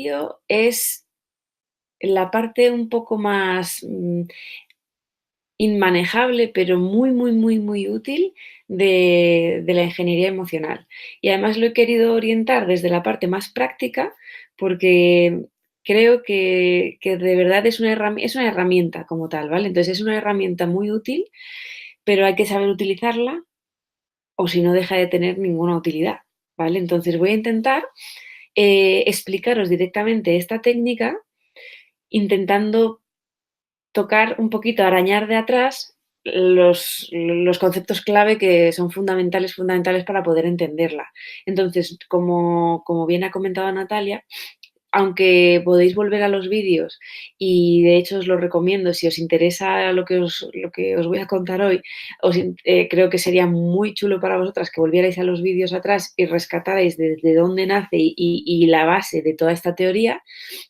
vídeo es la parte un poco más inmanejable, pero muy, muy, muy, muy útil de la ingeniería emocional. Y además lo he querido orientar desde la parte más práctica porque creo que de verdad es una herramienta como tal, ¿vale? Entonces es una herramienta muy útil, pero hay que saber utilizarla o si no deja de tener ninguna utilidad, ¿vale? Entonces voy a intentar explicaros directamente esta técnica intentando tocar un poquito, arañar de atrás los conceptos clave que son fundamentales, fundamentales para poder entenderla. Entonces, como bien ha comentado Natalia, aunque podéis volver a los vídeos y de hecho os lo recomiendo, si os interesa lo que os voy a contar hoy, creo que sería muy chulo para vosotras que volvierais a los vídeos atrás y rescatarais desde dónde nace y la base de toda esta teoría,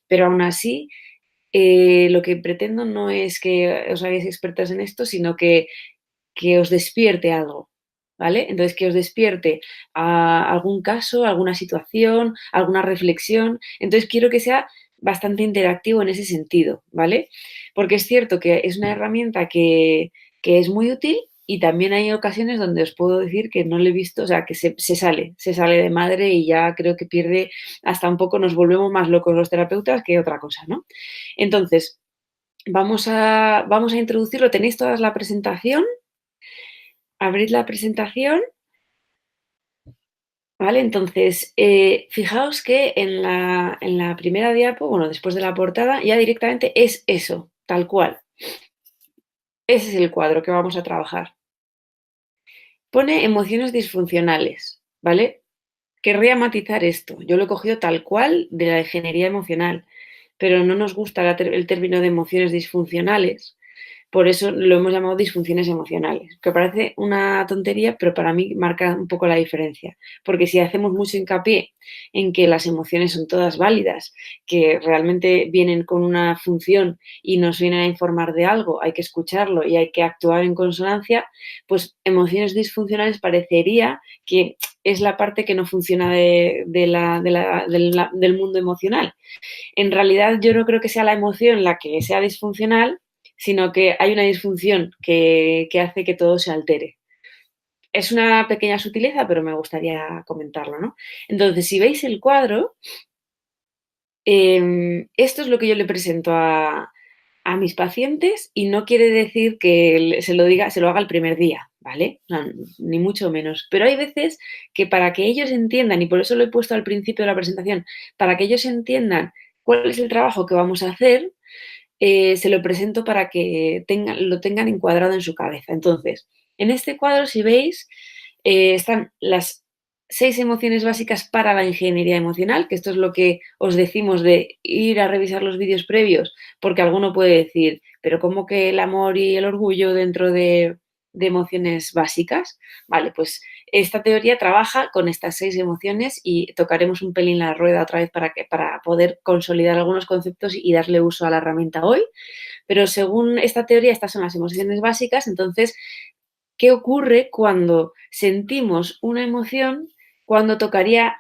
pero aún así lo que pretendo no es que os hagáis expertas en esto, sino que os despierte algo, ¿vale? Entonces, que os despierte a algún caso, alguna situación, alguna reflexión. Entonces, quiero que sea bastante interactivo en ese sentido, ¿vale? Porque es cierto que es una herramienta que es muy útil y también hay ocasiones donde os puedo decir que no lo he visto, o sea, que se sale de madre y ya creo que pierde hasta un poco, nos volvemos más locos los terapeutas que otra cosa, ¿no? Entonces, vamos a introducirlo. ¿Tenéis todas la presentación? Abrid la presentación, ¿vale? Entonces, fijaos que en la primera diapo, bueno, después de la portada, ya directamente es eso, tal cual. Ese es el cuadro que vamos a trabajar. Pone emociones disfuncionales, ¿vale? Querría matizar esto. Yo lo he cogido tal cual de la ingeniería emocional, pero no nos gusta el término de emociones disfuncionales. Por eso lo hemos llamado disfunciones emocionales, que parece una tontería, pero para mí marca un poco la diferencia. Porque si hacemos mucho hincapié en que las emociones son todas válidas, que realmente vienen con una función y nos vienen a informar de algo, hay que escucharlo y hay que actuar en consonancia, pues emociones disfuncionales parecería que es la parte que no funciona del mundo emocional. En realidad yo no creo que sea la emoción la que sea disfuncional, sino que hay una disfunción que hace que todo se altere. Es una pequeña sutileza, pero me gustaría comentarlo, ¿no? Entonces, si veis el cuadro, esto es lo que yo le presento a mis pacientes y no quiere decir que se lo haga el primer día, ¿vale? No, ni mucho menos. Pero hay veces que para que ellos entiendan, y por eso lo he puesto al principio de la presentación, para que ellos entiendan cuál es el trabajo que vamos a hacer, se lo presento para que lo tengan encuadrado en su cabeza. Entonces, en este cuadro, si veis, están las 6 emociones básicas para la ingeniería emocional, que esto es lo que os decimos de ir a revisar los vídeos previos, porque alguno puede decir, pero ¿cómo que el amor y el orgullo dentro de emociones básicas? Vale, pues esta teoría trabaja con estas 6 emociones y tocaremos un pelín la rueda otra vez para poder consolidar algunos conceptos y darle uso a la herramienta hoy. Pero según esta teoría, estas son las emociones básicas. Entonces, ¿qué ocurre cuando sentimos una emoción cuando tocaría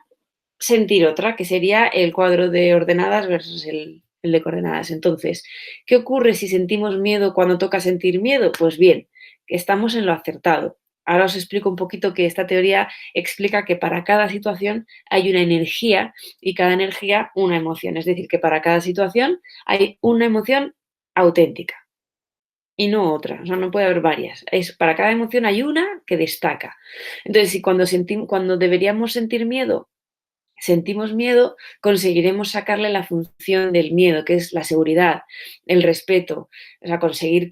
sentir otra, que sería el cuadro de ordenadas versus el de coordenadas? Entonces, ¿qué ocurre si sentimos miedo cuando toca sentir miedo? Pues bien, estamos en lo acertado. Ahora os explico un poquito que esta teoría explica que para cada situación hay una energía y cada energía una emoción. Es decir, que para cada situación hay una emoción auténtica y no otra. O sea, no puede haber varias. Para cada emoción hay una que destaca. Entonces, si cuando deberíamos sentir miedo sentimos miedo, conseguiremos sacarle la función del miedo, que es la seguridad, el respeto, o sea, conseguir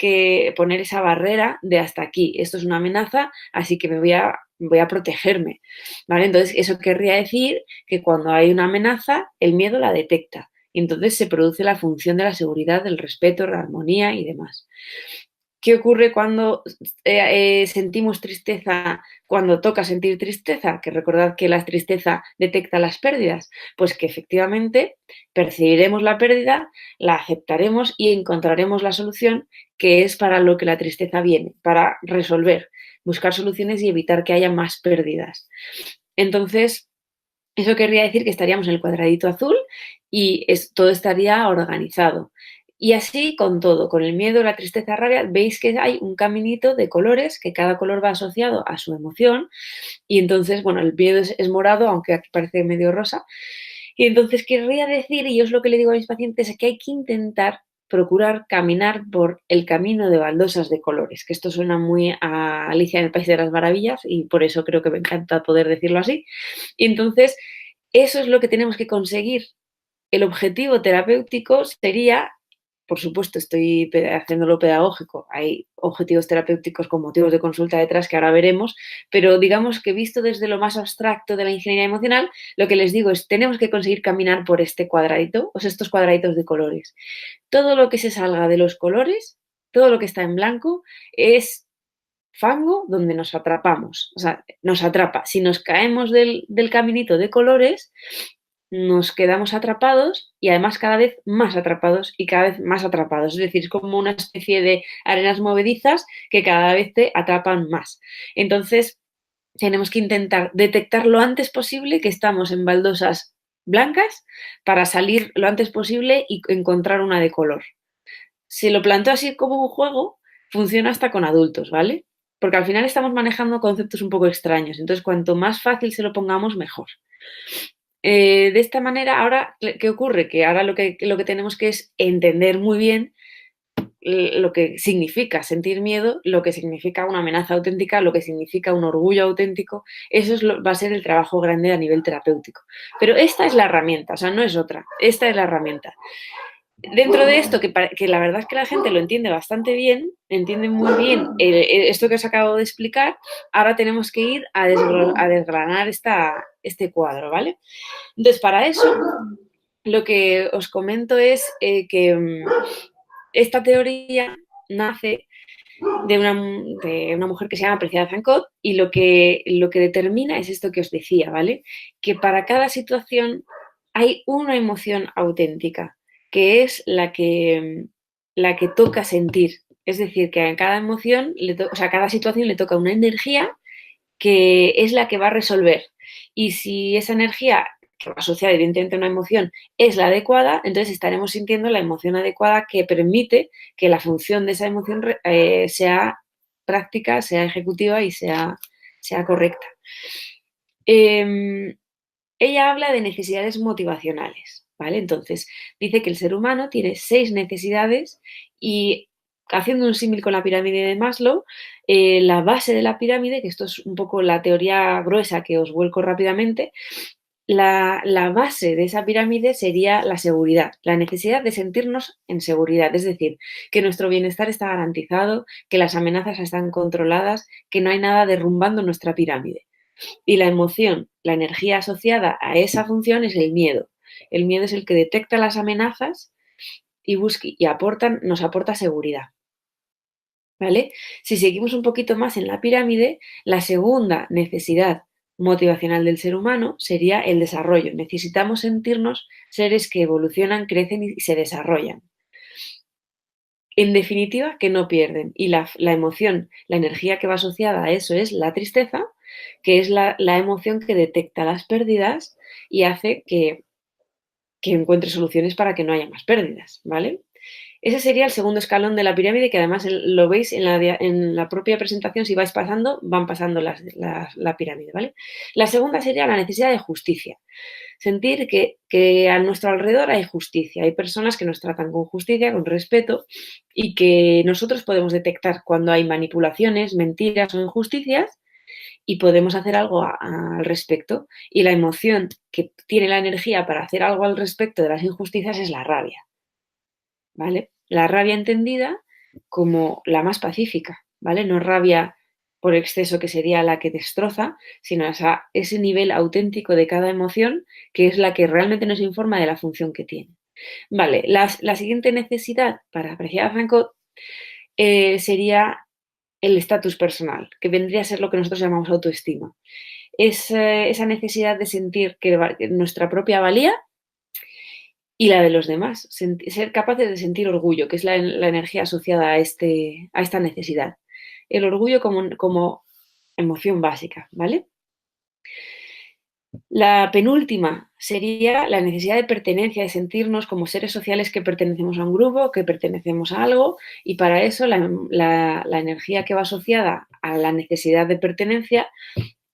poner esa barrera de hasta aquí, esto es una amenaza, así que voy a protegerme, ¿vale? Entonces, eso querría decir que cuando hay una amenaza, el miedo la detecta, y entonces se produce la función de la seguridad, del respeto, la armonía y demás. ¿Qué ocurre cuando sentimos tristeza, cuando toca sentir tristeza? Que recordad que la tristeza detecta las pérdidas. Pues que efectivamente percibiremos la pérdida, la aceptaremos y encontraremos la solución, que es para lo que la tristeza viene, para resolver, buscar soluciones y evitar que haya más pérdidas. Entonces, eso querría decir que estaríamos en el cuadradito azul y todo estaría organizado. Y así con todo, con el miedo, la tristeza, la rabia, veis que hay un caminito de colores, que cada color va asociado a su emoción, y entonces, bueno, el miedo es morado, aunque aquí parece medio rosa, y entonces querría decir, y yo es lo que le digo a mis pacientes, es que hay que intentar procurar caminar por el camino de baldosas de colores, que esto suena muy a Alicia en el País de las Maravillas y por eso creo que me encanta poder decirlo así. Y entonces, eso es lo que tenemos que conseguir. El objetivo terapéutico sería, por supuesto, estoy haciéndolo pedagógico, hay objetivos terapéuticos con motivos de consulta detrás que ahora veremos, pero digamos que visto desde lo más abstracto de la ingeniería emocional, lo que les digo es, tenemos que conseguir caminar por este cuadradito, o sea, estos cuadraditos de colores. Todo lo que se salga de los colores, todo lo que está en blanco, es fango donde nos atrapamos, o sea, nos atrapa. Si nos caemos del caminito de colores, nos quedamos atrapados y además cada vez más atrapados y cada vez más atrapados. Es decir, es como una especie de arenas movedizas que cada vez te atrapan más. Entonces, tenemos que intentar detectar lo antes posible que estamos en baldosas blancas para salir lo antes posible y encontrar una de color. Si lo planteo así como un juego, funciona hasta con adultos, ¿vale? Porque al final estamos manejando conceptos un poco extraños. Entonces, cuanto más fácil se lo pongamos, mejor. De esta manera, ahora, ¿qué ocurre? Que ahora lo que tenemos que es entender muy bien lo que significa sentir miedo, lo que significa una amenaza auténtica, lo que significa un orgullo auténtico. Eso va a ser el trabajo grande a nivel terapéutico. Pero esta es la herramienta, o sea, no es otra. Esta es la herramienta. Dentro de esto, que la verdad es que la gente lo entiende bastante bien, entiende muy bien esto que os acabo de explicar, ahora tenemos que ir a desgranar este cuadro, ¿vale? Entonces, para eso, lo que os comento es que esta teoría nace de una mujer que se llama Preciada Zancot y lo que determina es esto que os decía, ¿vale? Que para cada situación hay una emoción auténtica, que es la que toca sentir. Es decir, que a cada emoción, o sea, a cada situación le toca una energía que es la que va a resolver. Y si esa energía que va asociada evidentemente a una emoción es la adecuada, entonces estaremos sintiendo la emoción adecuada que permite que la función de esa emoción sea práctica, sea ejecutiva y sea correcta. Ella habla de necesidades motivacionales, ¿vale? Entonces, dice que el ser humano tiene 6 necesidades y haciendo un símil con la pirámide de Maslow, la base de la pirámide, que esto es un poco la teoría gruesa que os vuelco rápidamente, la base de esa pirámide sería la seguridad, la necesidad de sentirnos en seguridad, es decir, que nuestro bienestar está garantizado, que las amenazas están controladas, que no hay nada derrumbando nuestra pirámide. Y la emoción, la energía asociada a esa función es el miedo. El miedo es el que detecta las amenazas y nos aporta seguridad. ¿Vale? Si seguimos un poquito más en la pirámide, la segunda necesidad motivacional del ser humano sería el desarrollo. Necesitamos sentirnos seres que evolucionan, crecen y se desarrollan. En definitiva, que no pierden. Y la emoción, la energía que va asociada a eso es la tristeza, que es la emoción que detecta las pérdidas y hace que encuentre soluciones para que no haya más pérdidas, ¿vale? Ese sería el segundo escalón de la pirámide, que además lo veis en la propia presentación, si vais pasando, van pasando la pirámide, ¿vale? La segunda sería la necesidad de justicia. Sentir que a nuestro alrededor hay justicia, hay personas que nos tratan con justicia, con respeto, y que nosotros podemos detectar cuando hay manipulaciones, mentiras o injusticias, y podemos hacer algo al respecto. Y la emoción que tiene la energía para hacer algo al respecto de las injusticias es la rabia, ¿vale? La rabia entendida como la más pacífica, ¿vale? No rabia por exceso, que sería la que destroza, sino ese nivel auténtico de cada emoción, que es la que realmente nos informa de la función que tiene. Vale, la siguiente necesidad para apreciar a Franco sería el estatus personal, que vendría a ser lo que nosotros llamamos autoestima. Es esa necesidad de sentir que nuestra propia valía y la de los demás, ser capaces de sentir orgullo, que es la energía asociada a esta necesidad. El orgullo como emoción básica, ¿vale? La penúltima sería la necesidad de pertenencia, de sentirnos como seres sociales que pertenecemos a un grupo, que pertenecemos a algo, y para eso la energía que va asociada a la necesidad de pertenencia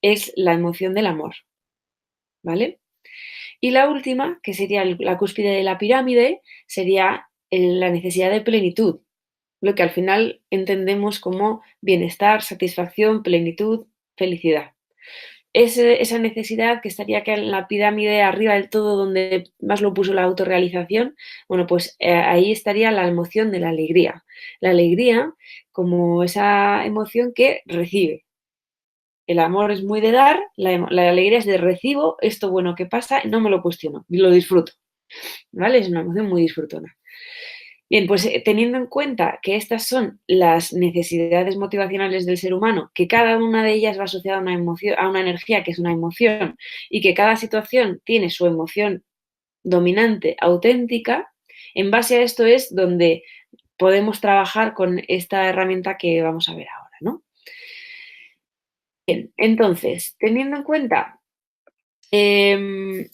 es la emoción del amor, ¿vale? Y la última, que sería la cúspide de la pirámide, sería la necesidad de plenitud, lo que al final entendemos como bienestar, satisfacción, plenitud, felicidad. Esa necesidad que estaría acá en la pirámide arriba del todo donde más lo puso la autorrealización, bueno, pues ahí estaría la emoción de la alegría. La alegría como esa emoción que recibe. El amor es muy de dar, la alegría es de recibo, esto bueno que pasa, no me lo cuestiono, lo disfruto, ¿vale? Es una emoción muy disfrutona. Bien, pues teniendo en cuenta que estas son las necesidades motivacionales del ser humano, que cada una de ellas va asociada a una emoción, a una energía que es una emoción, y que cada situación tiene su emoción dominante, auténtica, en base a esto es donde podemos trabajar con esta herramienta que vamos a ver ahora, ¿no? Bien, entonces, teniendo en cuenta eh,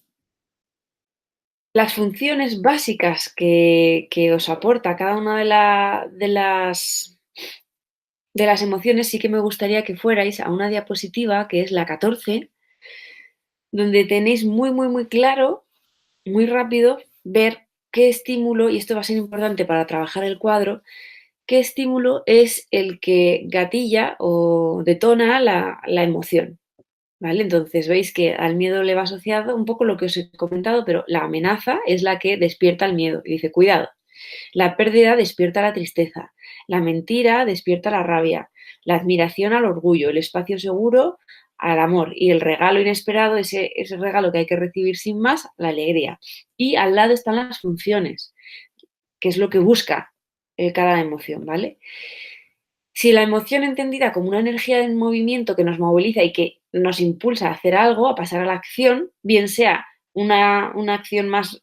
las funciones básicas que os aporta cada una de las emociones, sí que me gustaría que fuerais a una diapositiva que es la 14, donde tenéis muy, muy, muy claro, muy rápido, ver qué estímulo, y esto va a ser importante para trabajar el cuadro, qué estímulo es el que gatilla o detona la emoción. ¿Vale? Entonces veis que al miedo le va asociado un poco lo que os he comentado, pero la amenaza es la que despierta el miedo y dice, cuidado. La pérdida despierta la tristeza, la mentira despierta la rabia, la admiración al orgullo, el espacio seguro al amor y el regalo inesperado, ese regalo que hay que recibir sin más, la alegría. Y al lado están las funciones, que es lo que busca cada emoción, ¿vale? Si la emoción entendida como una energía en movimiento que nos moviliza y que nos impulsa a hacer algo, a pasar a la acción, bien sea una acción más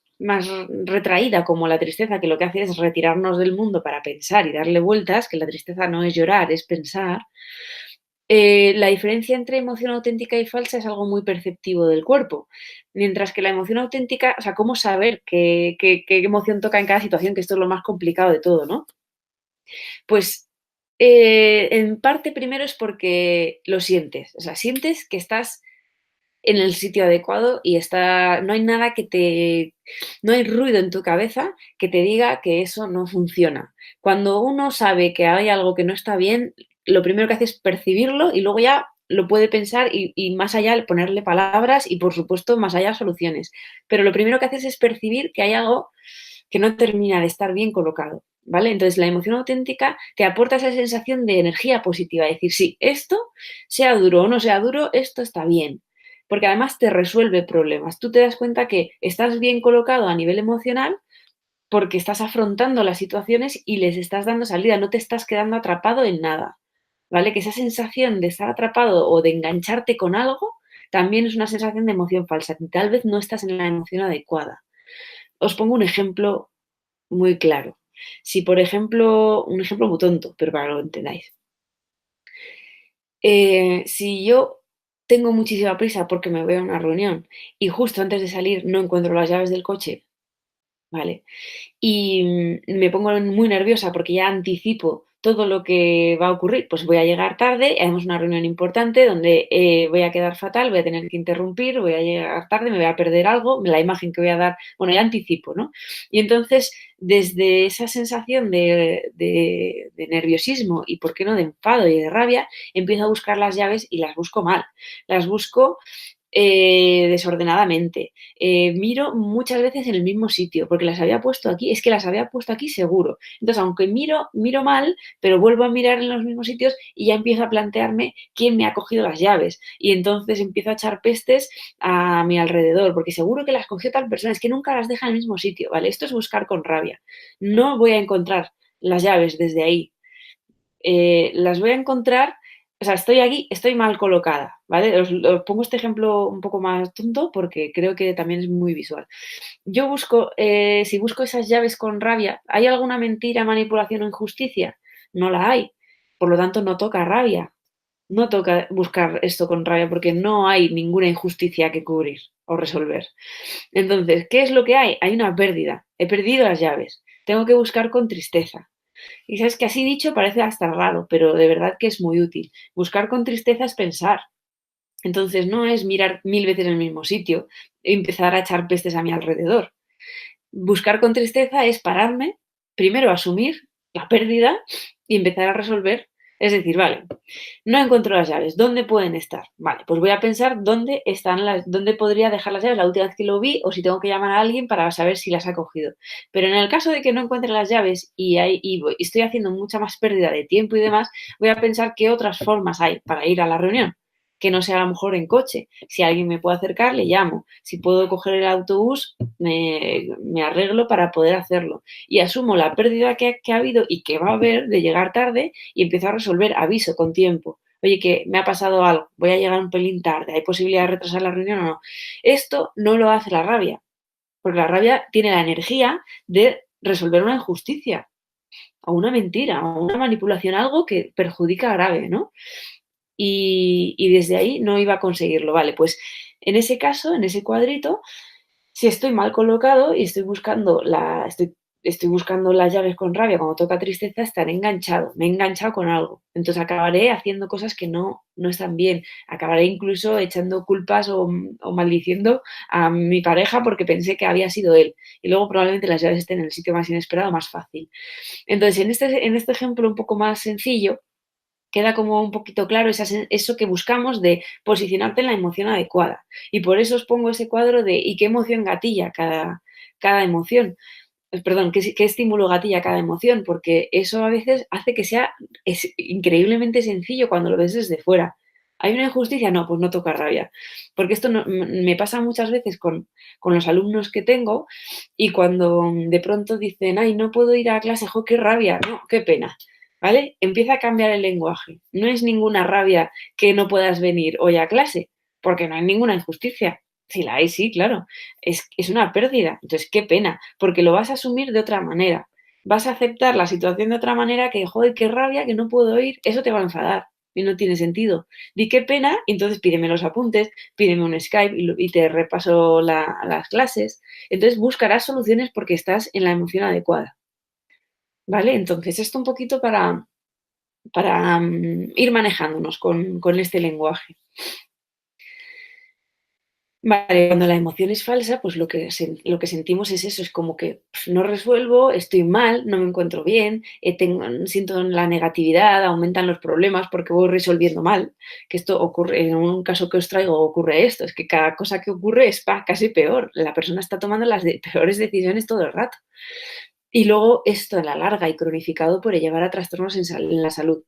retraída como la tristeza, que lo que hace es retirarnos del mundo para pensar y darle vueltas, que la tristeza no es llorar, es pensar. La diferencia entre emoción auténtica y falsa es algo muy perceptivo del cuerpo, mientras que la emoción auténtica, o sea, cómo saber qué emoción toca en cada situación, que esto es lo más complicado de todo, ¿no? Pues en parte primero es porque lo sientes, o sea, sientes que estás en el sitio adecuado y no hay nada no hay ruido en tu cabeza que te diga que eso no funciona. Cuando uno sabe que hay algo que no está bien, lo primero que hace es percibirlo y luego ya lo puede pensar y más allá ponerle palabras y por supuesto más allá soluciones. Pero lo primero que haces es percibir que hay algo que no termina de estar bien colocado. ¿Vale? Entonces, la emoción auténtica te aporta esa sensación de energía positiva, decir, sí, esto, sea duro o no sea duro, esto está bien, porque además te resuelve problemas. Tú te das cuenta que estás bien colocado a nivel emocional porque estás afrontando las situaciones y les estás dando salida, no te estás quedando atrapado en nada, ¿vale? Que esa sensación de estar atrapado o de engancharte con algo también es una sensación de emoción falsa. Tal vez no estás en la emoción adecuada. Os pongo un ejemplo muy claro. Si, por ejemplo, un ejemplo muy tonto, pero para que lo entendáis. Si yo tengo muchísima prisa porque me voy a una reunión y justo antes de salir no encuentro las llaves del coche, ¿vale? Y me pongo muy nerviosa porque ya anticipo todo lo que va a ocurrir, pues voy a llegar tarde, tenemos una reunión importante donde voy a quedar fatal, voy a tener que interrumpir, voy a llegar tarde, me voy a perder algo, la imagen que voy a dar, bueno, ya anticipo, ¿no? Y entonces, desde esa sensación de nerviosismo y, ¿por qué no?, de enfado y de rabia, empiezo a buscar las llaves y las busco mal. Las busco desordenadamente. Miro muchas veces en el mismo sitio, porque las había puesto aquí, es que las había puesto aquí seguro. Entonces, aunque miro mal, pero vuelvo a mirar en los mismos sitios y ya empiezo a plantearme quién me ha cogido las llaves. Y entonces empiezo a echar pestes a mi alrededor, porque seguro que las cogió tal persona, es que nunca las deja en el mismo sitio, ¿vale? Esto es buscar con rabia. No voy a encontrar las llaves desde ahí, las voy a encontrar, o sea, estoy aquí, estoy mal colocada, ¿vale? Os pongo este ejemplo un poco más tonto porque creo que también es muy visual. Yo busco, si busco esas llaves con rabia, ¿hay alguna mentira, manipulación o injusticia? No la hay. Por lo tanto, no toca rabia. No toca buscar esto con rabia porque no hay ninguna injusticia que cubrir o resolver. Entonces, ¿qué es lo que hay? Hay una pérdida. He perdido las llaves. Tengo que buscar con tristeza. Y sabes que así dicho parece hasta raro, pero de verdad que es muy útil. Buscar con tristeza es pensar. Entonces no es mirar 1000 veces en el mismo sitio e empezar a echar pestes a mi alrededor. Buscar con tristeza es pararme, primero asumir la pérdida y empezar a resolver. Es decir, vale, no encuentro las llaves, ¿dónde pueden estar? Vale, pues voy a pensar dónde podría dejar las llaves la última vez que lo vi o si tengo que llamar a alguien para saber si las ha cogido. Pero en el caso de que no encuentre las llaves y estoy haciendo mucha más pérdida de tiempo y demás, voy a pensar qué otras formas hay para ir a la reunión, que no sea a lo mejor en coche. Si alguien me puede acercar, le llamo. Si puedo coger el autobús, me arreglo para poder hacerlo. Y asumo la pérdida que ha habido y que va a haber de llegar tarde y empiezo a resolver, aviso con tiempo. Oye, que me ha pasado algo, voy a llegar un pelín tarde, ¿hay posibilidad de retrasar la reunión o no? Esto no lo hace la rabia, porque la rabia tiene la energía de resolver una injusticia, o una mentira, o una manipulación, algo que perjudica grave, ¿no? Y desde ahí no iba a conseguirlo. Vale, pues en ese caso, en ese cuadrito, si estoy mal colocado y estoy buscando las llaves con rabia, cuando toca tristeza, estaré enganchado, me he enganchado con algo. Entonces acabaré haciendo cosas que no están bien. Acabaré incluso echando culpas o maldiciendo a mi pareja porque pensé que había sido él. Y luego probablemente las llaves estén en el sitio más inesperado, más fácil. Entonces, en este ejemplo un poco más sencillo, queda como un poquito claro eso que buscamos de posicionarte en la emoción adecuada. Y por eso os pongo ese cuadro de ¿y qué emoción gatilla cada emoción? Perdón, ¿qué estímulo gatilla cada emoción? Porque eso a veces hace que es increíblemente sencillo cuando lo ves desde fuera. ¿Hay una injusticia? No, pues no toca rabia. Porque esto me pasa muchas veces con los alumnos que tengo y cuando de pronto dicen, ay, no puedo ir a clase, jo, qué rabia, no, qué pena. ¿Vale? Empieza a cambiar el lenguaje. No es ninguna rabia que no puedas venir hoy a clase, porque no hay ninguna injusticia. Si la hay, sí, claro. Es una pérdida. Entonces, qué pena, porque lo vas a asumir de otra manera. Vas a aceptar la situación de otra manera que, joder, qué rabia, que no puedo ir. Eso te va a enfadar y no tiene sentido. Di qué pena y entonces pídeme los apuntes, pídeme un Skype y te repaso las clases. Entonces buscarás soluciones porque estás en la emoción adecuada. ¿Vale? Entonces, esto un poquito para ir manejándonos con este lenguaje. Vale, cuando la emoción es falsa, pues lo que sentimos es eso, es como que no resuelvo, estoy mal, no me encuentro bien, siento la negatividad, aumentan los problemas porque voy resolviendo mal, que esto ocurre, en un caso que os traigo ocurre esto, es que cada cosa que ocurre es casi peor, la persona está tomando las peores decisiones todo el rato. Y luego esto a la larga y cronificado puede llevar a trastornos en la salud.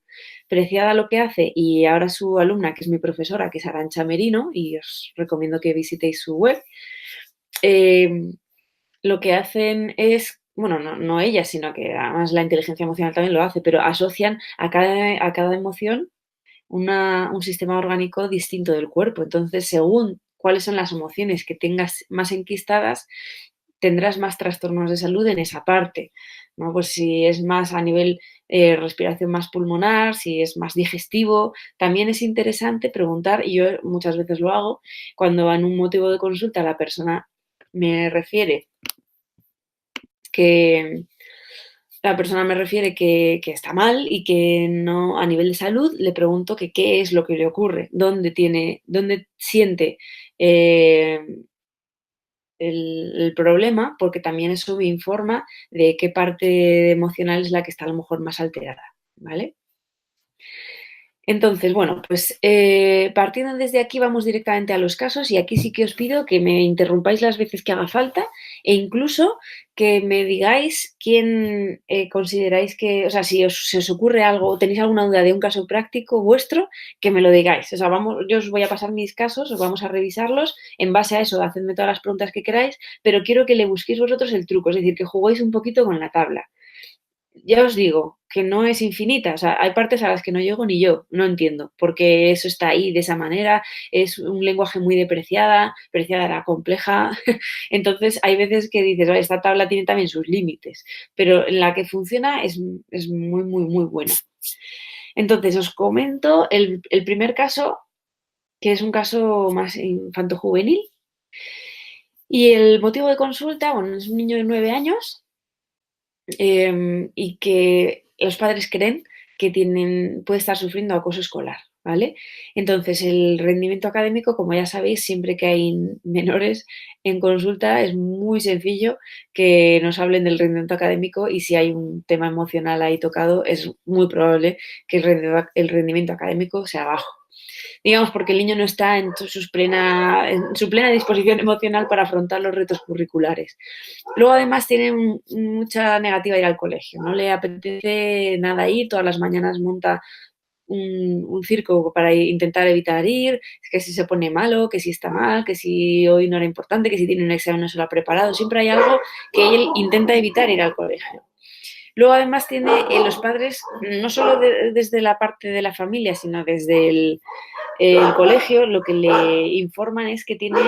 Preciada lo que hace y ahora su alumna, que es mi profesora, que es Arantxa Merino, y os recomiendo que visitéis su web, eh, lo que hacen es, bueno, no ella, sino que además la inteligencia emocional también lo hace, pero asocian a cada emoción un sistema orgánico distinto del cuerpo. Entonces, según cuáles son las emociones que tengas más enquistadas, tendrás más trastornos de salud en esa parte, ¿no? Pues si es más a nivel respiración más pulmonar, si es más digestivo, también es interesante preguntar, y yo muchas veces lo hago, cuando en un motivo de consulta la persona me refiere que que está mal y que no, a nivel de salud, le pregunto que qué es lo que le ocurre, dónde siente eh, el problema, porque también eso me informa de qué parte emocional es la que está a lo mejor más alterada, ¿vale? Entonces, bueno, pues partiendo desde aquí vamos directamente a los casos y aquí sí que os pido que me interrumpáis las veces que haga falta e incluso que me digáis quién consideráis que, o sea, si se os ocurre algo o tenéis alguna duda de un caso práctico vuestro, que me lo digáis. O sea, yo os voy a pasar mis casos, os vamos a revisarlos, en base a eso, hacedme todas las preguntas que queráis, pero quiero que le busquéis vosotros el truco, es decir, que juguéis un poquito con la tabla. Ya os digo que no es infinita, o sea, hay partes a las que no llego ni yo, no entiendo, porque eso está ahí de esa manera, es un lenguaje muy preciada era compleja, entonces hay veces que dices, "Vale, esta tabla tiene también sus límites, pero en la que funciona es muy, muy, muy buena". Entonces, os comento el primer caso, que es un caso más infanto-juvenil. Y el motivo de consulta, bueno, es un niño de 9 años, y que los padres creen que puede estar sufriendo acoso escolar, ¿vale? Entonces, el rendimiento académico, como ya sabéis, siempre que hay menores en consulta, es muy sencillo que nos hablen del rendimiento académico, y si hay un tema emocional ahí tocado, es muy probable que el rendimiento académico sea bajo. Digamos, porque el niño no está en su plena disposición emocional para afrontar los retos curriculares. Luego, además, tiene mucha negativa a ir al colegio, no le apetece nada ir, todas las mañanas monta un circo para intentar evitar ir, que si se pone malo, que si está mal, que si hoy no era importante, que si tiene un examen no se lo ha preparado, siempre hay algo que él intenta evitar ir al colegio. Luego, además, tiene los padres, no solo desde la parte de la familia, sino desde el colegio, lo que le informan es que tiene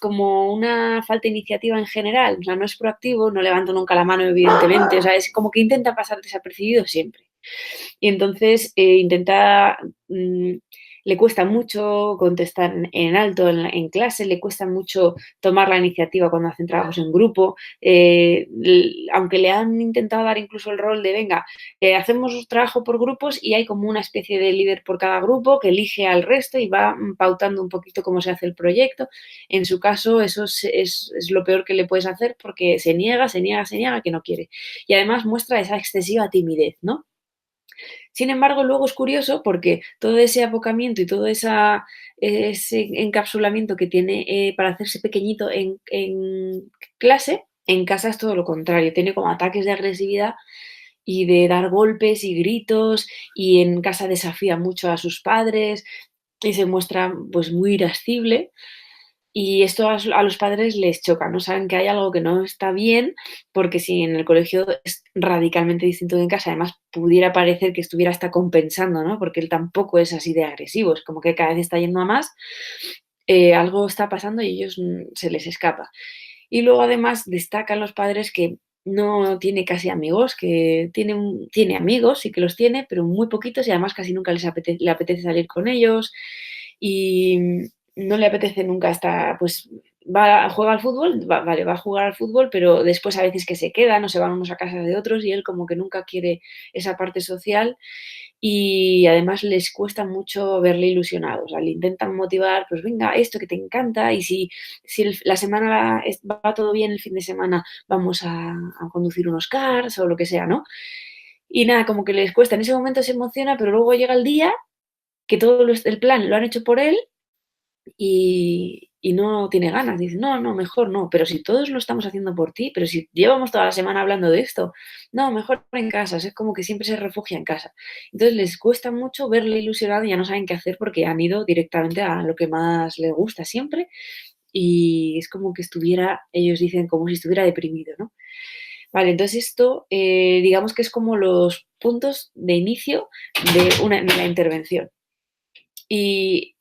como una falta de iniciativa en general, o sea, no es proactivo, no levanta nunca la mano, evidentemente, o sea, es como que intenta pasar desapercibido siempre. Y entonces mm, le cuesta mucho contestar en alto en clase, le cuesta mucho tomar la iniciativa cuando hacen trabajos en grupo, aunque le han intentado dar incluso el rol de, venga, hacemos trabajo por grupos y hay como una especie de líder por cada grupo que elige al resto y va pautando un poquito cómo se hace el proyecto. En su caso, eso es lo peor que le puedes hacer, porque se niega, que no quiere. Y además muestra esa excesiva timidez, ¿no? Sin embargo, luego es curioso porque todo ese abocamiento y todo ese encapsulamiento que tiene para hacerse pequeñito en clase, en casa es todo lo contrario. Tiene como ataques de agresividad y de dar golpes y gritos, y en casa desafía mucho a sus padres y se muestra pues muy irascible. Y esto a los padres les choca, ¿no? Saben que hay algo que no está bien, porque si en el colegio es radicalmente distinto de en casa, además pudiera parecer que estuviera hasta compensando, ¿no? Porque él tampoco es así de agresivo, es como que cada vez está yendo a más, algo está pasando y ellos se les escapa. Y luego, además, destacan los padres que no tiene casi amigos, que tiene amigos, sí que los tiene, pero muy poquitos, y además casi nunca le apetece salir con ellos, y no le apetece nunca estar, pues juega al fútbol, vale, va a jugar al fútbol, pero después a veces que se quedan o se van unos a casa de otros, y él como que nunca quiere esa parte social, y además les cuesta mucho verle ilusionado. O sea, le intentan motivar, pues venga, esto que te encanta, y si la semana va todo bien, el fin de semana vamos a conducir unos cars o lo que sea, ¿no? Y nada, como que les cuesta, en ese momento se emociona, pero luego llega el día que todo el plan lo han hecho por él, y no tiene ganas. Dice, no, no, mejor no, pero si todos lo estamos haciendo por ti, pero si llevamos toda la semana hablando de esto, no, mejor en casa. Es como que siempre se refugia en casa. Entonces les cuesta mucho verle ilusionado y ya no saben qué hacer, porque han ido directamente a lo que más les gusta siempre, y es como que estuviera, ellos dicen, como si estuviera deprimido, ¿no? Vale, entonces esto, digamos que es como los puntos de inicio de la intervención. Y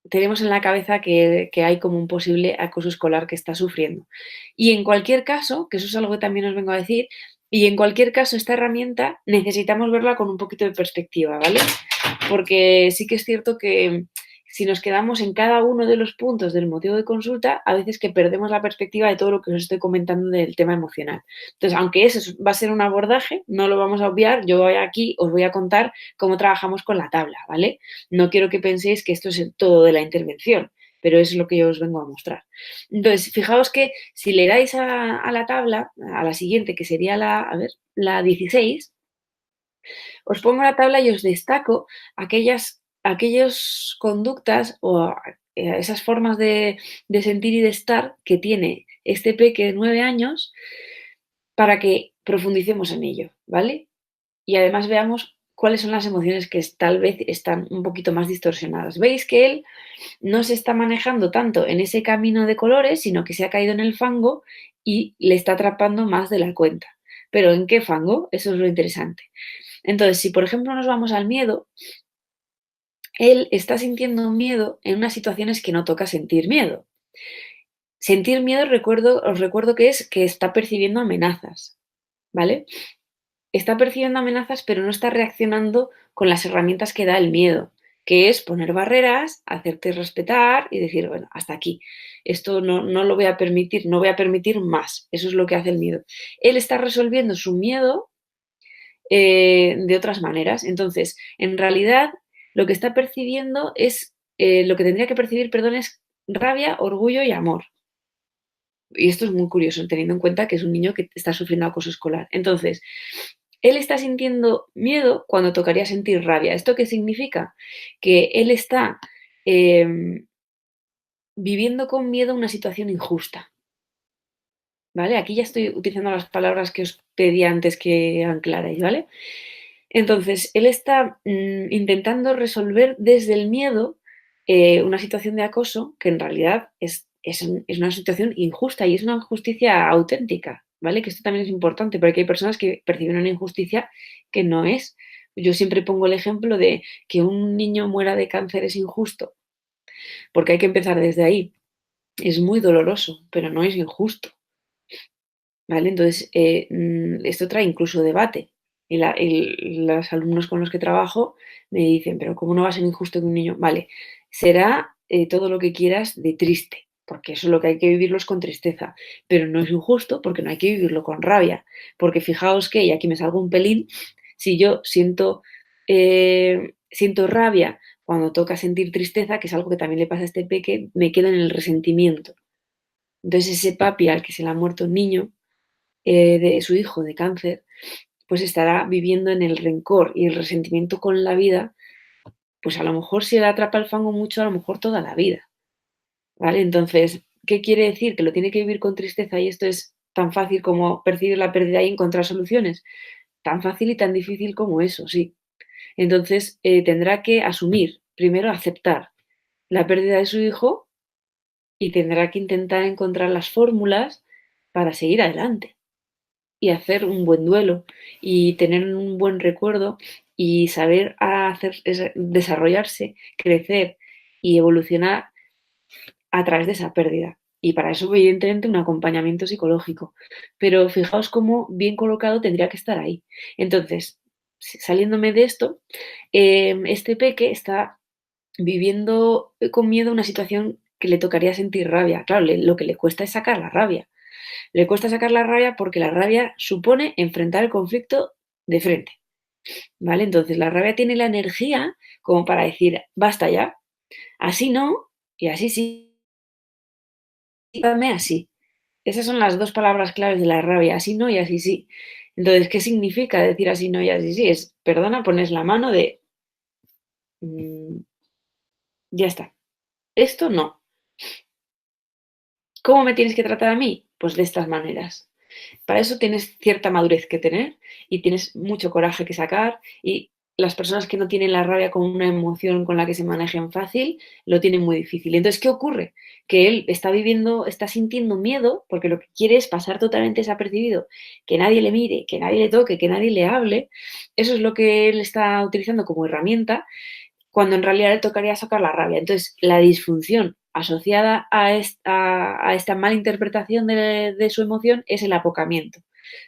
tenemos en la cabeza que hay como un posible acoso escolar que está sufriendo. Y en cualquier caso, que eso es algo que también os vengo a decir, y en cualquier caso esta herramienta necesitamos verla con un poquito de perspectiva, ¿vale? Porque sí que es cierto que si nos quedamos en cada uno de los puntos del motivo de consulta, a veces que perdemos la perspectiva de todo lo que os estoy comentando del tema emocional. Entonces, aunque eso va a ser un abordaje, no lo vamos a obviar. Yo aquí os voy a contar cómo trabajamos con la tabla, ¿vale? No quiero que penséis que esto es todo de la intervención, pero es lo que yo os vengo a mostrar. Entonces, fijaos que si le dais a la tabla, a la siguiente, que sería la 16, os pongo la tabla y os destaco aquellas conductas o esas formas de sentir y de estar que tiene este peque de 9 años, para que profundicemos en ello, ¿vale? Y además veamos cuáles son las emociones que tal vez están un poquito más distorsionadas. Veis que él no se está manejando tanto en ese camino de colores, sino que se ha caído en el fango y le está atrapando más de la cuenta. Pero ¿en qué fango? Eso es lo interesante. Entonces, si por ejemplo nos vamos al miedo, él está sintiendo miedo en unas situaciones que no toca sentir miedo. Sentir miedo, os recuerdo que es que está percibiendo amenazas, ¿vale? está percibiendo amenazas, pero no está reaccionando con las herramientas que da el miedo, que es poner barreras, hacerte respetar y decir, bueno, hasta aquí. Esto no lo voy a permitir, no voy a permitir más. Eso es lo que hace el miedo. Él está resolviendo su miedo de otras maneras. Entonces, en realidad, lo que está percibiendo es, lo que tendría que percibir, perdón, es rabia, orgullo y amor. Y esto es muy curioso, teniendo en cuenta que es un niño que está sufriendo acoso escolar. Entonces, él está sintiendo miedo cuando tocaría sentir rabia. ¿Esto qué significa? Que él está viviendo con miedo una situación injusta. ¿Vale? Aquí ya estoy utilizando las palabras que os pedí antes que anclarais, ¿vale? Entonces, él está intentando resolver desde el miedo una situación de acoso que en realidad es una situación injusta y es una injusticia auténtica, ¿vale? Que esto también es importante porque hay personas que perciben una injusticia que no es. Yo siempre pongo el ejemplo de que un niño muera de cáncer es injusto, porque hay que empezar desde ahí. Es muy doloroso, pero no es injusto. ¿Vale? Entonces, esto trae incluso debate. Los alumnos con los que trabajo me dicen, pero ¿cómo no va a ser injusto que un niño? Vale, será todo lo que quieras de triste, porque eso es lo que hay que vivirlo es con tristeza, pero no es injusto porque no hay que vivirlo con rabia, porque fijaos que, y aquí me salgo un pelín, si yo siento rabia cuando toca sentir tristeza, que es algo que también le pasa a este peque, me quedo en el resentimiento. Entonces ese papi al que se le ha muerto un niño, de su hijo de cáncer, pues estará viviendo en el rencor y el resentimiento con la vida, pues a lo mejor si le atrapa el fango mucho, a lo mejor toda la vida, ¿vale? Entonces, ¿qué quiere decir? Que lo tiene que vivir con tristeza y esto es tan fácil como percibir la pérdida y encontrar soluciones. Tan fácil y tan difícil como eso, sí. Entonces, tendrá que asumir, primero aceptar la pérdida de su hijo y tendrá que intentar encontrar las fórmulas para seguir adelante. Y hacer un buen duelo y tener un buen recuerdo y saber desarrollarse, crecer y evolucionar a través de esa pérdida. Y para eso, evidentemente, un acompañamiento psicológico. Pero fijaos cómo bien colocado tendría que estar ahí. Entonces, saliéndome de esto, este peque está viviendo con miedo una situación que le tocaría sentir rabia. Claro, lo que le cuesta es sacar la rabia. Le cuesta sacar la rabia porque la rabia supone enfrentar el conflicto de frente, ¿vale? Entonces la rabia tiene la energía como para decir, basta ya, así no y así sí, dame así. Esas son las dos palabras claves de la rabia, así no y así sí. Entonces, ¿qué significa decir así no y así sí? Es, perdona, pones la mano de, mm, ya está, esto no. ¿Cómo me tienes que tratar a mí? Pues de estas maneras. Para eso tienes cierta madurez que tener y tienes mucho coraje que sacar y las personas que no tienen la rabia como una emoción con la que se manejen fácil, lo tienen muy difícil. Entonces, ¿qué ocurre? Que él está viviendo, está sintiendo miedo porque lo que quiere es pasar totalmente desapercibido, que nadie le mire, que nadie le toque, que nadie le hable. Eso es lo que él está utilizando como herramienta cuando en realidad le tocaría sacar la rabia. Entonces, la disfunción asociada a esta mala interpretación de su emoción es el apocamiento.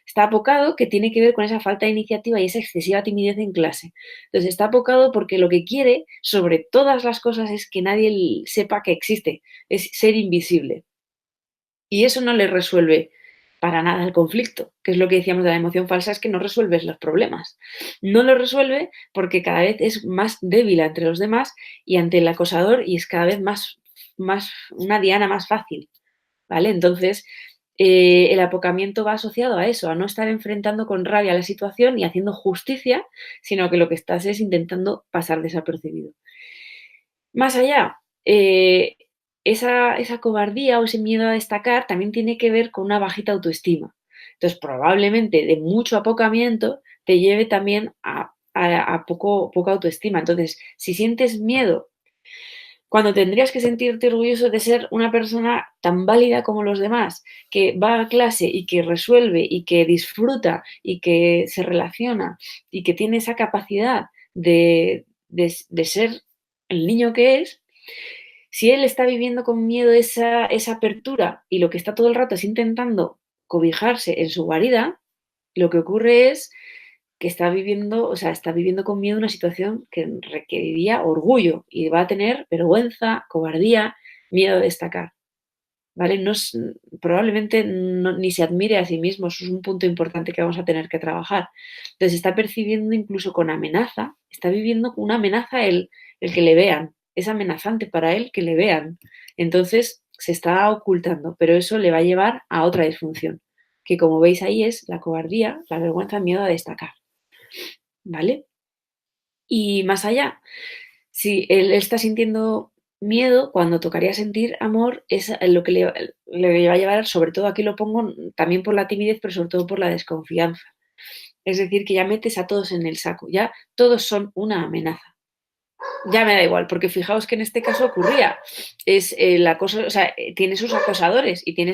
Está apocado que tiene que ver con esa falta de iniciativa y esa excesiva timidez en clase. Entonces, está apocado porque lo que quiere, sobre todas las cosas, es que nadie sepa que existe, es ser invisible. Y eso no le resuelve para nada el conflicto, que es lo que decíamos de la emoción falsa, es que no resuelves los problemas. No lo resuelve porque cada vez es más débil entre los demás y ante el acosador y es cada vez más una diana más fácil, ¿vale? Entonces, el apocamiento va asociado a eso, a no estar enfrentando con rabia la situación y haciendo justicia, sino que lo que estás es intentando pasar desapercibido. Más allá, esa cobardía o ese miedo a destacar también tiene que ver con una bajita autoestima. Entonces, probablemente de mucho apocamiento te lleve también a poca autoestima. Entonces, si sientes miedo cuando tendrías que sentirte orgulloso de ser una persona tan válida como los demás, que va a clase y que resuelve y que disfruta y que se relaciona y que tiene esa capacidad de ser el niño que es, si él está viviendo con miedo esa apertura y lo que está todo el rato es intentando cobijarse en su guarida, lo que ocurre es que está viviendo, o sea, está viviendo con miedo una situación que requeriría orgullo y va a tener vergüenza, cobardía, miedo a destacar, ¿vale? No es, probablemente ni se admire a sí mismo, eso es un punto importante que vamos a tener que trabajar. Entonces está percibiendo incluso con amenaza, está viviendo con una amenaza el que le vean, es amenazante para él que le vean. Entonces se está ocultando, pero eso le va a llevar a otra disfunción, que como veis ahí es la cobardía, la vergüenza, el miedo a destacar, ¿vale? Y más allá, si él está sintiendo miedo, cuando tocaría sentir amor, es lo que le va a llevar, sobre todo aquí lo pongo también por la timidez, pero sobre todo por la desconfianza. Es decir, que ya metes a todos en el saco, ya todos son una amenaza. Ya me da igual, porque fijaos que en este caso ocurría. Es el acoso, o sea, tiene sus acosadores y tiene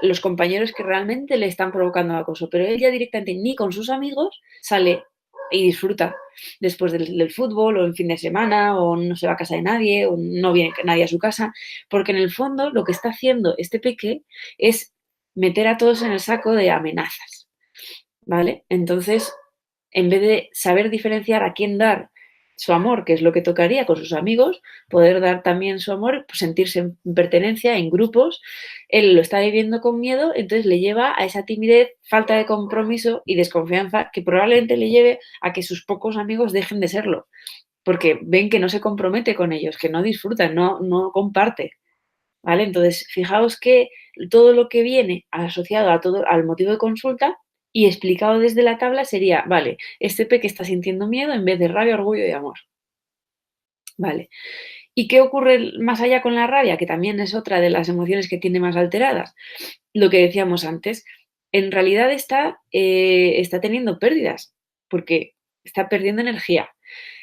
los compañeros que realmente le están provocando acoso, pero él ya directamente ni con sus amigos sale y disfruta después del fútbol o en fin de semana o no se va a casa de nadie o no viene nadie a su casa, porque en el fondo lo que está haciendo este peque es meter a todos en el saco de amenazas, ¿vale? Entonces, en vez de saber diferenciar a quién dar su amor, que es lo que tocaría con sus amigos, poder dar también su amor, pues sentirse en pertenencia en grupos, él lo está viviendo con miedo, entonces le lleva a esa timidez, falta de compromiso y desconfianza que probablemente le lleve a que sus pocos amigos dejen de serlo, porque ven que no se compromete con ellos, que no disfrutan, no comparte. ¿Vale? Entonces, fijaos que todo lo que viene asociado a todo, al motivo de consulta y explicado desde la tabla sería, vale, este que está sintiendo miedo en vez de rabia, orgullo y amor. Vale. ¿Y qué ocurre más allá con la rabia? Que también es otra de las emociones que tiene más alteradas. Lo que decíamos antes, en realidad está teniendo pérdidas, porque está perdiendo energía,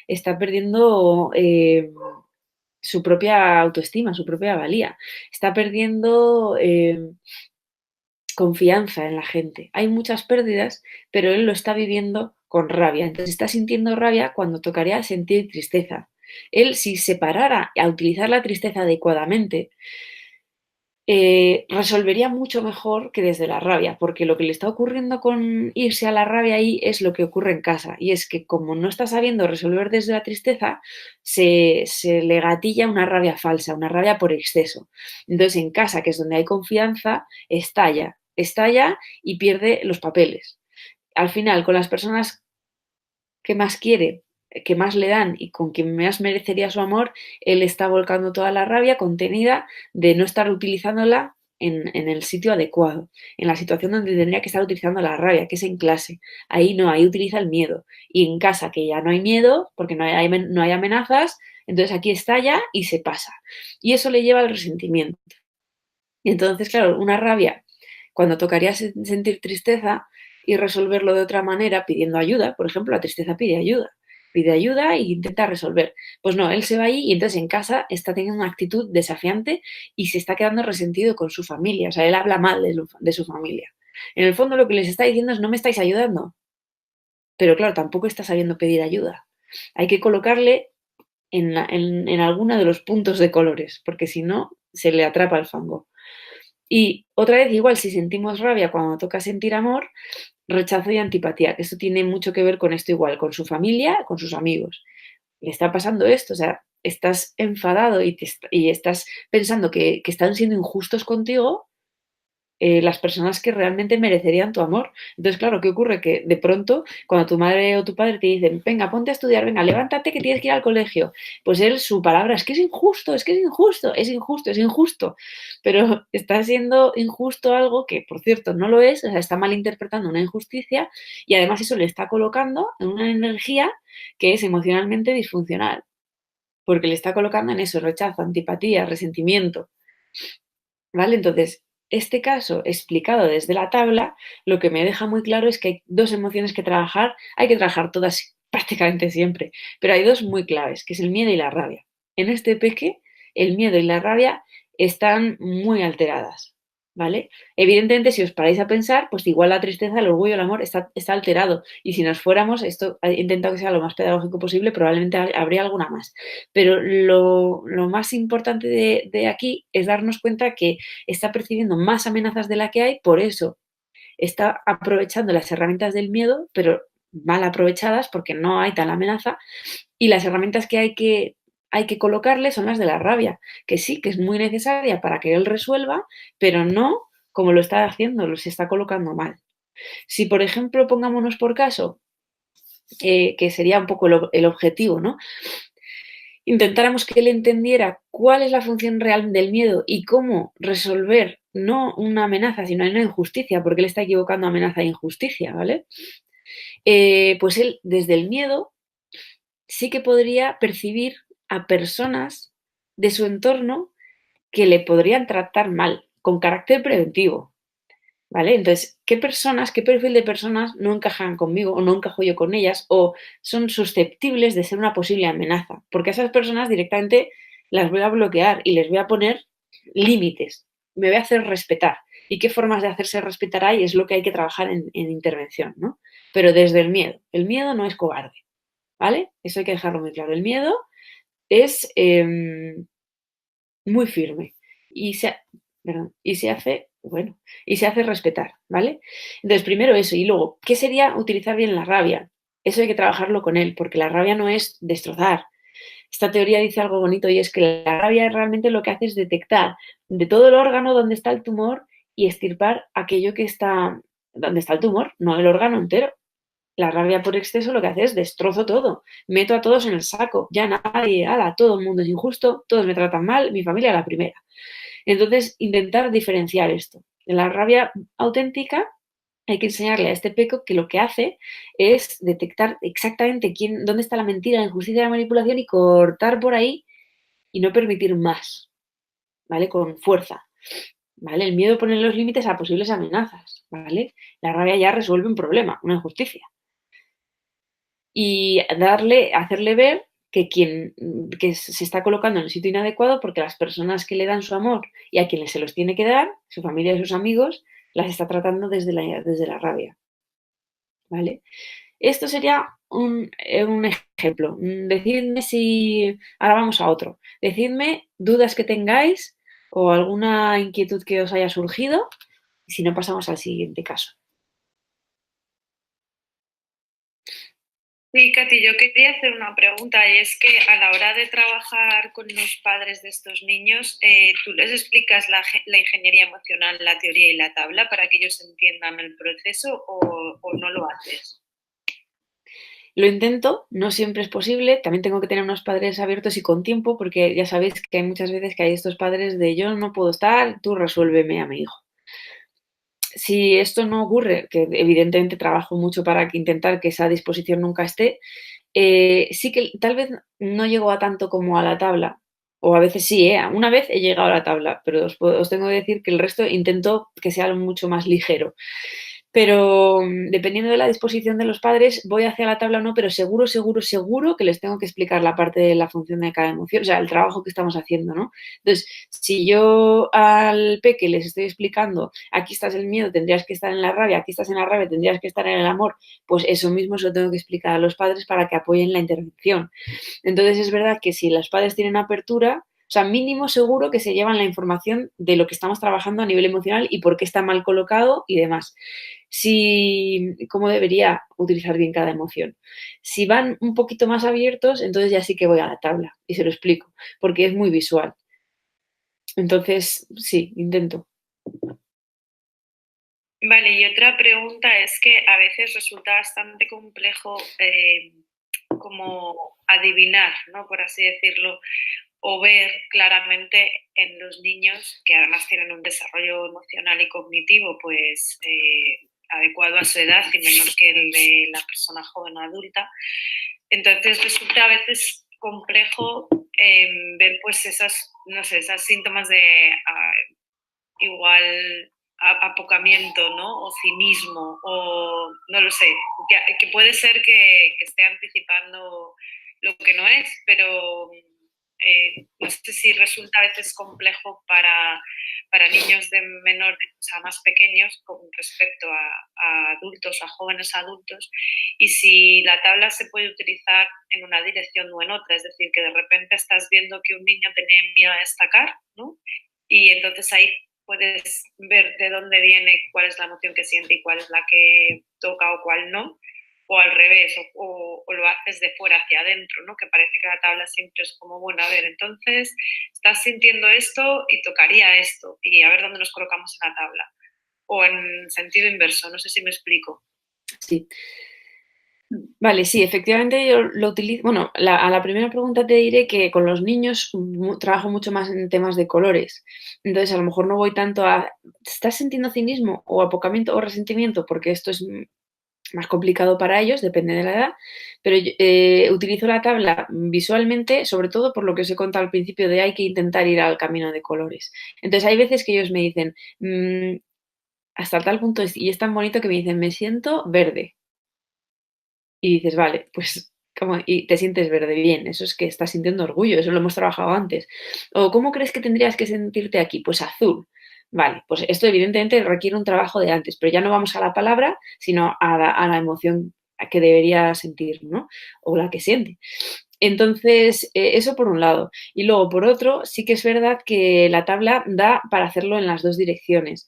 está perdiendo su propia autoestima, su propia valía. Está perdiendo confianza en la gente. Hay muchas pérdidas, pero él lo está viviendo con rabia. Entonces está sintiendo rabia cuando tocaría sentir tristeza. Él, si se parara a utilizar la tristeza adecuadamente, resolvería mucho mejor que desde la rabia, porque lo que le está ocurriendo con irse a la rabia ahí es lo que ocurre en casa, y es que como no está sabiendo resolver desde la tristeza, se le gatilla una rabia falsa, una rabia por exceso. Entonces en casa, que es donde hay confianza, estalla y pierde los papeles. Al final, con las personas que más quiere, que más le dan y con quien más merecería su amor, él está volcando toda la rabia contenida de no estar utilizándola en el sitio adecuado, en la situación donde tendría que estar utilizando la rabia, que es en clase. Ahí no, ahí utiliza el miedo. Y en casa, que ya no hay miedo, porque no hay amenazas, entonces aquí estalla y se pasa. Y eso le lleva al resentimiento. Y entonces, claro, una rabia, cuando tocaría sentir tristeza y resolverlo de otra manera pidiendo ayuda, por ejemplo, la tristeza pide ayuda e intenta resolver. Pues no, él se va ahí y entonces en casa está teniendo una actitud desafiante y se está quedando resentido con su familia, o sea, él habla mal de su familia. En el fondo lo que les está diciendo es no me estáis ayudando, pero claro, tampoco está sabiendo pedir ayuda. Hay que colocarle en alguno de los puntos de colores, porque si no, se le atrapa el fango. Y otra vez, igual, si sentimos rabia cuando toca sentir amor, rechazo y antipatía, que esto tiene mucho que ver con esto igual, con su familia, con sus amigos. Le está pasando esto, o sea, estás enfadado y estás pensando que están siendo injustos contigo las personas que realmente merecerían tu amor. Entonces, claro, ¿qué ocurre? Que de pronto, cuando tu madre o tu padre te dicen, venga, ponte a estudiar, venga, levántate que tienes que ir al colegio, pues él, su palabra es que es injusto, es que es injusto, es injusto, es injusto. Pero está siendo injusto algo que, por cierto, no lo es, o sea, está malinterpretando una injusticia y además eso le está colocando en una energía que es emocionalmente disfuncional, porque le está colocando en eso, rechazo, antipatía, resentimiento. ¿Vale? Entonces, este caso explicado desde la tabla, lo que me deja muy claro es que hay dos emociones que trabajar, hay que trabajar todas prácticamente siempre, pero hay dos muy claves, que es el miedo y la rabia. En este peque, el miedo y la rabia están muy alteradas, ¿vale? Evidentemente, si os paráis a pensar, pues igual la tristeza, el orgullo, el amor está alterado. Y si nos fuéramos, esto he intentado que sea lo más pedagógico posible, probablemente habría alguna más. Pero lo más importante de aquí es darnos cuenta que está percibiendo más amenazas de la que hay, por eso está aprovechando las herramientas del miedo, pero mal aprovechadas porque no hay tal amenaza y las herramientas que hay que colocarle son las de la rabia, que sí, que es muy necesaria para que él resuelva, pero no como lo está haciendo, lo se está colocando mal. Si, por ejemplo, pongámonos por caso, que sería un poco el objetivo, ¿no? Intentáramos que él entendiera cuál es la función real del miedo y cómo resolver no una amenaza, sino una injusticia, porque él está equivocando amenaza e injusticia, ¿vale? Pues él, desde el miedo, sí que podría percibir a personas de su entorno que le podrían tratar mal, con carácter preventivo, ¿vale? Entonces, ¿qué personas, qué perfil de personas no encajan conmigo o no encajo yo con ellas o son susceptibles de ser una posible amenaza? Porque a esas personas directamente las voy a bloquear y les voy a poner límites, me voy a hacer respetar. ¿Y qué formas de hacerse respetar hay? Es lo que hay que trabajar en intervención, ¿no? Pero desde el miedo. El miedo no es cobarde, ¿vale? Eso hay que dejarlo muy claro. El miedo es muy firme y perdón, y se hace, bueno, y se hace respetar, ¿vale? Entonces, primero eso, y luego, ¿qué sería utilizar bien la rabia? Eso hay que trabajarlo con él, porque la rabia no es destrozar. Esta teoría dice algo bonito y es que la rabia realmente lo que hace es detectar de todo el órgano donde está el tumor y extirpar aquello que está donde está el tumor, no el órgano entero. La rabia por exceso lo que hace es destrozo todo, meto a todos en el saco, ya nadie, ala, todo el mundo es injusto, todos me tratan mal, mi familia la primera. Entonces, intentar diferenciar esto. En la rabia auténtica hay que enseñarle a este peco que lo que hace es detectar exactamente dónde está la mentira, la injusticia, la manipulación y cortar por ahí y no permitir más, ¿vale? Con fuerza, ¿vale? El miedo pone los límites a posibles amenazas, ¿vale? La rabia ya resuelve un problema, una injusticia. Y hacerle ver que se está colocando en el sitio inadecuado porque las personas que le dan su amor y a quienes se los tiene que dar, su familia y sus amigos, las está tratando desde la rabia, ¿vale? Esto sería un ejemplo. Decidme si... Ahora vamos a otro. Decidme dudas que tengáis o alguna inquietud que os haya surgido y si no pasamos al siguiente caso. Sí, Katy, yo quería hacer una pregunta y es que a la hora de trabajar con los padres de estos niños, ¿tú les explicas la ingeniería emocional, la teoría y la tabla para que ellos entiendan el proceso o no lo haces? Lo intento, no siempre es posible, también tengo que tener unos padres abiertos y con tiempo, porque ya sabéis que hay muchas veces que hay estos padres de yo no puedo estar, tú resuélveme a mi hijo. Si esto no ocurre, que evidentemente trabajo mucho para intentar que esa disposición nunca esté, sí que tal vez no llego a tanto como a la tabla, o a veces sí, una vez he llegado a la tabla, pero os tengo que decir que el resto intento que sea mucho más ligero. Pero dependiendo de la disposición de los padres, voy hacia la tabla o no, pero seguro, seguro, seguro que les tengo que explicar la parte de la función de cada emoción, o sea, el trabajo que estamos haciendo, ¿no? Entonces, si yo al peque les estoy explicando, aquí estás el miedo, tendrías que estar en la rabia, aquí estás en la rabia, tendrías que estar en el amor, pues eso mismo se lo tengo que explicar a los padres para que apoyen la intervención. Entonces, es verdad que si los padres tienen apertura, o sea, mínimo seguro que se llevan la información de lo que estamos trabajando a nivel emocional y por qué está mal colocado y demás. Si, cómo debería utilizar bien cada emoción. Si van un poquito más abiertos, entonces ya sí que voy a la tabla y se lo explico, porque es muy visual. Entonces, sí, intento. Vale, y otra pregunta es que a veces resulta bastante complejo como adivinar, ¿no? Por así decirlo, o ver claramente en los niños que además tienen un desarrollo emocional y cognitivo pues adecuado a su edad y menor que el de la persona joven o adulta. Entonces resulta a veces complejo ver pues esas, no sé, esas síntomas de igual apocamiento, ¿no? O cinismo, o no lo sé, que puede ser que esté anticipando lo que no es, pero no sé si resulta a veces complejo para niños de menor, o sea, más pequeños con respecto a adultos, a jóvenes adultos, y si la tabla se puede utilizar en una dirección o en otra, es decir, que de repente estás viendo que un niño tiene miedo a destacar, ¿no? Y entonces ahí puedes ver de dónde viene, cuál es la emoción que siente y cuál es la que toca o cuál no. o al revés, o lo haces de fuera hacia adentro, ¿no? Que parece que la tabla siempre es como, bueno, a ver, entonces estás sintiendo esto y tocaría esto, y a ver dónde nos colocamos en la tabla. O en sentido inverso, no sé si me explico. Sí. Vale, sí, efectivamente yo lo utilizo. Bueno, a la primera pregunta te diré que con los niños trabajo mucho más en temas de colores. Entonces, a lo mejor no voy tanto a, ¿estás sintiendo cinismo o apocamiento o resentimiento? Porque esto es más complicado para ellos, depende de la edad. Pero utilizo la tabla visualmente, sobre todo por lo que os he contado al principio de hay que intentar ir al camino de colores. Entonces, hay veces que ellos me dicen, hasta tal punto, y es tan bonito que me dicen, me siento verde. Y dices, vale, pues, ¿cómo? Y te sientes verde, bien, eso es que estás sintiendo orgullo, eso lo hemos trabajado antes. O ¿cómo crees que tendrías que sentirte aquí? Pues azul. Vale, pues esto evidentemente requiere un trabajo de antes, pero ya no vamos a la palabra, sino a la emoción que debería sentir, ¿no? O la que siente. Entonces, eso por un lado. Y luego, por otro, sí que es verdad que la tabla da para hacerlo en las dos direcciones,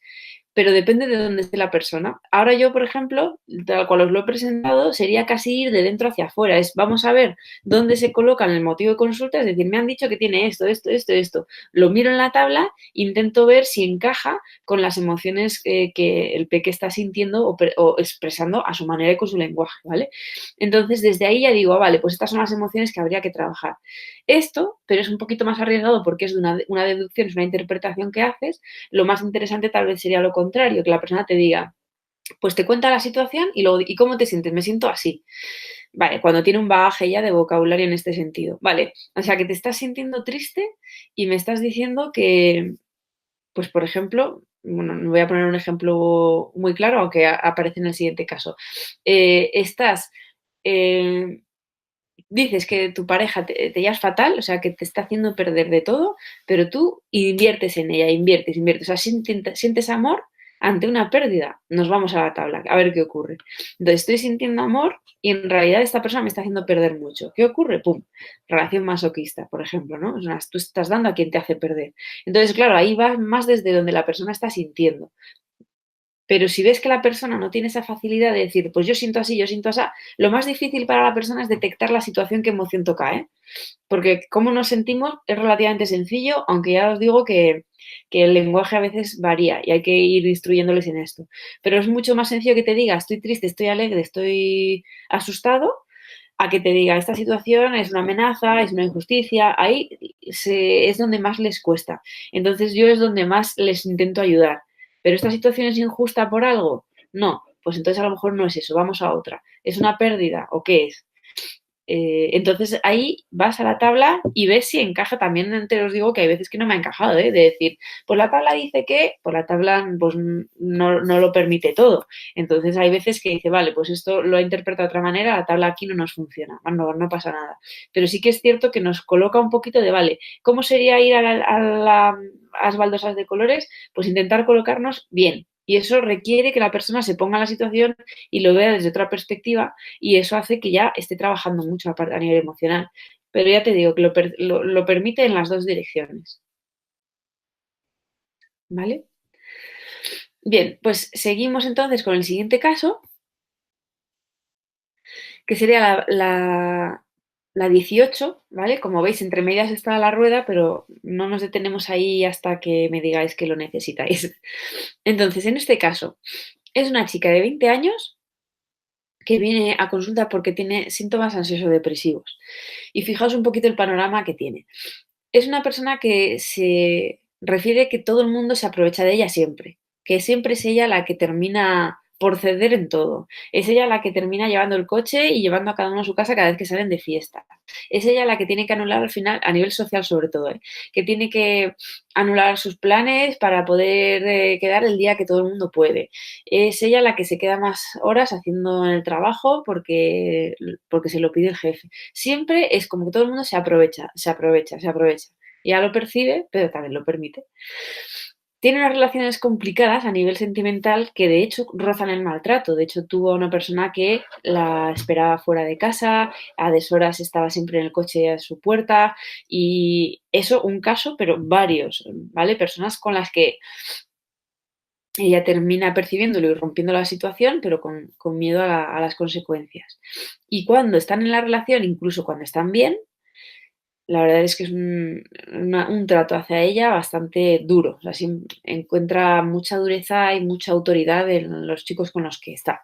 pero depende de dónde esté la persona. Ahora yo, por ejemplo, tal cual os lo he presentado, sería casi ir de dentro hacia afuera. Es, vamos a ver dónde se coloca en el motivo de consulta, es decir, me han dicho que tiene esto, esto, esto, esto. Lo miro en la tabla, intento ver si encaja con las emociones que el peque está sintiendo o expresando a su manera y con su lenguaje, ¿vale? Entonces, desde ahí ya digo, vale, pues estas son las emociones que habría que trabajar. Esto, pero es un poquito más arriesgado porque es de una deducción, es una interpretación que haces. Lo más interesante tal vez sería lo contrario, que la persona te diga, pues te cuenta la situación y luego, ¿y cómo te sientes? Me siento así. Vale, cuando tiene un bagaje ya de vocabulario en este sentido. Vale, o sea que te estás sintiendo triste y me estás diciendo que, pues por ejemplo, bueno, no voy a poner un ejemplo muy claro, aunque aparece en el siguiente caso. Estás eh, dices que tu pareja te llevas fatal, o sea, que te está haciendo perder de todo, pero tú inviertes en ella, inviertes, inviertes. O sea, sientes amor ante una pérdida. Nos vamos a la tabla, a ver qué ocurre. Entonces, estoy sintiendo amor y en realidad esta persona me está haciendo perder mucho. ¿Qué ocurre? ¡Pum! Relación masoquista, por ejemplo, ¿no? O sea, tú estás dando a quien te hace perder. Entonces, claro, ahí vas más desde donde la persona está sintiendo. Pero si ves que la persona no tiene esa facilidad de decir, pues yo siento así, lo más difícil para la persona es detectar la situación, qué emoción toca, ¿eh? Porque cómo nos sentimos es relativamente sencillo, aunque ya os digo que el lenguaje a veces varía y hay que ir instruyéndoles en esto. Pero es mucho más sencillo que te diga, estoy triste, estoy alegre, estoy asustado, a que te diga, esta situación es una amenaza, es una injusticia. Ahí es donde más les cuesta. Entonces yo es donde más les intento ayudar. ¿Pero esta situación es injusta por algo? No, pues entonces a lo mejor no es eso, vamos a otra. ¿Es una pérdida o qué es? Entonces ahí vas a la tabla y ves si encaja. También te os digo que hay veces que no me ha encajado, ¿eh? De decir, pues la tabla dice que, pues la tabla pues no lo permite todo. Entonces hay veces que dice, vale, pues esto lo he interpretado de otra manera, la tabla aquí no nos funciona, no pasa nada. Pero sí que es cierto que nos coloca un poquito de, vale, ¿cómo sería ir a las baldosas de colores? Pues intentar colocarnos bien. Y eso requiere que la persona se ponga en la situación y lo vea desde otra perspectiva y eso hace que ya esté trabajando mucho a nivel emocional. Pero ya te digo que lo permite en las dos direcciones. ¿Vale? Bien, pues seguimos entonces con el siguiente caso, que sería la 18, ¿vale? Como veis, entre medias está la rueda, pero no nos detenemos ahí hasta que me digáis que lo necesitáis. Entonces, en este caso, es una chica de 20 años que viene a consulta porque tiene síntomas ansioso-depresivos. Y fijaos un poquito el panorama que tiene. Es una persona que se refiere que todo el mundo se aprovecha de ella siempre, que siempre es ella la que termina por ceder en todo. Es ella la que termina llevando el coche y llevando a cada uno a su casa cada vez que salen de fiesta. Es ella la que tiene que anular al final, a nivel social sobre todo, ¿eh? Que tiene que anular sus planes para poder quedar el día que todo el mundo puede. Es ella la que se queda más horas haciendo el trabajo porque se lo pide el jefe. Siempre es como que todo el mundo se aprovecha, se aprovecha, se aprovecha. Ya lo percibe, pero también lo permite. Tiene unas relaciones complicadas a nivel sentimental que de hecho rozan el maltrato. De hecho, tuvo una persona que la esperaba fuera de casa, a deshoras estaba siempre en el coche a su puerta y eso un caso, pero varios, ¿vale? Personas con las que ella termina percibiéndolo y rompiendo la situación, pero con miedo a las consecuencias. Y cuando están en la relación, incluso cuando están bien, la verdad es que es un trato hacia ella bastante duro. O sea, encuentra mucha dureza y mucha autoridad en los chicos con los que está.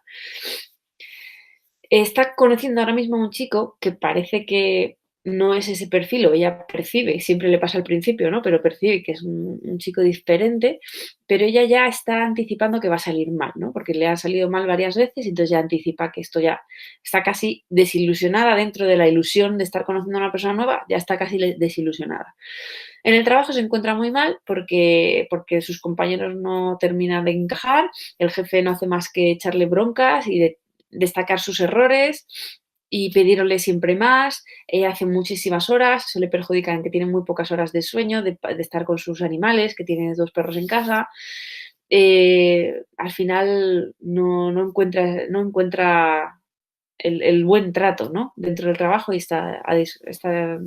Está conociendo ahora mismo a un chico que parece que no es ese perfil, o ella percibe, siempre le pasa al principio, ¿no? Pero percibe que es un chico diferente, pero ella ya está anticipando que va a salir mal, ¿no? Porque le ha salido mal varias veces y entonces ya anticipa que esto ya está casi desilusionada dentro de la ilusión de estar conociendo a una persona nueva, ya está casi desilusionada. En el trabajo se encuentra muy mal porque sus compañeros no terminan de encajar, el jefe no hace más que echarle broncas y destacar sus errores y pedirle siempre más. Ella hace muchísimas horas, eso le perjudica en que tiene muy pocas horas de sueño, de estar con sus animales, que tiene 2 perros en casa. Al final no encuentra el buen trato, ¿no? Dentro del trabajo y está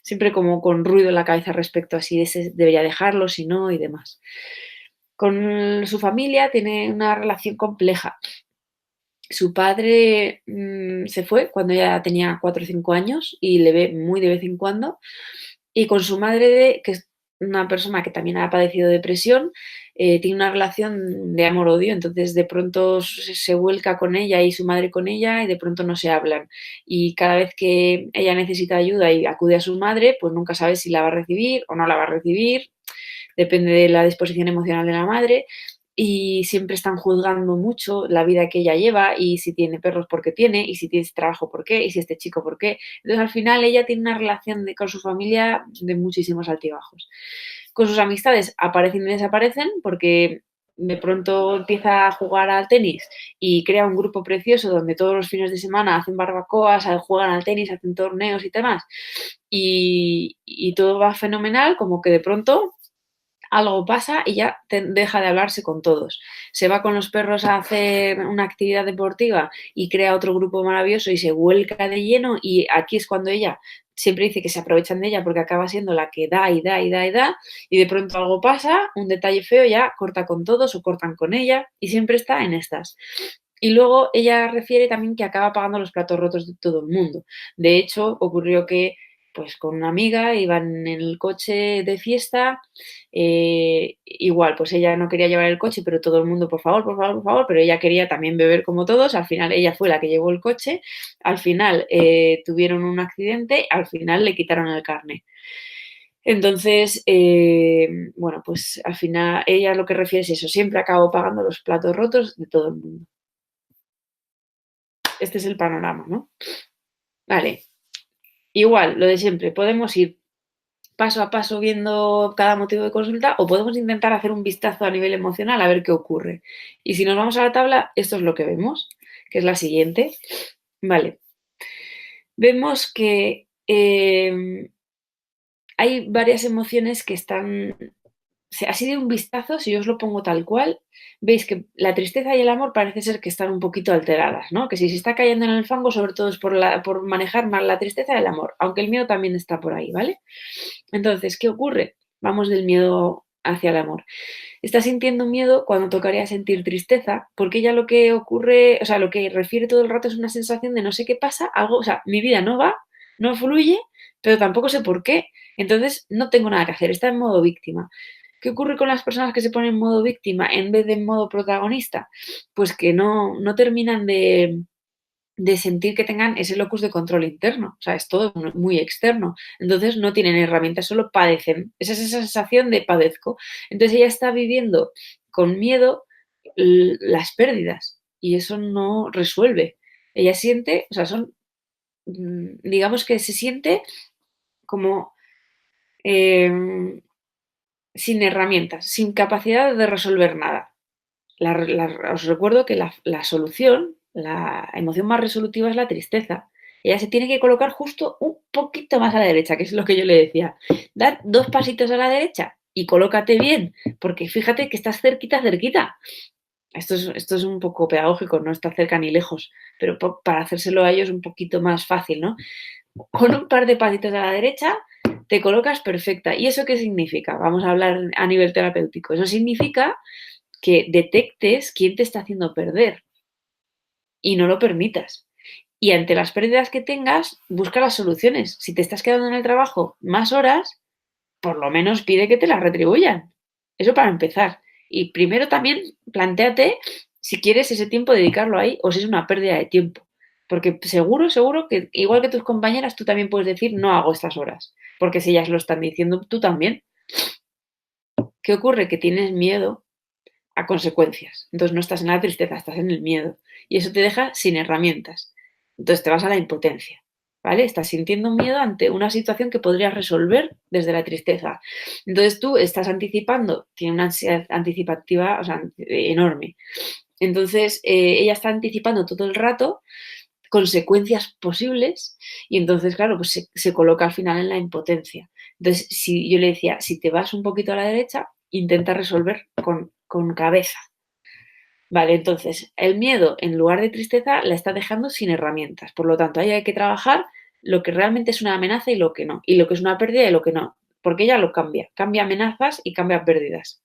siempre como con ruido en la cabeza respecto a si debería dejarlo, si no y demás. Con su familia tiene una relación compleja. Su padre se fue cuando ella tenía 4 o 5 años y le ve muy de vez en cuando. Y con su madre, que es una persona que también ha padecido depresión, tiene una relación de amor-odio, entonces de pronto se vuelca con ella y su madre con ella y de pronto no se hablan. Y cada vez que ella necesita ayuda y acude a su madre, pues nunca sabe si la va a recibir o no la va a recibir, depende de la disposición emocional de la madre. Y siempre están juzgando mucho la vida que ella lleva y si tiene perros por qué tiene y si tiene este trabajo por qué y si este chico por qué. Entonces al final ella tiene una relación con su familia de muchísimos altibajos. Con sus amistades aparecen y desaparecen porque de pronto empieza a jugar al tenis y crea un grupo precioso donde todos los fines de semana hacen barbacoas, juegan al tenis, hacen torneos y demás. Y todo va fenomenal, como que de pronto algo pasa y ya deja de hablarse con todos. Se va con los perros a hacer una actividad deportiva y crea otro grupo maravilloso y se vuelca de lleno y aquí es cuando ella siempre dice que se aprovechan de ella porque acaba siendo la que da y da y da y da y de pronto algo pasa, un detalle feo, ya corta con todos o cortan con ella y siempre está en estas. Y luego ella refiere también que acaba pagando los platos rotos de todo el mundo. De hecho, ocurrió que pues con una amiga iban en el coche de fiesta, igual, pues ella no quería llevar el coche, pero todo el mundo, por favor, por favor, por favor, pero ella quería también beber como todos, al final ella fue la que llevó el coche, al final tuvieron un accidente, al final le quitaron el carnet. Entonces, bueno, pues al final ella lo que refiere es eso, siempre acabo pagando los platos rotos de todo el mundo. Este es el panorama, ¿no? Vale, igual, lo de siempre, podemos ir paso a paso viendo cada motivo de consulta o podemos intentar hacer un vistazo a nivel emocional a ver qué ocurre. Y si nos vamos a la tabla, esto es lo que vemos, que es la siguiente. Vale. Vemos que hay varias emociones que están. Así de un vistazo, si yo os lo pongo tal cual, veis que la tristeza y el amor parece ser que están un poquito alteradas, ¿no? Que si se está cayendo en el fango, sobre todo es por manejar mal la tristeza y el amor, aunque el miedo también está por ahí, ¿vale? Entonces, ¿qué ocurre? Vamos del miedo hacia el amor. Está sintiendo miedo cuando tocaría sentir tristeza, porque ya lo que ocurre, o sea, lo que refiere todo el rato es una sensación de no sé qué pasa, algo, o sea, mi vida no va, no fluye, pero tampoco sé por qué. Entonces, no tengo nada que hacer, está en modo víctima. ¿Qué ocurre con las personas que se ponen en modo víctima en vez de en modo protagonista? Pues que no terminan de sentir que tengan ese locus de control interno. O sea, es todo muy externo. Entonces no tienen herramientas, solo padecen. Esa es esa sensación de padezco. Entonces ella está viviendo con miedo las pérdidas y eso no resuelve. Ella siente, o sea, digamos que se siente como sin herramientas, sin capacidad de resolver nada. Os recuerdo que la solución, la emoción más resolutiva es la tristeza. Ella se tiene que colocar justo un poquito más a la derecha, que es lo que yo le decía. Dar 2 pasitos a la derecha y colócate bien, porque fíjate que estás cerquita, cerquita. Esto es un poco pedagógico, no está cerca ni lejos, pero para hacérselo a ellos un poquito más fácil, ¿no? Con un par de pasitos a la derecha te colocas perfecta. ¿Y eso qué significa? Vamos a hablar a nivel terapéutico. Eso significa que detectes quién te está haciendo perder y no lo permitas. Y ante las pérdidas que tengas, busca las soluciones. Si te estás quedando en el trabajo más horas, por lo menos pide que te las retribuyan. Eso para empezar. Y primero también plantéate si quieres ese tiempo dedicarlo ahí o si es una pérdida de tiempo. Porque seguro, seguro que igual que tus compañeras, tú también puedes decir no hago estas horas. Porque si ellas lo están diciendo, tú también. ¿Qué ocurre? Que tienes miedo a consecuencias. Entonces no estás en la tristeza, estás en el miedo. Y eso te deja sin herramientas. Entonces te vas a la impotencia. ¿Vale? Estás sintiendo miedo ante una situación que podrías resolver desde la tristeza. Entonces tú estás anticipando, tiene una ansiedad anticipativa, o sea, enorme. Entonces ella está anticipando todo el rato consecuencias posibles y entonces, claro, pues se coloca al final en la impotencia. Entonces, si yo le decía, si te vas un poquito a la derecha, intenta resolver con cabeza. Vale, entonces, el miedo, en lugar de tristeza, la está dejando sin herramientas. Por lo tanto, ahí hay que trabajar lo que realmente es una amenaza y lo que no. Y lo que es una pérdida y lo que no. Porque ella lo cambia. Cambia amenazas y cambia pérdidas.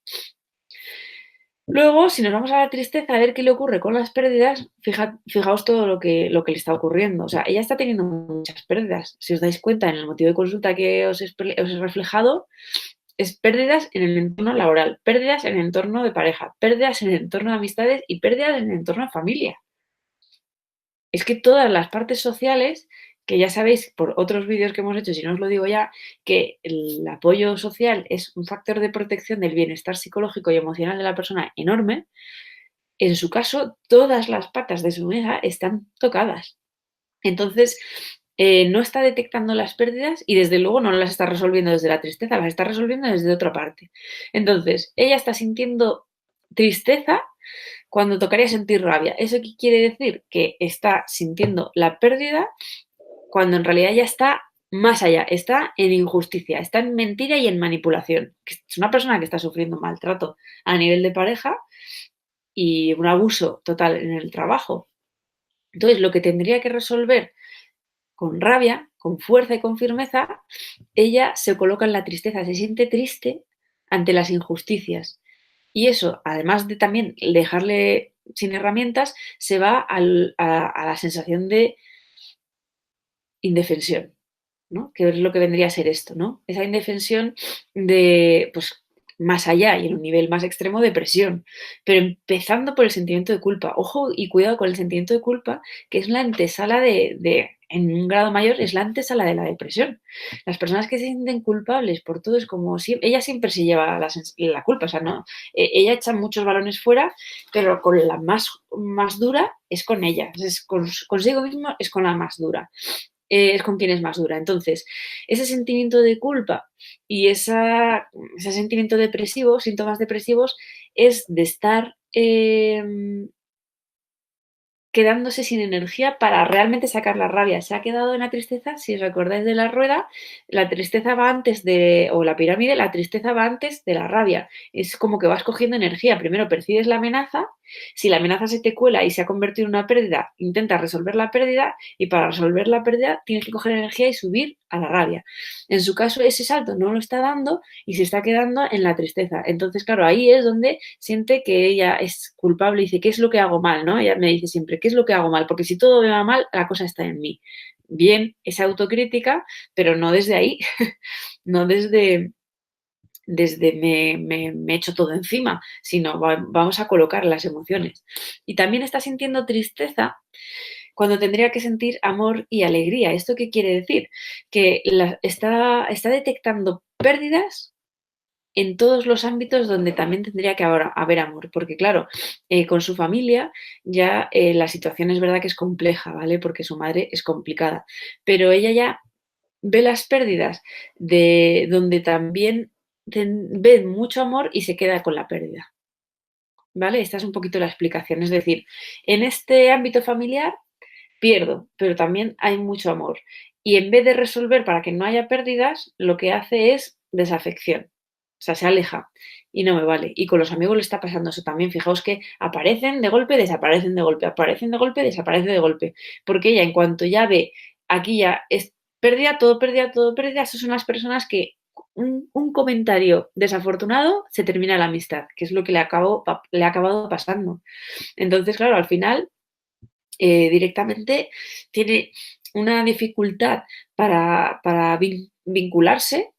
Luego, si nos vamos a la tristeza, a ver qué le ocurre con las pérdidas, fijaos todo lo que le está ocurriendo. O sea, ella está teniendo muchas pérdidas. Si os dais cuenta en el motivo de consulta que os he reflejado, es pérdidas en el entorno laboral, pérdidas en el entorno de pareja, pérdidas en el entorno de amistades y pérdidas en el entorno de familia. Es que todas las partes sociales, que ya sabéis por otros vídeos que hemos hecho, si no os lo digo ya, que el apoyo social es un factor de protección del bienestar psicológico y emocional de la persona enorme, en su caso, todas las patas de su mesa están tocadas. Entonces, no está detectando las pérdidas y desde luego no las está resolviendo desde la tristeza, las está resolviendo desde otra parte. Entonces, ella está sintiendo tristeza cuando tocaría sentir rabia. ¿Eso qué quiere decir? Que está sintiendo la pérdida cuando en realidad ya está más allá, está en injusticia, está en mentira y en manipulación. Es una persona que está sufriendo maltrato a nivel de pareja y un abuso total en el trabajo. Entonces, lo que tendría que resolver con rabia, con fuerza y con firmeza, ella se coloca en la tristeza, se siente triste ante las injusticias. Y eso, además de también dejarle sin herramientas, se va a la sensación de indefensión, ¿no? Que es lo que vendría a ser esto, ¿no? Esa indefensión de, pues, más allá y en un nivel más extremo, depresión. Pero empezando por el sentimiento de culpa. Ojo y cuidado con el sentimiento de culpa, que es la antesala en un grado mayor, es la antesala de la depresión. Las personas que se sienten culpables por todo es como si ella siempre se lleva la culpa, o sea, no, ella echa muchos balones fuera, pero con la más dura es con ella, es consigo mismo es con la más dura. Es con quien es más dura. Entonces, ese sentimiento de culpa y ese sentimiento depresivo, síntomas depresivos, es de estar quedándose sin energía para realmente sacar la rabia. Se ha quedado en la tristeza, si os acordáis de la rueda, la tristeza va antes o la pirámide, la tristeza va antes de la rabia. Es como que vas cogiendo energía. Primero percibes la amenaza, si la amenaza se te cuela y se ha convertido en una pérdida, intentas resolver la pérdida y para resolver la pérdida tienes que coger energía y subir a la rabia. En su caso, ese salto no lo está dando y se está quedando en la tristeza. Entonces, claro, ahí es donde siente que ella es culpable y dice, ¿qué es lo que hago mal? ¿No? Ella me dice siempre, ¿qué es lo que hago mal? Porque si todo me va mal, la cosa está en mí. Bien, esa autocrítica, pero no desde ahí, no desde me echo todo encima, sino vamos a colocar las emociones. Y también está sintiendo tristeza cuando tendría que sentir amor y alegría. ¿Esto qué quiere decir? Que está detectando pérdidas en todos los ámbitos donde también tendría que haber amor, porque claro, con su familia ya la situación es verdad que es compleja, ¿vale? Porque su madre es complicada, pero ella ya ve las pérdidas de donde también ve mucho amor y se queda con la pérdida, ¿vale? Esta es un poquito la explicación, es decir, en este ámbito familiar pierdo, pero también hay mucho amor. Y en vez de resolver para que no haya pérdidas, lo que hace es desafección. O sea, se aleja y no me vale. Y con los amigos le está pasando eso también. Fijaos que aparecen de golpe, desaparecen de golpe, aparecen de golpe, desaparecen de golpe. Porque ella, en cuanto ya ve, aquí ya es pérdida, todo pérdida, todo pérdida, esas son las personas que un comentario desafortunado, se termina la amistad, que es lo que le ha acabado pasando. Entonces, claro, al final directamente tiene una dificultad para vincularse,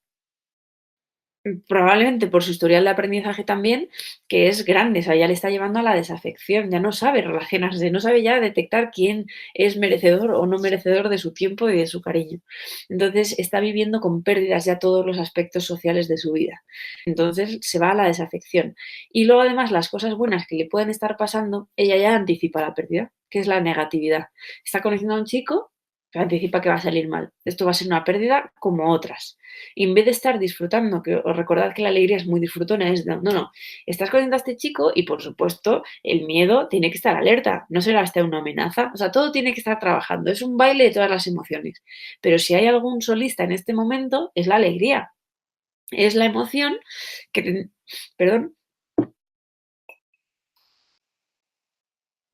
probablemente por su historial de aprendizaje también, que es grande, o sea, ya le está llevando a la desafección, ya no sabe relacionarse, no sabe ya detectar quién es merecedor o no merecedor de su tiempo y de su cariño. Entonces está viviendo con pérdidas ya todos los aspectos sociales de su vida. Entonces se va a la desafección. Y luego además las cosas buenas que le pueden estar pasando, ella ya anticipa la pérdida, que es la negatividad. Está conociendo a un chico que anticipa que va a salir mal. Esto va a ser una pérdida como otras. Y en vez de estar disfrutando, que os recordad que la alegría es muy disfrutona, es no, estás conociendo a este chico y por supuesto el miedo tiene que estar alerta, no será hasta una amenaza, o sea, todo tiene que estar trabajando, es un baile de todas las emociones. Pero si hay algún solista en este momento, es la alegría, es la emoción que, perdón,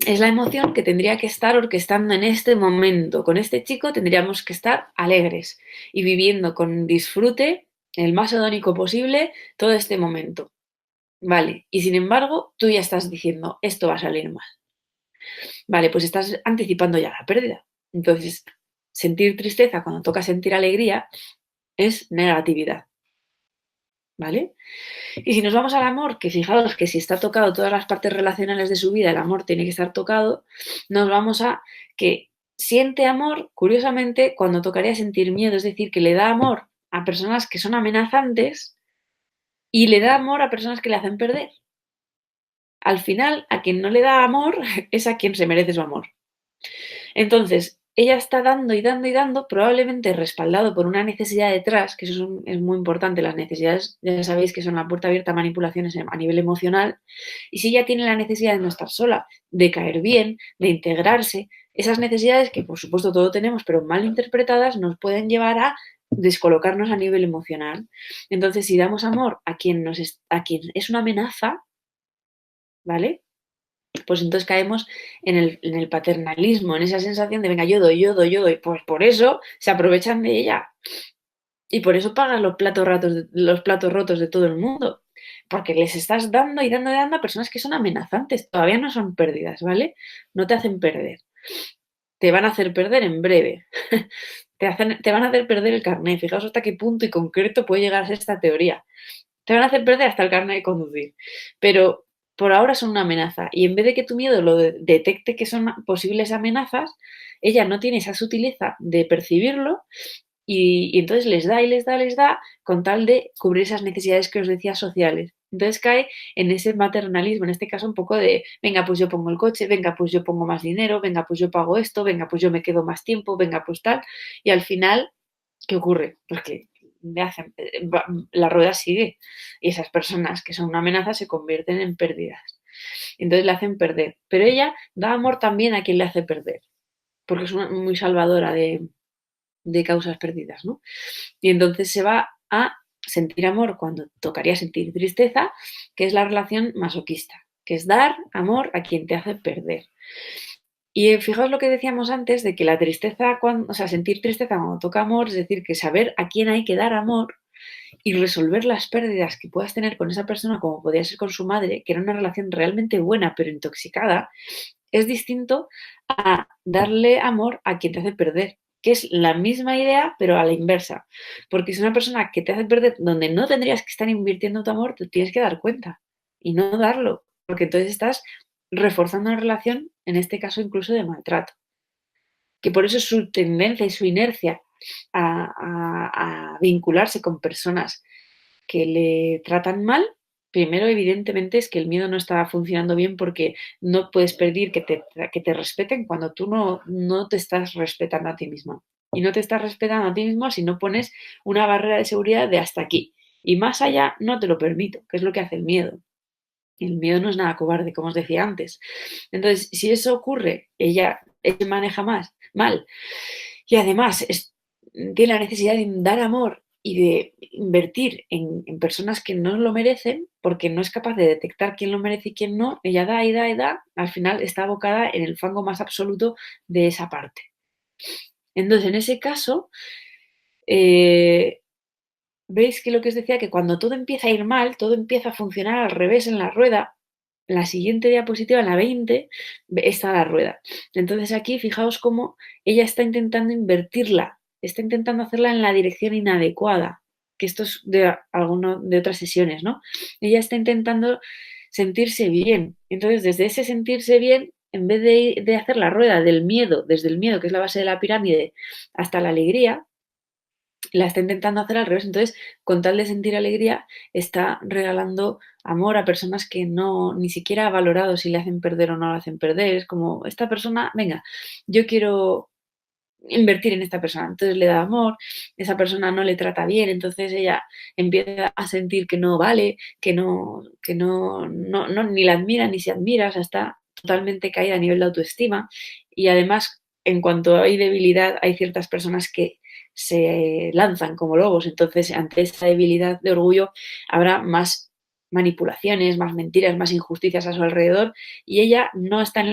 es la emoción que tendría que estar orquestando en este momento. Con este chico tendríamos que estar alegres y viviendo con disfrute, el más hedónico posible, todo este momento. Vale, y sin embargo, tú ya estás diciendo, esto va a salir mal. Vale, pues estás anticipando ya la pérdida. Entonces, sentir tristeza cuando toca sentir alegría es negatividad. ¿Vale? Y si nos vamos al amor, que fijaos que si está tocado todas las partes relacionales de su vida, el amor tiene que estar tocado, nos vamos a que siente amor, curiosamente, cuando tocaría sentir miedo, es decir, que le da amor a personas que son amenazantes y le da amor a personas que le hacen perder. Al final, a quien no le da amor es a quien se merece su amor. Entonces, ella está dando y dando y dando, probablemente respaldado por una necesidad detrás, que eso es muy importante, las necesidades ya sabéis que son la puerta abierta a manipulaciones a nivel emocional, y si ella tiene la necesidad de no estar sola, de caer bien, de integrarse, esas necesidades que por supuesto todos tenemos, pero mal interpretadas, nos pueden llevar a descolocarnos a nivel emocional. Entonces, si damos amor a a quien es una amenaza, ¿vale? Pues entonces caemos en el paternalismo, en esa sensación de, venga, yo doy, yo doy, yo doy. Pues por eso se aprovechan de ella. Y por eso pagan los platos rotos de todo el mundo. Porque les estás dando y dando y dando a personas que son amenazantes. Todavía no son pérdidas, ¿vale? No te hacen perder. Te van a hacer perder en breve. Te van a hacer perder el carnet. Fijaos hasta qué punto y concreto puede llegar a ser esta teoría. Te van a hacer perder hasta el carnet de conducir. Pero por ahora son una amenaza. Y en vez de que tu miedo lo detecte que son posibles amenazas, ella no tiene esa sutileza de percibirlo y entonces les da y les da, les da con tal de cubrir esas necesidades que os decía sociales. Entonces cae en ese maternalismo, en este caso un poco de, venga, pues yo pongo el coche, venga, pues yo pongo más dinero, venga, pues yo pago esto, venga, pues yo me quedo más tiempo, venga, pues tal. Y al final, ¿qué ocurre? Pues que la rueda sigue y esas personas que son una amenaza se convierten en pérdidas. Entonces le hacen perder. Pero ella da amor también a quien le hace perder, porque es muy salvadora de causas perdidas, ¿no? Y entonces se va a sentir amor cuando tocaría sentir tristeza, que es la relación masoquista, que es dar amor a quien te hace perder. Y fijaos lo que decíamos antes de que la tristeza, o sea, sentir tristeza cuando toca amor, es decir, que saber a quién hay que dar amor y resolver las pérdidas que puedas tener con esa persona, como podía ser con su madre, que era una relación realmente buena pero intoxicada, es distinto a darle amor a quien te hace perder, que es la misma idea pero a la inversa. Porque si una persona que te hace perder donde no tendrías que estar invirtiendo tu amor, te tienes que dar cuenta y no darlo, porque entonces estás reforzando una relación, en este caso incluso de maltrato. Que por eso su tendencia y su inercia a vincularse con personas que le tratan mal, primero evidentemente es que el miedo no está funcionando bien porque no puedes pedir que te respeten cuando tú no te estás respetando a ti misma. Y no te estás respetando a ti mismo si no pones una barrera de seguridad de hasta aquí. Y más allá no te lo permito, que es lo que hace el miedo. El miedo no es nada cobarde, como os decía antes. Entonces, si eso ocurre, ella maneja mal, y además tiene la necesidad de dar amor y de invertir en personas que no lo merecen, porque no es capaz de detectar quién lo merece y quién no, ella da y da y da, al final está abocada en el fango más absoluto de esa parte. Entonces, en ese caso, eh, veis que lo que os decía, que cuando todo empieza a ir mal, todo empieza a funcionar al revés en la rueda, la siguiente diapositiva, en la 20, está la rueda. Entonces aquí fijaos cómo ella está intentando invertirla, está intentando hacerla en la dirección inadecuada, que esto es de otras sesiones, ¿no? Ella está intentando sentirse bien. Entonces, desde ese sentirse bien, en vez de hacer la rueda del miedo, desde el miedo, que es la base de la pirámide, hasta la alegría, la está intentando hacer al revés. Entonces, con tal de sentir alegría, está regalando amor a personas que no ni siquiera ha valorado si le hacen perder o no le hacen perder. Es como, esta persona, venga, yo quiero invertir en esta persona. Entonces le da amor, esa persona no le trata bien, entonces ella empieza a sentir que no vale, que no, ni la admira ni se admira, o sea, está totalmente caída a nivel de autoestima. Y además, en cuanto hay debilidad, hay ciertas personas que se lanzan como lobos, entonces ante esa debilidad de orgullo habrá más manipulaciones, más mentiras, más injusticias a su alrededor, y ella no está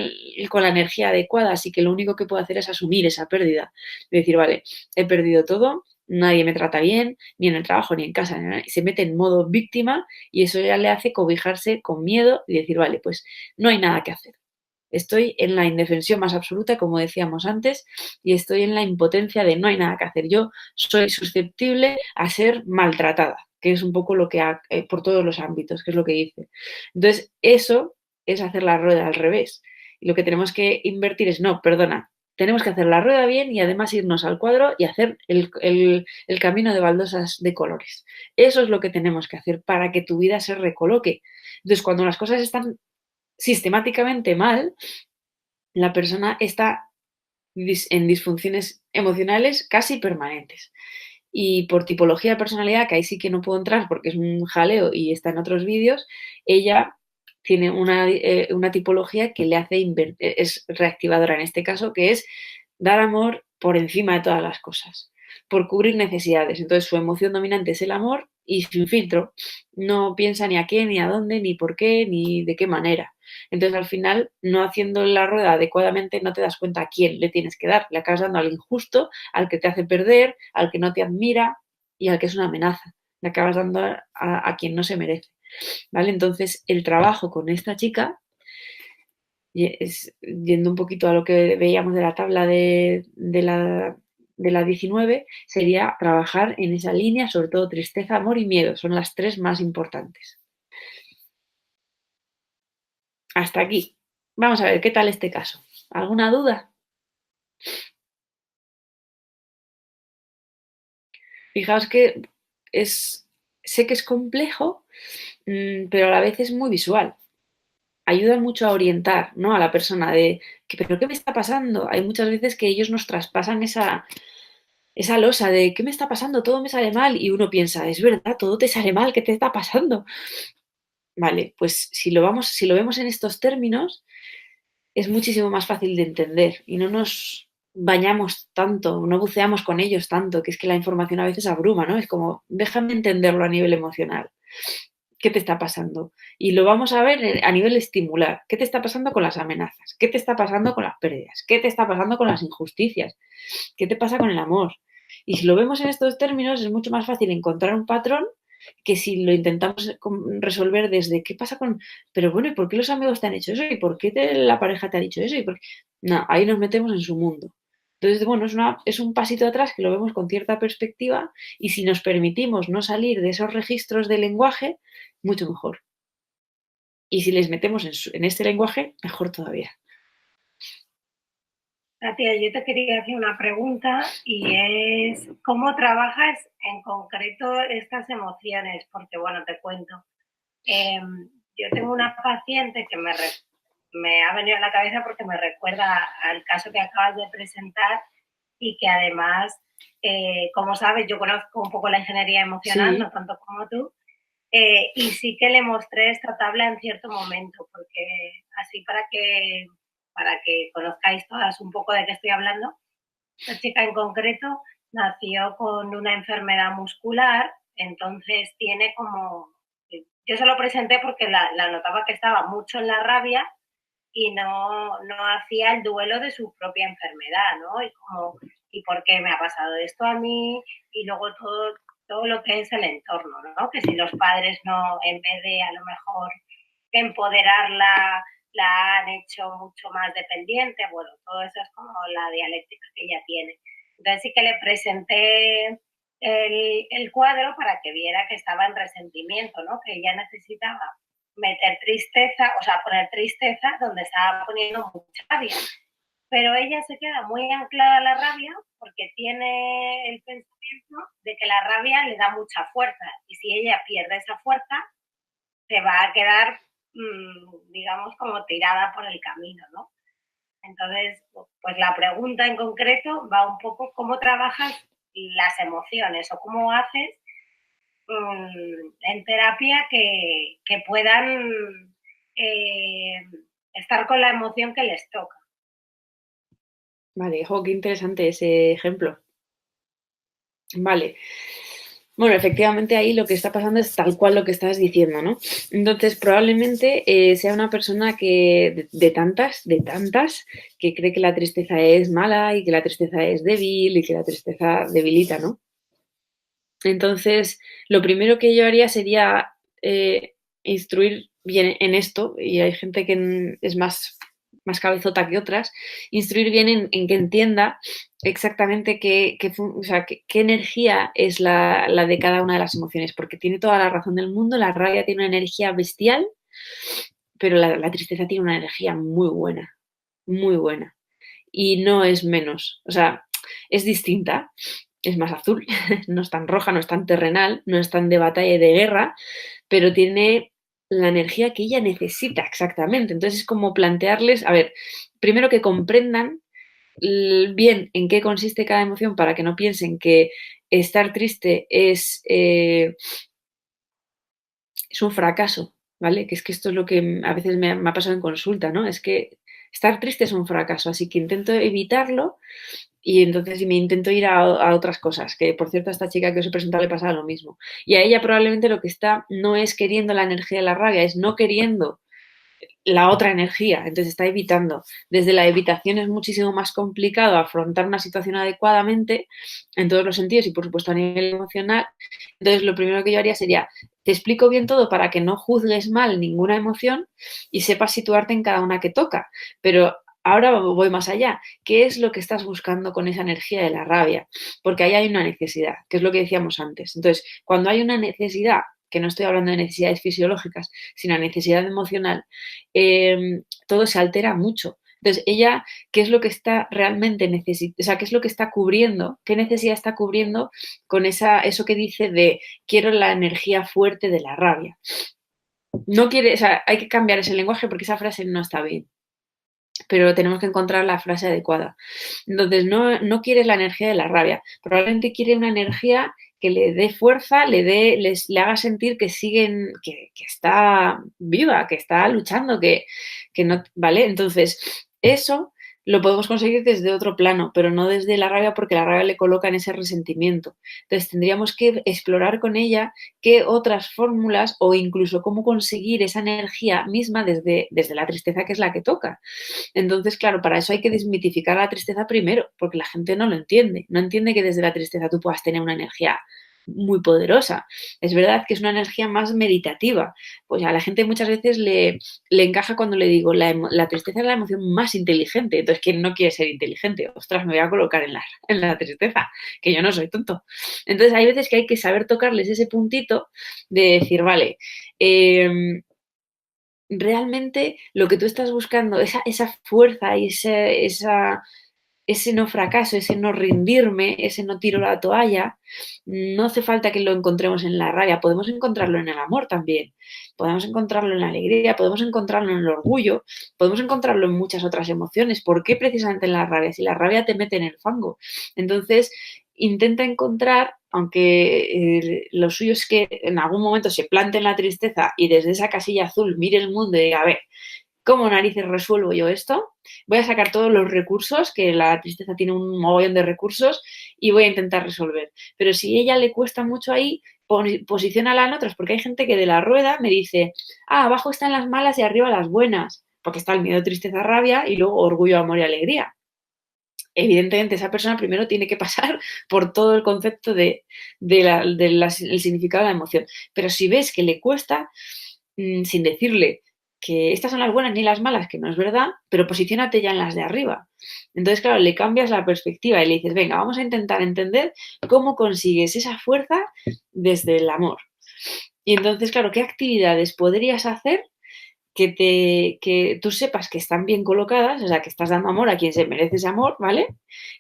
con la energía adecuada, así que lo único que puede hacer es asumir esa pérdida. Y decir, vale, he perdido todo, nadie me trata bien, ni en el trabajo, ni en casa, ni nada. Y se mete en modo víctima y eso ya le hace cobijarse con miedo y decir, vale, pues no hay nada que hacer. Estoy en la indefensión más absoluta, como decíamos antes, y estoy en la impotencia de no hay nada que hacer. Yo soy susceptible a ser maltratada, que es un poco lo que por todos los ámbitos, que es lo que dice. Entonces, eso es hacer la rueda al revés. Y lo que tenemos que invertir es, no, perdona, tenemos que hacer la rueda bien y además irnos al cuadro y hacer el camino de baldosas de colores. Eso es lo que tenemos que hacer para que tu vida se recoloque. Entonces, cuando las cosas están sistemáticamente mal, la persona está en disfunciones emocionales casi permanentes. Y por tipología de personalidad, que ahí sí que no puedo entrar porque es un jaleo y está en otros vídeos, ella tiene una tipología que le hace es reactivadora en este caso, que es dar amor por encima de todas las cosas, por cubrir necesidades. Entonces su emoción dominante es el amor y sin filtro. No piensa ni a qué, ni a dónde, ni por qué, ni de qué manera. Entonces al final, no haciendo la rueda adecuadamente, no te das cuenta a quién le tienes que dar. Le acabas dando al injusto, al que te hace perder, al que no te admira y al que es una amenaza. Le acabas dando a quien no se merece. ¿Vale? Entonces el trabajo con esta chica yendo un poquito a lo que veíamos de la tabla de la 19, sería trabajar en esa línea, sobre todo tristeza, amor y miedo. Son las tres más importantes. Hasta aquí. Vamos a ver qué tal este caso. ¿Alguna duda? Fijaos que sé que es complejo, pero a la vez es muy visual. Ayudan mucho a orientar, ¿no? A la persona de, ¿pero qué me está pasando? Hay muchas veces que ellos nos traspasan esa losa de ¿qué me está pasando? Todo me sale mal y uno piensa, es verdad, todo te sale mal, ¿qué te está pasando? Vale, pues si lo vemos en estos términos, es muchísimo más fácil de entender y no nos bañamos tanto, no buceamos con ellos tanto, que es que la información a veces abruma, ¿no? Es como, déjame entenderlo a nivel emocional. ¿Qué te está pasando? Y lo vamos a ver a nivel estimular. ¿Qué te está pasando con las amenazas? ¿Qué te está pasando con las pérdidas? ¿Qué te está pasando con las injusticias? ¿Qué te pasa con el amor? Y si lo vemos en estos términos, es mucho más fácil encontrar un patrón que si lo intentamos resolver desde qué pasa con, pero bueno, ¿y por qué los amigos te han hecho eso? ¿Y por qué la pareja te ha dicho eso? No, ahí nos metemos en su mundo. Entonces, bueno, es un pasito atrás que lo vemos con cierta perspectiva y si nos permitimos no salir de esos registros de lenguaje, mucho mejor. Y si les metemos en este lenguaje, mejor todavía. Katia, yo te quería hacer una pregunta y es, ¿cómo trabajas en concreto estas emociones? Porque, bueno, te cuento. Yo tengo una paciente que me ha venido a la cabeza porque me recuerda al caso que acabas de presentar y que además, como sabes, yo conozco un poco la ingeniería emocional, Sí. no tanto como tú, y sí que le mostré esta tabla en cierto momento, porque así para que conozcáis todas un poco de qué estoy hablando. Esta chica en concreto nació con una enfermedad muscular, entonces tiene como... Yo se lo presenté porque la notaba que estaba mucho en la rabia y no hacía el duelo de su propia enfermedad, ¿no? Y como, ¿y por qué me ha pasado esto a mí? Y luego todo todo lo que es el entorno, ¿no? Que si los padres no, en vez de a lo mejor empoderarla, la han hecho mucho más dependiente, bueno, todo eso es como la dialéctica que ella tiene. Entonces sí que le presenté el cuadro para que viera que estaba en resentimiento, ¿no? Que ella necesitaba meter tristeza, o sea, poner tristeza donde estaba poniendo mucha rabia. Pero ella se queda muy anclada a la rabia porque tiene el pensamiento de que la rabia le da mucha fuerza y si ella pierde esa fuerza, se va a quedar, digamos, como tirada por el camino, ¿no? Entonces, pues la pregunta en concreto va un poco cómo trabajas las emociones o cómo haces en terapia que puedan estar con la emoción que les toca. Vale, jo, qué interesante ese ejemplo. Vale. Bueno, efectivamente ahí lo que está pasando es tal cual lo que estás diciendo, ¿no? Entonces, probablemente sea una persona que de tantas, que cree que la tristeza es mala y que la tristeza es débil y que la tristeza debilita, ¿no? Entonces, lo primero que yo haría sería instruir bien en esto, y hay gente que es más cabezota que otras, instruir bien en que entienda exactamente o sea, qué energía es la de cada una de las emociones, porque tiene toda la razón del mundo, la rabia tiene una energía bestial, pero la tristeza tiene una energía muy buena, y no es menos, o sea, es distinta, es más azul, no es tan roja, no es tan terrenal, no es tan de batalla y de guerra, pero tiene la energía que ella necesita exactamente. Entonces es como plantearles, a ver, primero que comprendan bien en qué consiste cada emoción para que no piensen que estar triste es un fracaso, ¿vale? Que es que esto es lo que a veces me ha pasado en consulta, ¿no? Es que estar triste es un fracaso, así que intento evitarlo y entonces me intento ir a otras cosas, que por cierto a esta chica que os he presentado le pasaba lo mismo. Y a ella probablemente lo que está no es queriendo la energía de la rabia, es no queriendo la otra energía, entonces está evitando. Desde la evitación es muchísimo más complicado afrontar una situación adecuadamente en todos los sentidos y por supuesto a nivel emocional. Entonces lo primero que yo haría sería, te explico bien todo para que no juzgues mal ninguna emoción y sepas situarte en cada una que toca, pero ahora voy más allá. ¿Qué es lo que estás buscando con esa energía de la rabia? Porque ahí hay una necesidad, que es lo que decíamos antes. Entonces, cuando hay una necesidad, que no estoy hablando de necesidades fisiológicas, sino necesidad emocional, todo se altera mucho. Entonces, ella, ¿qué es lo que está realmente necesitando? O sea, ¿qué es lo que está cubriendo? ¿Qué necesidad está cubriendo con eso que dice de quiero la energía fuerte de la rabia? No quiere, o sea, hay que cambiar ese lenguaje porque esa frase no está bien, pero tenemos que encontrar la frase adecuada. Entonces, no quieres la energía de la rabia, probablemente quiere una energía que le dé fuerza, le haga sentir que siguen, que está viva, que está luchando, que no, ¿vale? Entonces, eso lo podemos conseguir desde otro plano, pero no desde la rabia porque la rabia le coloca en ese resentimiento. Entonces, tendríamos que explorar con ella qué otras fórmulas o incluso cómo conseguir esa energía misma desde la tristeza que es la que toca. Entonces, claro, para eso hay que desmitificar la tristeza primero, porque la gente no lo entiende. No entiende que desde la tristeza tú puedas tener una energía muy poderosa. Es verdad que es una energía más meditativa. Pues a la gente muchas veces le encaja cuando le digo, la tristeza es la emoción más inteligente. Entonces, ¿quién no quiere ser inteligente? Ostras, me voy a colocar en la tristeza, que yo no soy tonto. Entonces, hay veces que hay que saber tocarles ese puntito de decir, vale, realmente lo que tú estás buscando, esa fuerza y ese no fracaso, ese no rendirme, ese no tiro la toalla, no hace falta que lo encontremos en la rabia, podemos encontrarlo en el amor también, podemos encontrarlo en la alegría, podemos encontrarlo en el orgullo, podemos encontrarlo en muchas otras emociones. ¿Por qué precisamente en la rabia? Si la rabia te mete en el fango. Entonces, intenta encontrar, aunque lo suyo es que en algún momento se plante en la tristeza y desde esa casilla azul mire el mundo y diga, a ver, ¿cómo narices resuelvo yo esto? Voy a sacar todos los recursos, que la tristeza tiene un mogollón de recursos, y voy a intentar resolver. Pero si a ella le cuesta mucho ahí, posiciónala en otras, porque hay gente que de la rueda me dice, abajo están las malas y arriba las buenas, porque está el miedo, tristeza, rabia y luego orgullo, amor y alegría. evidentemente esa persona primero tiene que pasar por todo el concepto del significado de la emoción. Pero si ves que le cuesta, sin decirle que estas son las buenas ni las malas, que no es verdad, pero posiciónate ya en las de arriba. Entonces, claro, le cambias la perspectiva y le dices, venga, vamos a intentar entender cómo consigues esa fuerza desde el amor. Y entonces, claro, ¿qué actividades podrías hacer que tú sepas que están bien colocadas, o sea, que estás dando amor a quien se merece ese amor, ¿vale?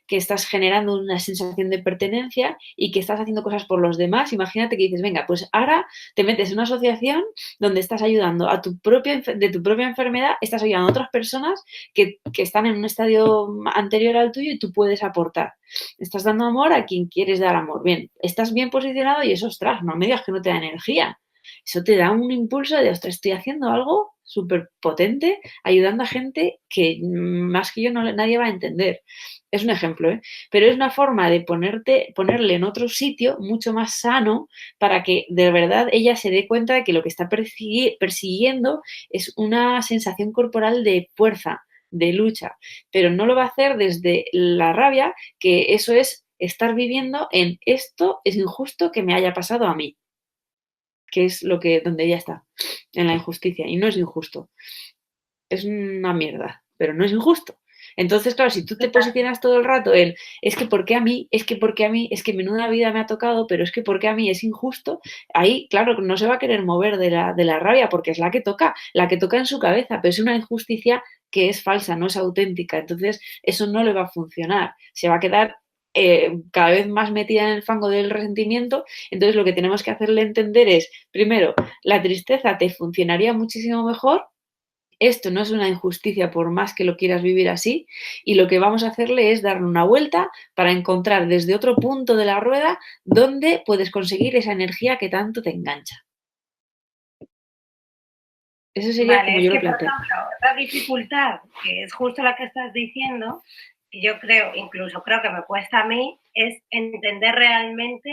Que estás generando una sensación de pertenencia y que estás haciendo cosas por los demás? Imagínate que dices, venga, pues ahora te metes en una asociación donde estás ayudando a de tu propia enfermedad, estás ayudando a otras personas que están en un estadio anterior al tuyo y tú puedes aportar. Estás dando amor a quien quieres dar amor. Bien, estás bien posicionado y eso, ostras, no me digas que no te da energía. Eso te da un impulso de, ostras, estoy haciendo algo súper potente, ayudando a gente que más que yo nadie va a entender. Es un ejemplo, ¿eh? Pero es una forma de ponerle en otro sitio mucho más sano para que de verdad ella se dé cuenta de que lo que está persiguiendo es una sensación corporal de fuerza, de lucha, pero no lo va a hacer desde la rabia, que eso es estar viviendo en esto es injusto que me haya pasado a mí, que es donde ella está, en la injusticia, y no es injusto, es una mierda, pero no es injusto. Entonces, claro, si tú te posicionas todo el rato en, es que ¿por qué a mí? Es que ¿por qué a mí? Es que menuda vida me ha tocado, pero es que ¿por qué a mí es injusto? Ahí, claro, no se va a querer mover de la rabia porque es la que toca en su cabeza, pero es una injusticia que es falsa, no es auténtica. Entonces, eso no le va a funcionar. Se va a quedar cada vez más metida en el fango del resentimiento. Entonces, lo que tenemos que hacerle entender es, primero, la tristeza te funcionaría muchísimo mejor. Esto no es una injusticia por más que lo quieras vivir así, y lo que vamos a hacerle es darle una vuelta para encontrar desde otro punto de la rueda dónde puedes conseguir esa energía que tanto te engancha. Eso sería Vale, como es yo que, lo por planteo. ejemplo, otra dificultad, que es justo la que estás diciendo, y yo creo, incluso creo que me cuesta a mí, es entender realmente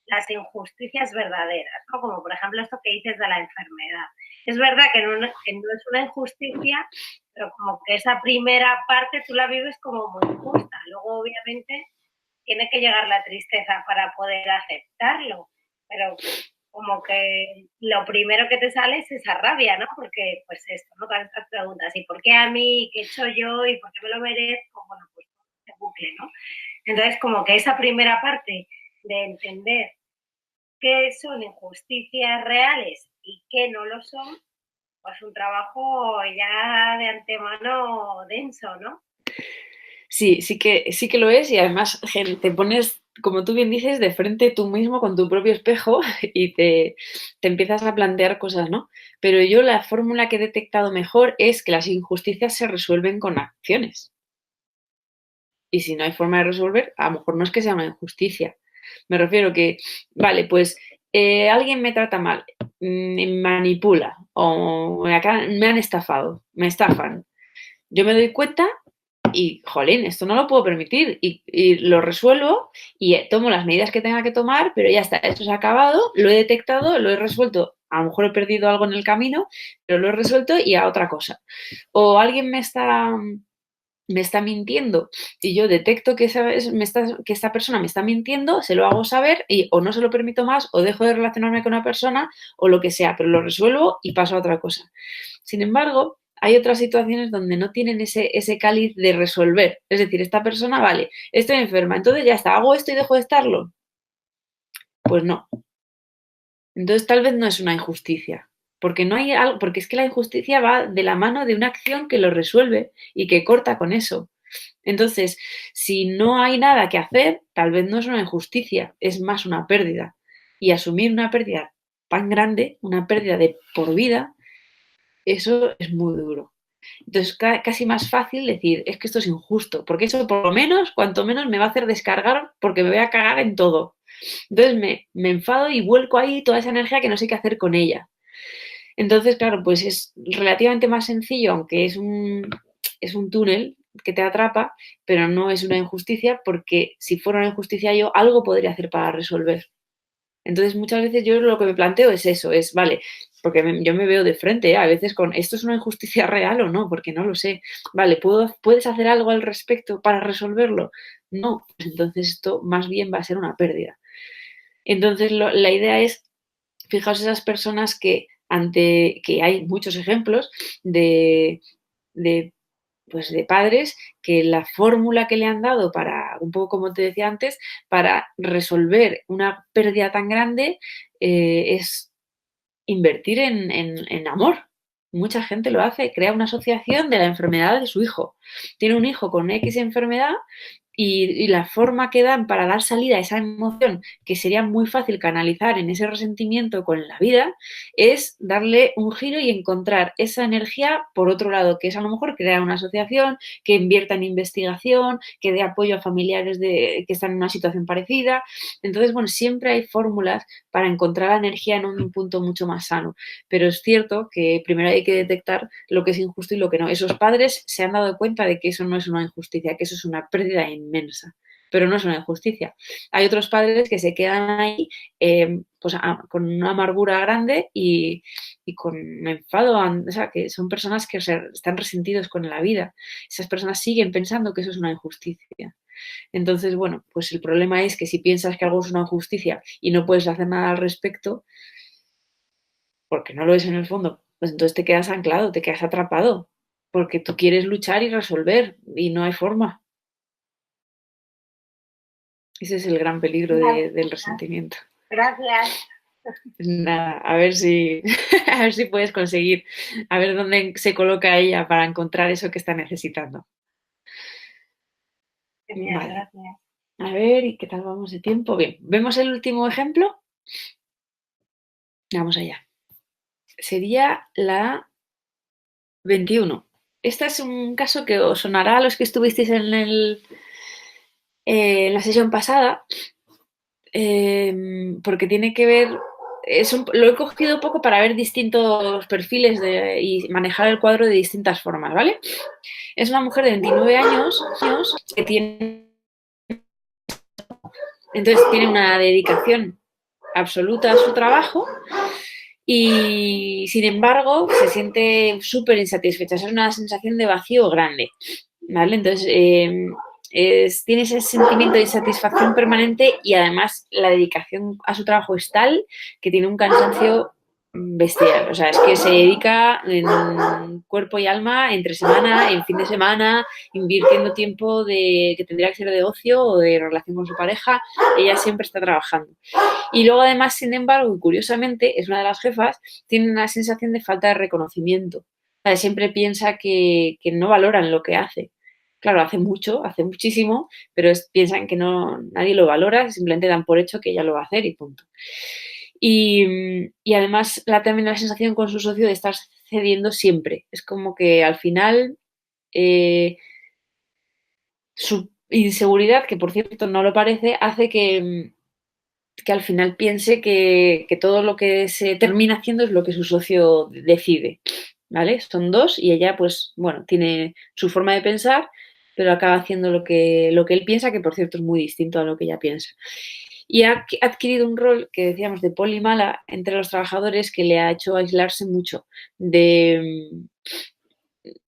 las injusticias verdaderas, ¿no? Como por ejemplo esto que dices de la enfermedad. Es verdad que no es una injusticia, pero como que esa primera parte tú la vives como muy injusta. Luego, obviamente, tiene que llegar la tristeza para poder aceptarlo, pero como que lo primero que te sale es esa rabia, ¿no? Porque, pues esto, ¿no? Todas estas preguntas, ¿y por qué a mí? ¿Qué he hecho yo? ¿Y por qué me lo merezco? Bueno, pues se bucle, ¿no? Entonces, como que esa primera parte de entender qué son injusticias reales y qué no lo son, pues un trabajo ya de antemano denso, ¿no? Sí, sí que lo es, y además te pones, como tú bien dices, de frente tú mismo con tu propio espejo y te empiezas a plantear cosas, ¿no? Pero yo la fórmula que he detectado mejor es que las injusticias se resuelven con acciones. Y si no hay forma de resolver, a lo mejor no es que sea una injusticia. Me refiero que, vale, pues alguien me trata mal, me manipula o me han estafado, me estafan. Yo me doy cuenta y, jolín, esto no lo puedo permitir, y lo resuelvo y tomo las medidas que tenga que tomar, pero ya está, esto se ha acabado, lo he detectado, lo he resuelto. A lo mejor he perdido algo en el camino, pero lo he resuelto y a otra cosa. O alguien me está mintiendo y yo detecto que esta persona me está mintiendo, se lo hago saber y o no se lo permito más o dejo de relacionarme con una persona o lo que sea, pero lo resuelvo y paso a otra cosa. Sin embargo, hay otras situaciones donde no tienen ese cáliz de resolver. Es decir, esta persona, vale, estoy enferma, entonces ya está, hago esto y dejo de estarlo. Pues no. Entonces tal vez no es una injusticia. Porque no hay algo, porque es que la injusticia va de la mano de una acción que lo resuelve y que corta con eso. Entonces, si no hay nada que hacer, tal vez no es una injusticia, es más una pérdida. Y asumir una pérdida tan grande, una pérdida de por vida, eso es muy duro. Entonces, casi más fácil decir, es que esto es injusto, porque eso por lo menos, cuanto menos, me va a hacer descargar porque me voy a cagar en todo. Entonces me enfado y vuelco ahí toda esa energía que no sé qué hacer con ella. Entonces, claro, pues es relativamente más sencillo, aunque es un túnel que te atrapa, pero no es una injusticia, porque si fuera una injusticia yo algo podría hacer para resolver. Entonces, muchas veces yo lo que me planteo es eso, es, vale, porque yo me veo de frente, a veces con, ¿esto es una injusticia real o no? Porque no lo sé. Vale, ¿puedes hacer algo al respecto para resolverlo? No, pues entonces esto más bien va a ser una pérdida. Entonces la idea es, fijaos esas personas que que hay muchos ejemplos de, de pues de padres que la fórmula que le han dado para, un poco como te decía antes, para resolver una pérdida tan grande es invertir en amor. Mucha gente lo hace, crea una asociación de la enfermedad de su hijo. Tiene un hijo con X enfermedad y la forma que dan para dar salida a esa emoción, que sería muy fácil canalizar en ese resentimiento con la vida, es darle un giro y encontrar esa energía por otro lado, que es a lo mejor crear una asociación que invierta en investigación, que dé apoyo a familiares que están en una situación parecida. Entonces, bueno, siempre hay fórmulas para encontrar la energía en un punto mucho más sano. Pero es cierto que primero hay que detectar lo que es injusto y lo que no. Esos padres se han dado cuenta de que eso no es una injusticia, que eso es una pérdida inmensa, pero no es una injusticia. Hay otros padres que se quedan ahí pues con una amargura grande y con enfado, o sea, que son personas que están resentidos con la vida. Esas personas siguen pensando que eso es una injusticia. Entonces, bueno, pues el problema es que si piensas que algo es una injusticia y no puedes hacer nada al respecto, porque no lo es en el fondo, pues entonces te quedas anclado, te quedas atrapado, porque tú quieres luchar y resolver y no hay forma. Ese es el gran peligro del resentimiento. Gracias. Nada, a ver si, a ver si puedes conseguir, a ver dónde se coloca ella para encontrar eso que está necesitando. Genial, Vale. gracias. A ver, ¿y qué tal vamos de tiempo? Bien, ¿vemos el último ejemplo? Vamos allá. Sería la 21. Este es un caso que os sonará a los que estuvisteis en la sesión pasada, porque tiene que ver, lo he cogido un poco para ver distintos perfiles y manejar el cuadro de distintas formas, ¿vale? Es una mujer de 29 años que entonces tiene una dedicación absoluta a su trabajo y sin embargo se siente súper insatisfecha, es una sensación de vacío grande, ¿vale? Entonces tiene ese sentimiento de insatisfacción permanente y además la dedicación a su trabajo es tal que tiene un cansancio bestial, o sea, es que se dedica en cuerpo y alma entre semana, en fin de semana, invirtiendo tiempo que tendría que ser de ocio o de relación con su pareja, ella siempre está trabajando. Y luego además, sin embargo, y curiosamente, es una de las jefas, tiene una sensación de falta de reconocimiento. O sea, siempre piensa que no valoran lo que hace. Claro, hace mucho, hace muchísimo, pero piensan que nadie lo valora, simplemente dan por hecho que ella lo va a hacer y punto. Y además también la sensación con su socio de estar cediendo siempre. Es como que al final su inseguridad, que por cierto no lo parece, hace que al final piense que todo lo que se termina haciendo es lo que su socio decide, ¿vale? Son dos y ella, pues, bueno, tiene su forma de pensar, pero acaba haciendo lo que él piensa, que por cierto es muy distinto a lo que ella piensa. Y ha adquirido un rol que decíamos de poli mala entre los trabajadores que le ha hecho aislarse mucho del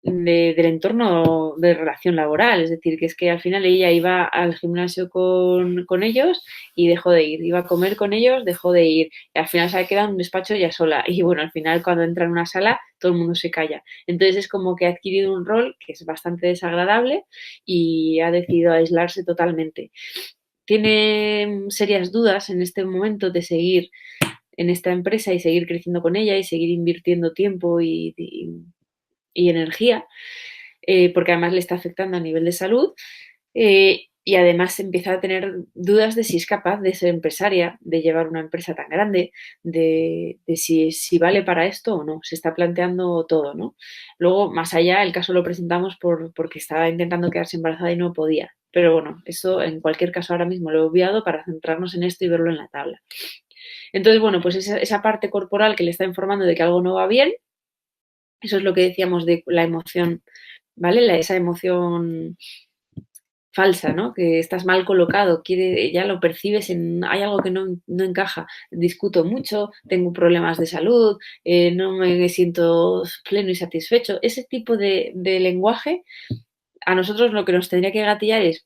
entorno de relación laboral, es decir, que es que al final ella iba al gimnasio con ellos y dejó de ir, iba a comer con ellos, dejó de ir, y al final se ha quedado en un despacho ya sola y bueno, al final cuando entra en una sala todo el mundo se calla, entonces es como que ha adquirido un rol que es bastante desagradable y ha decidido aislarse totalmente. Tiene serias dudas en este momento de seguir en esta empresa y seguir creciendo con ella y seguir invirtiendo tiempo y energía, porque además le está afectando a nivel de salud. Y además empieza a tener dudas de si es capaz de ser empresaria, de llevar una empresa tan grande, de si vale para esto o no. Se está planteando todo, ¿no? Luego, más allá, el caso lo presentamos porque estaba intentando quedarse embarazada y no podía. Pero bueno, eso en cualquier caso ahora mismo lo he obviado para centrarnos en esto y verlo en la tabla. Entonces, bueno, pues esa parte corporal que le está informando de que algo no va bien, eso es lo que decíamos de la emoción, ¿vale? Esa emoción falsa, ¿no? Que estás mal colocado, ya lo percibes, hay algo que no encaja, discuto mucho, tengo problemas de salud, no me siento pleno y satisfecho. Ese tipo de lenguaje, a nosotros lo que nos tendría que gatillar es,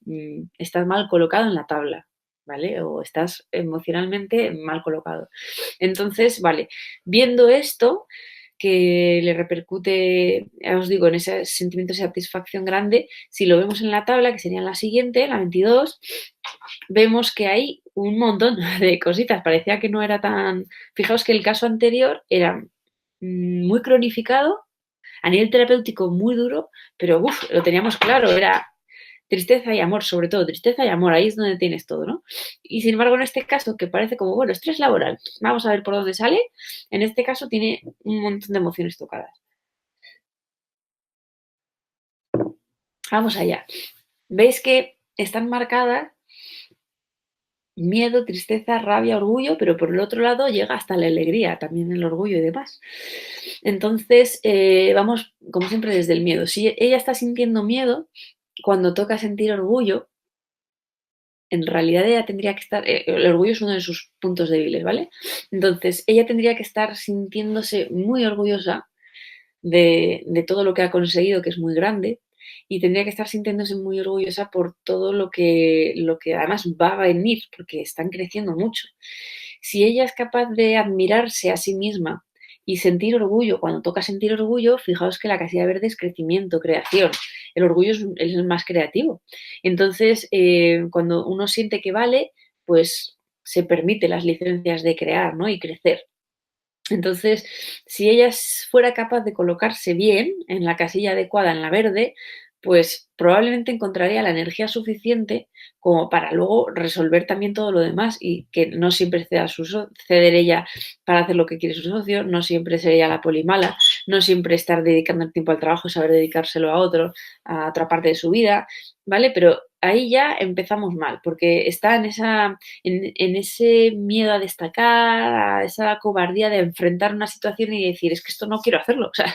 estás mal colocado en la tabla, ¿vale? O estás emocionalmente mal colocado. Entonces, vale, viendo esto, que le repercute, ya os digo, en ese sentimiento de satisfacción grande, si lo vemos en la tabla, que sería la siguiente, la 22, vemos que hay un montón de cositas. Parecía que no era tan... Fijaos que el caso anterior era muy cronificado, a nivel terapéutico muy duro, pero lo teníamos claro, era tristeza y amor, sobre todo, tristeza y amor, ahí es donde tienes todo, ¿no? Y sin embargo, en este caso, que parece como, bueno, estrés laboral, vamos a ver por dónde sale, en este caso tiene un montón de emociones tocadas. Vamos allá. ¿Veis que están marcadas miedo, tristeza, rabia, orgullo, pero por el otro lado llega hasta la alegría, también el orgullo y demás? Entonces, vamos, como siempre, desde el miedo. Si ella está sintiendo miedo, cuando toca sentir orgullo, en realidad ella tendría que estar, el orgullo es uno de sus puntos débiles, ¿vale? Entonces, ella tendría que estar sintiéndose muy orgullosa de todo lo que ha conseguido, que es muy grande, y tendría que estar sintiéndose muy orgullosa por todo lo que además va a venir, porque están creciendo mucho. Si ella es capaz de admirarse a sí misma y sentir orgullo, cuando toca sentir orgullo, fijaos que la casilla verde es crecimiento, creación. El orgullo es el más creativo. Entonces, cuando uno siente que vale, pues se permite las licencias de crear, ¿no? Y crecer. Entonces, si ella fuera capaz de colocarse bien en la casilla adecuada, en la verde, pues probablemente encontraría la energía suficiente como para luego resolver también todo lo demás y que no siempre ceder ella para hacer lo que quiere su socio, no siempre ser ella la polimala, no siempre estar dedicando el tiempo al trabajo y saber dedicárselo a otra parte de su vida, ¿vale? Pero ahí ya empezamos mal, porque está en ese miedo a destacar, a esa cobardía de enfrentar una situación y decir, es que esto no quiero hacerlo. O sea,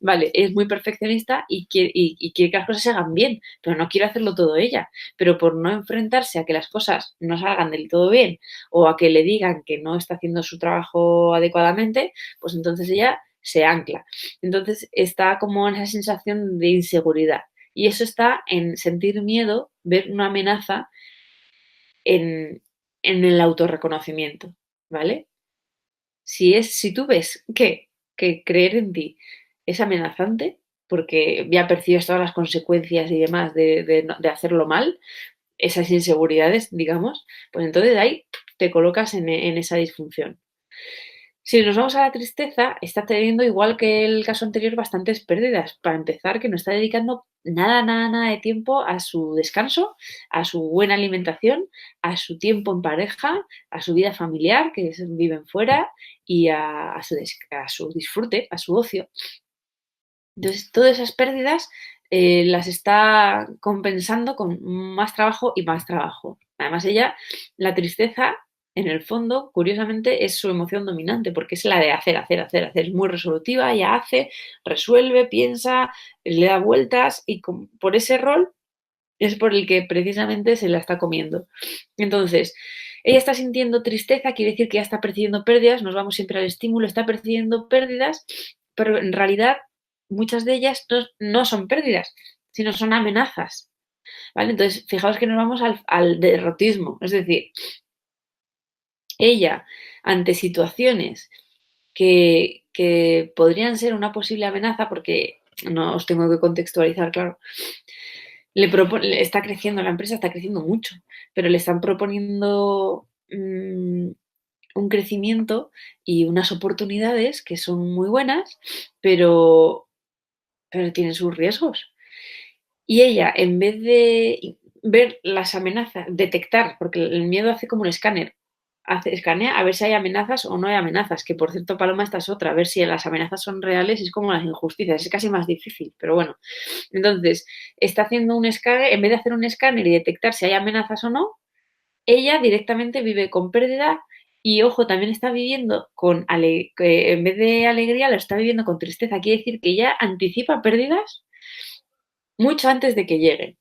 vale, es muy perfeccionista y quiere que las cosas se hagan bien, pero no quiere hacerlo todo ella. Pero por no enfrentarse a que las cosas no salgan del todo bien o a que le digan que no está haciendo su trabajo adecuadamente, pues entonces ella se ancla. Entonces está como en esa sensación de inseguridad. Y eso está en sentir miedo, ver una amenaza en el autorreconocimiento, ¿vale? Si tú ves que creer en ti es amenazante, porque ya percibes todas las consecuencias y demás de hacerlo mal, esas inseguridades, digamos, pues entonces ahí te colocas en esa disfunción. Si nos vamos a la tristeza, está teniendo, igual que el caso anterior, bastantes pérdidas. Para empezar, que no está dedicando nada, nada, nada de tiempo a su descanso, a su buena alimentación, a su tiempo en pareja, a su vida familiar, que viven fuera, y a su disfrute, a su ocio. Entonces, todas esas pérdidas las está compensando con más trabajo y más trabajo. Además, ella, la tristeza, en el fondo, curiosamente, es su emoción dominante, porque es la de hacer, hacer, hacer, hacer. Es muy resolutiva, ella hace, resuelve, piensa, le da vueltas y por ese rol es por el que precisamente se la está comiendo. Entonces, ella está sintiendo tristeza, quiere decir que ya está percibiendo pérdidas, nos vamos siempre al estímulo, está percibiendo pérdidas, pero en realidad muchas de ellas no son pérdidas, sino son amenazas. ¿Vale? Entonces, fijaos que nos vamos al derrotismo, es decir, ella ante situaciones que podrían ser una posible amenaza, porque no os tengo que contextualizar, claro, está creciendo, la empresa está creciendo mucho, pero le están proponiendo un crecimiento y unas oportunidades que son muy buenas, pero tienen sus riesgos. Y ella, en vez de ver las amenazas, detectar, porque el miedo hace como un escáner, escanea a ver si hay amenazas o no hay amenazas, que por cierto, Paloma, esta es otra, a ver si las amenazas son reales, es como las injusticias, es casi más difícil, pero bueno. Entonces, está haciendo un escáner, en vez de hacer un escáner y detectar si hay amenazas o no, ella directamente vive con pérdida y, ojo, también está viviendo que en vez de alegría, lo está viviendo con tristeza. Quiere decir que ella anticipa pérdidas mucho antes de que lleguen.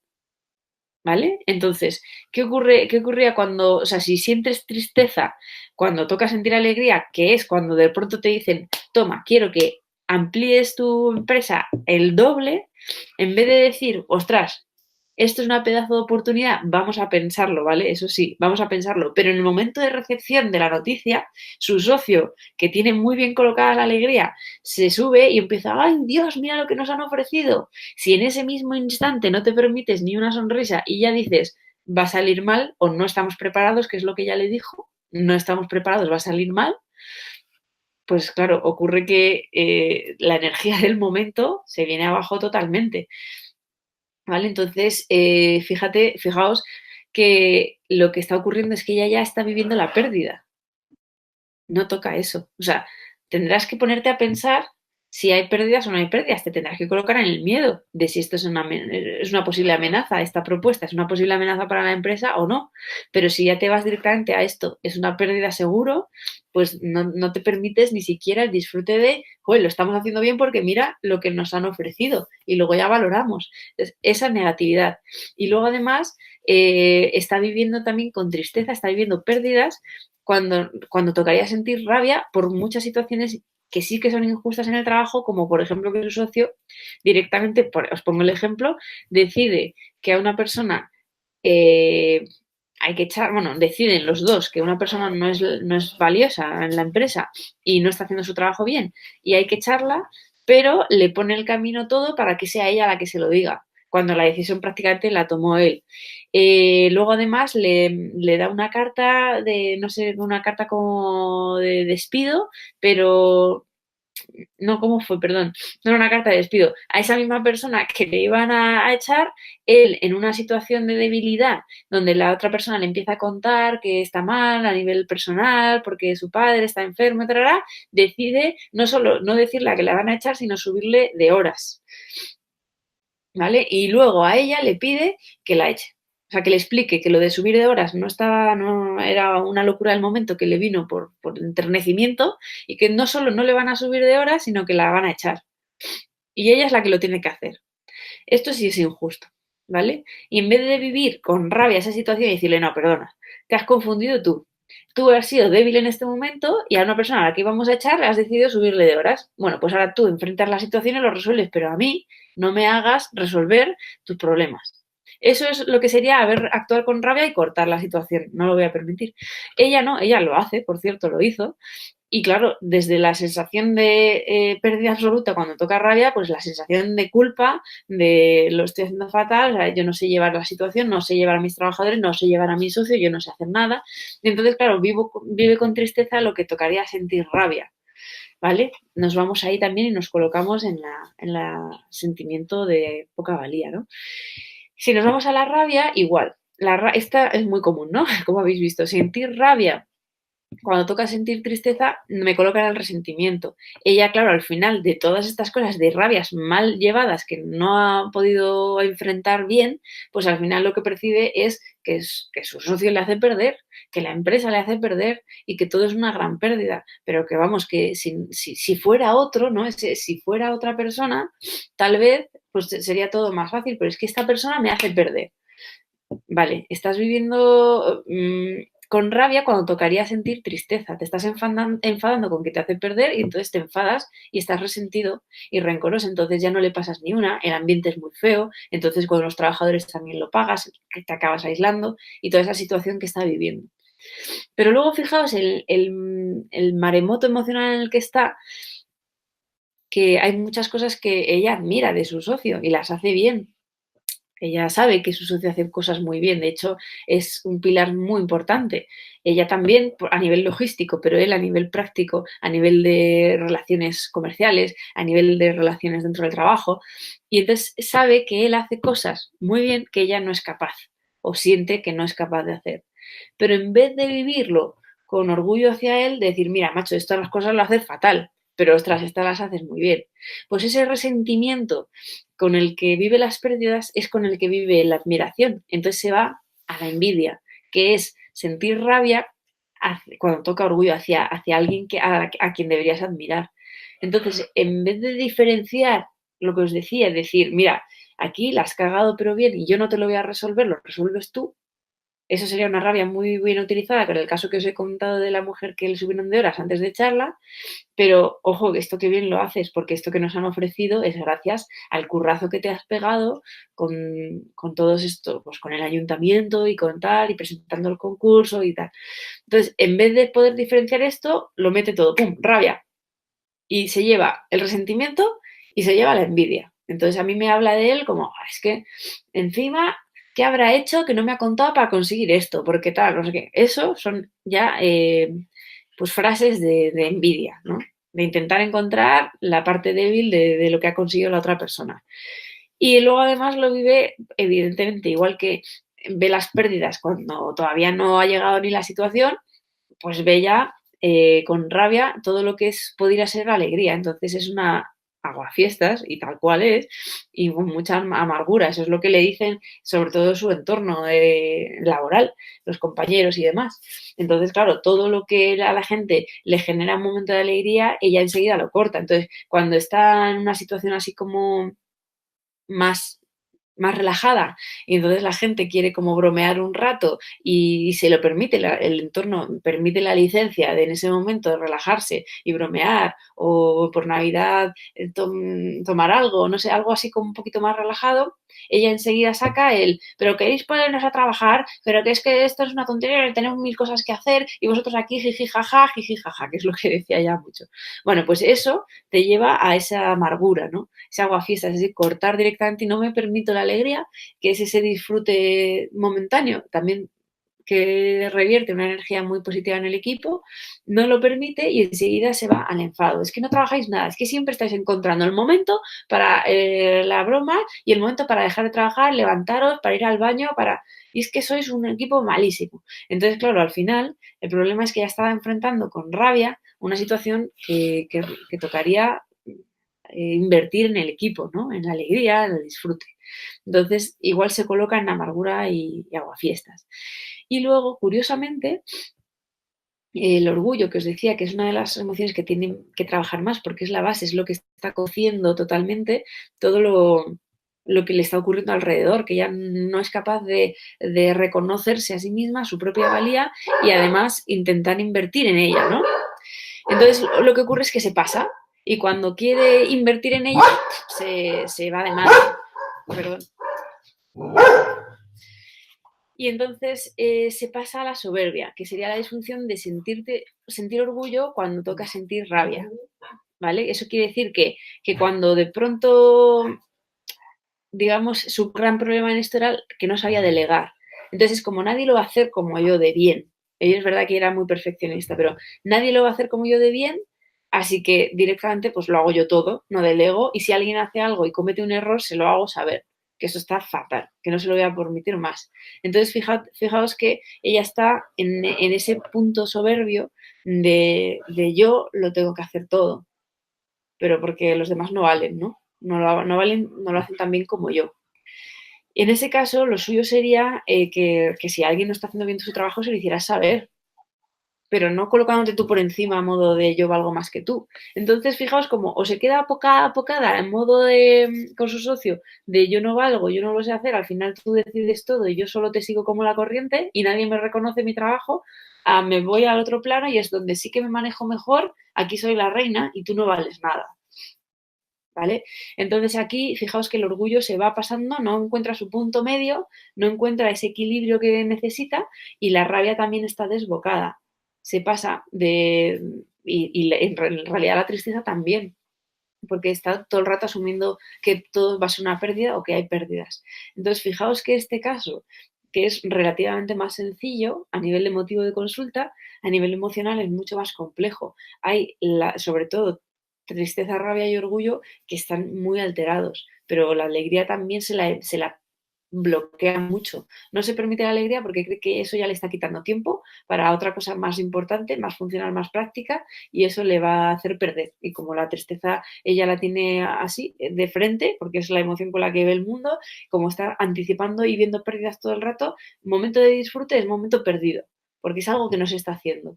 ¿vale? Entonces, ¿qué ocurría cuando, o sea, si sientes tristeza, cuando toca sentir alegría, que es cuando de pronto te dicen, toma, quiero que amplíes tu empresa el doble, en vez de decir, ostras, esto es una pedazo de oportunidad, vamos a pensarlo, ¿vale? Eso sí, vamos a pensarlo. Pero en el momento de recepción de la noticia, su socio, que tiene muy bien colocada la alegría, se sube y empieza, ¡ay, Dios, mira lo que nos han ofrecido! Si en ese mismo instante no te permites ni una sonrisa y ya dices, va a salir mal o no estamos preparados, que es lo que ella le dijo, no estamos preparados, va a salir mal, pues claro, ocurre que la energía del momento se viene abajo totalmente. ¿Vale? Entonces, fijaos que lo que está ocurriendo es que ella ya está viviendo la pérdida. No toca eso. O sea, tendrás que ponerte a pensar si hay pérdidas o no hay pérdidas. Te tendrás que colocar en el miedo de si esto es una posible amenaza, esta propuesta es una posible amenaza para la empresa o no. Pero si ya te vas directamente a esto, es una pérdida seguro, pues no te permites ni siquiera el disfrute de, joder, lo estamos haciendo bien porque mira lo que nos han ofrecido y luego ya valoramos. Entonces, esa negatividad. Y luego además está viviendo también con tristeza, está viviendo pérdidas cuando tocaría sentir rabia por muchas situaciones que sí que son injustas en el trabajo, como por ejemplo que su socio directamente, os pongo el ejemplo, decide que a una persona hay que echar, bueno, deciden los dos que una persona no es valiosa en la empresa y no está haciendo su trabajo bien y hay que echarla, pero le pone el camino todo para que sea ella la que se lo diga, cuando la decisión prácticamente la tomó él. Luego además le da una carta de, no sé, una carta como de despido, pero no, ¿cómo fue? Perdón, no era una carta de despido. A esa misma persona que le iban a echar, él en una situación de debilidad, donde la otra persona le empieza a contar que está mal a nivel personal, porque su padre está enfermo, etc., decide no solo no decirle a que la van a echar, sino subirle de horas. ¿Vale? Y luego a ella le pide que la eche. O sea, que le explique que lo de subir de horas no era una locura del momento que le vino por enternecimiento y que no solo no le van a subir de horas, sino que la van a echar. Y ella es la que lo tiene que hacer. Esto sí es injusto, ¿vale? Y en vez de vivir con rabia esa situación y decirle, no, perdona, te has confundido tú. Tú has sido débil en este momento y a una persona a la que íbamos a echar le has decidido subirle de horas. Bueno, pues ahora tú enfrentas la situación y lo resuelves, pero a mí no me hagas resolver tus problemas. Eso es lo que sería actuar con rabia y cortar la situación. No lo voy a permitir. Ella no, ella lo hace, por cierto, lo hizo. Y claro, desde la sensación de pérdida absoluta cuando toca rabia, pues la sensación de culpa, de lo estoy haciendo fatal, o sea, yo no sé llevar la situación, no sé llevar a mis trabajadores, no sé llevar a mi socio, yo no sé hacer nada. Y entonces, claro, vive con tristeza lo que tocaría sentir rabia, ¿vale? Nos vamos ahí también y nos colocamos en la sentimiento de poca valía, ¿no? Si nos vamos a la rabia, igual. Esta es muy común, ¿no? Como habéis visto, sentir rabia cuando toca sentir tristeza, me coloca en el resentimiento. Ella, claro, al final de todas estas cosas, de rabias mal llevadas que no ha podido enfrentar bien, pues al final lo que percibe es que su socio le hace perder, que la empresa le hace perder y que todo es una gran pérdida. Pero que vamos, que si fuera otro, ¿no? Si fuera otra persona, tal vez pues sería todo más fácil, pero es que esta persona me hace perder. Vale, estás viviendo con rabia cuando tocaría sentir tristeza. Te estás enfadando con que te hace perder y entonces te enfadas y estás resentido y rencoroso. Entonces ya no le pasas ni una, el ambiente es muy feo, entonces con los trabajadores también lo pagas, que te acabas aislando y toda esa situación que está viviendo. Pero luego fijaos el maremoto emocional en el que está, que hay muchas cosas que ella admira de su socio y las hace bien. Ella sabe que su socio hace cosas muy bien, de hecho es un pilar muy importante. Ella también a nivel logístico, pero él a nivel práctico, a nivel de relaciones comerciales, a nivel de relaciones dentro del trabajo. Y entonces sabe que él hace cosas muy bien que ella no es capaz o siente que no es capaz de hacer. Pero en vez de vivirlo con orgullo hacia él, de decir, mira, macho, estas las cosas lo haces fatal, pero ostras, estas las haces muy bien. Pues ese resentimiento con el que vive las pérdidas es con el que vive la admiración. Entonces se va a la envidia, que es sentir rabia cuando toca orgullo hacia alguien a quien deberías admirar. Entonces, en vez de diferenciar lo que os decía, decir, mira, aquí la has cagado pero bien y yo no te lo voy a resolver, lo resuelves tú. Eso sería una rabia muy bien utilizada, pero el caso que os he contado de la mujer que le subieron de horas antes de echarla, pero ojo, esto que bien lo haces, porque esto que nos han ofrecido es gracias al currazo que te has pegado con todos esto, pues con el ayuntamiento y con tal, y presentando el concurso y tal. Entonces, en vez de poder diferenciar esto, lo mete todo, ¡pum!, rabia. Y se lleva el resentimiento y se lleva la envidia. Entonces, a mí me habla de él como, es que encima, ¿qué habrá hecho que no me ha contado para conseguir esto? Porque tal, no sé qué. Eso son ya pues frases de envidia, ¿no? De intentar encontrar la parte débil de lo que ha conseguido la otra persona. Y luego además lo vive, evidentemente, igual que ve las pérdidas cuando todavía no ha llegado ni la situación, pues ve ya con rabia todo lo que es podría ser alegría. Entonces es una aguafiestas y tal cual es, y con mucha amargura. Eso es lo que le dicen, sobre todo su entorno laboral, los compañeros y demás. Entonces, claro, todo lo que a la gente le genera un momento de alegría, ella enseguida lo corta. Entonces, cuando está en una situación así como más, más relajada y entonces la gente quiere como bromear un rato y se lo permite, el entorno permite la licencia de en ese momento de relajarse y bromear o por Navidad tomar algo, no sé, algo así como un poquito más relajado, ella enseguida saca pero queréis ponernos a trabajar, pero que es que esto es una tontería, tenemos mil cosas que hacer y vosotros aquí jiji jaja, que es lo que decía ya mucho. Bueno, pues eso te lleva a esa amargura, ¿no? Ese aguafiestas, es decir, cortar directamente y no me permito la alegría, que es ese disfrute momentáneo, también que revierte una energía muy positiva en el equipo, no lo permite y enseguida se va al enfado. Es que no trabajáis nada, es que siempre estáis encontrando el momento para la broma y el momento para dejar de trabajar, levantaros, para ir al baño, Y es que sois un equipo malísimo. Entonces, claro, al final, el problema es que ya estaba enfrentando con rabia una situación que tocaría invertir en el equipo, ¿no? En la alegría, en el disfrute. Entonces, igual se coloca en amargura y aguafiestas. Y luego, curiosamente, el orgullo, que os decía que es una de las emociones que tienen que trabajar más porque es la base, es lo que está cociendo totalmente todo lo que le está ocurriendo alrededor, que ya no es capaz de reconocerse a sí misma, su propia valía y además intentar invertir en ella, ¿no? Entonces, lo que ocurre es que se pasa y cuando quiere invertir en ella, se va de madre. Perdón. Y entonces se pasa a la soberbia, que sería la disfunción de sentir orgullo cuando toca sentir rabia, ¿vale? Eso quiere decir que cuando de pronto, digamos, su gran problema en esto era que no sabía delegar. Entonces, como nadie lo va a hacer como yo de bien, ella es verdad que era muy perfeccionista, pero nadie lo va a hacer como yo de bien, así que directamente pues lo hago yo todo, no delego, y si alguien hace algo y comete un error, se lo hago saber, que eso está fatal, que no se lo voy a permitir más. Entonces, fijaos que ella está en ese punto soberbio de yo lo tengo que hacer todo, pero porque los demás no valen, ¿no? No valen, no lo hacen tan bien como yo. Y en ese caso, lo suyo sería que si alguien no está haciendo bien su trabajo, se lo hicieras saber, pero no colocándote tú por encima a modo de yo valgo más que tú. Entonces, fijaos como o se queda apocada en modo de, con su socio, de yo no valgo, yo no lo sé hacer, al final tú decides todo y yo solo te sigo como la corriente y nadie me reconoce mi trabajo, me voy al otro plano y es donde sí que me manejo mejor, aquí soy la reina y tú no vales nada. ¿Vale? Entonces aquí, fijaos que el orgullo se va pasando, no encuentra su punto medio, no encuentra ese equilibrio que necesita y la rabia también está desbocada. Se pasa en realidad la tristeza también, porque está todo el rato asumiendo que todo va a ser una pérdida o que hay pérdidas. Entonces, fijaos que este caso, que es relativamente más sencillo a nivel emotivo de consulta, a nivel emocional es mucho más complejo. Hay, sobre todo, tristeza, rabia y orgullo que están muy alterados, pero la alegría también se la bloquea mucho. No se permite la alegría porque cree que eso ya le está quitando tiempo para otra cosa más importante, más funcional, más práctica, y eso le va a hacer perder. Y como la tristeza ella la tiene así, de frente, porque es la emoción con la que ve el mundo, como está anticipando y viendo pérdidas todo el rato, momento de disfrute es momento perdido, porque es algo que no se está haciendo.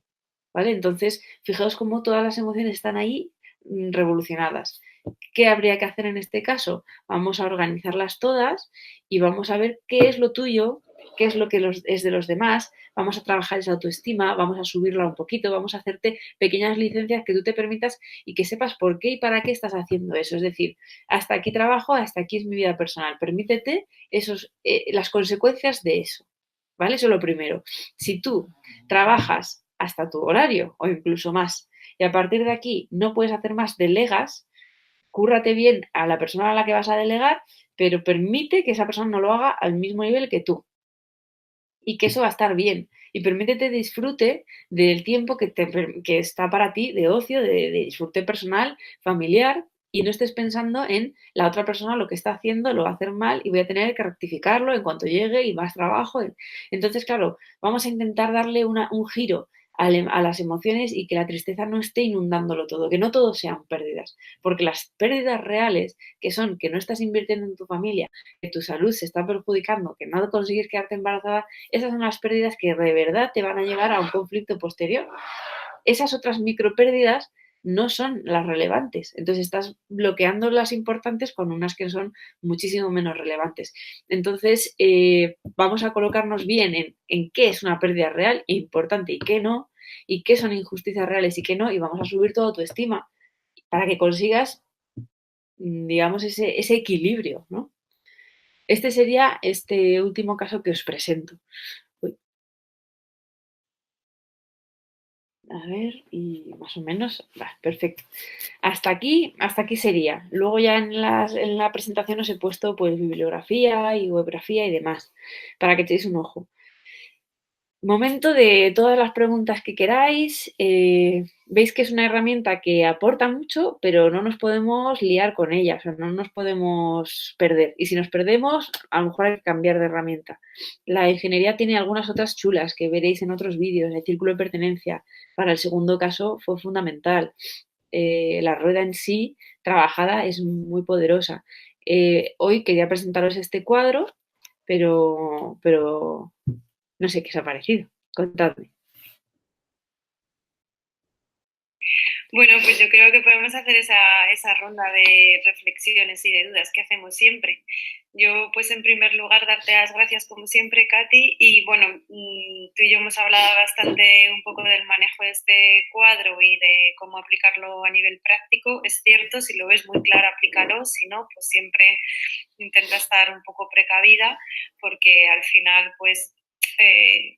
¿Vale? Entonces, fijaos cómo todas las emociones están ahí revolucionadas. ¿Qué habría que hacer en este caso? Vamos a organizarlas todas y vamos a ver qué es lo tuyo, qué es lo que es de los demás, vamos a trabajar esa autoestima, vamos a subirla un poquito, vamos a hacerte pequeñas licencias que tú te permitas y que sepas por qué y para qué estás haciendo eso. Es decir, hasta aquí trabajo, hasta aquí es mi vida personal. Permítete las consecuencias de eso. ¿Vale? Eso es lo primero. Si tú trabajas hasta tu horario o incluso más y a partir de aquí no puedes hacer más, delegas, cúrrate bien a la persona a la que vas a delegar, pero permite que esa persona no lo haga al mismo nivel que tú. Y que eso va a estar bien. Y permítete disfrute del tiempo que está para ti de ocio, de disfrute personal, familiar, y no estés pensando en la otra persona lo que está haciendo, lo va a hacer mal y voy a tener que rectificarlo en cuanto llegue y más trabajo. Entonces, claro, vamos a intentar darle un giro a las emociones y que la tristeza no esté inundándolo todo, que no todo sean pérdidas, porque las pérdidas reales, que son que no estás invirtiendo en tu familia, que tu salud se está perjudicando, que no consigues quedarte embarazada, esas son las pérdidas que de verdad te van a llevar a un conflicto posterior. Esas otras micropérdidas no son las relevantes. Entonces estás bloqueando las importantes con unas que son muchísimo menos relevantes. Entonces vamos a colocarnos bien en qué es una pérdida real e importante y qué no, y qué son injusticias reales y qué no, y vamos a subir toda tu estima para que consigas, digamos, ese equilibrio, ¿no? Este sería este último caso que os presento. Uy. A ver, y más o menos, perfecto. Hasta aquí sería. Luego ya en la presentación os he puesto pues bibliografía y webgrafía y demás, para que echéis un ojo. Momento de todas las preguntas que queráis. Veis que es una herramienta que aporta mucho, pero no nos podemos liar con ella, o sea, no nos podemos perder. Y si nos perdemos, a lo mejor hay que cambiar de herramienta. La ingeniería tiene algunas otras chulas que veréis en otros vídeos. El círculo de pertenencia, para el segundo caso, fue fundamental. La rueda en sí, trabajada, es muy poderosa. Hoy quería presentaros este cuadro, pero no sé qué os ha parecido. Contadme. Bueno, pues yo creo que podemos hacer esa ronda de reflexiones y de dudas que hacemos siempre. Yo, pues en primer lugar, darte las gracias como siempre, Katy. Y bueno, tú y yo hemos hablado bastante un poco del manejo de este cuadro y de cómo aplicarlo a nivel práctico. Es cierto, si lo ves muy claro, aplícalo. Si no, pues siempre intenta estar un poco precavida porque al final, pues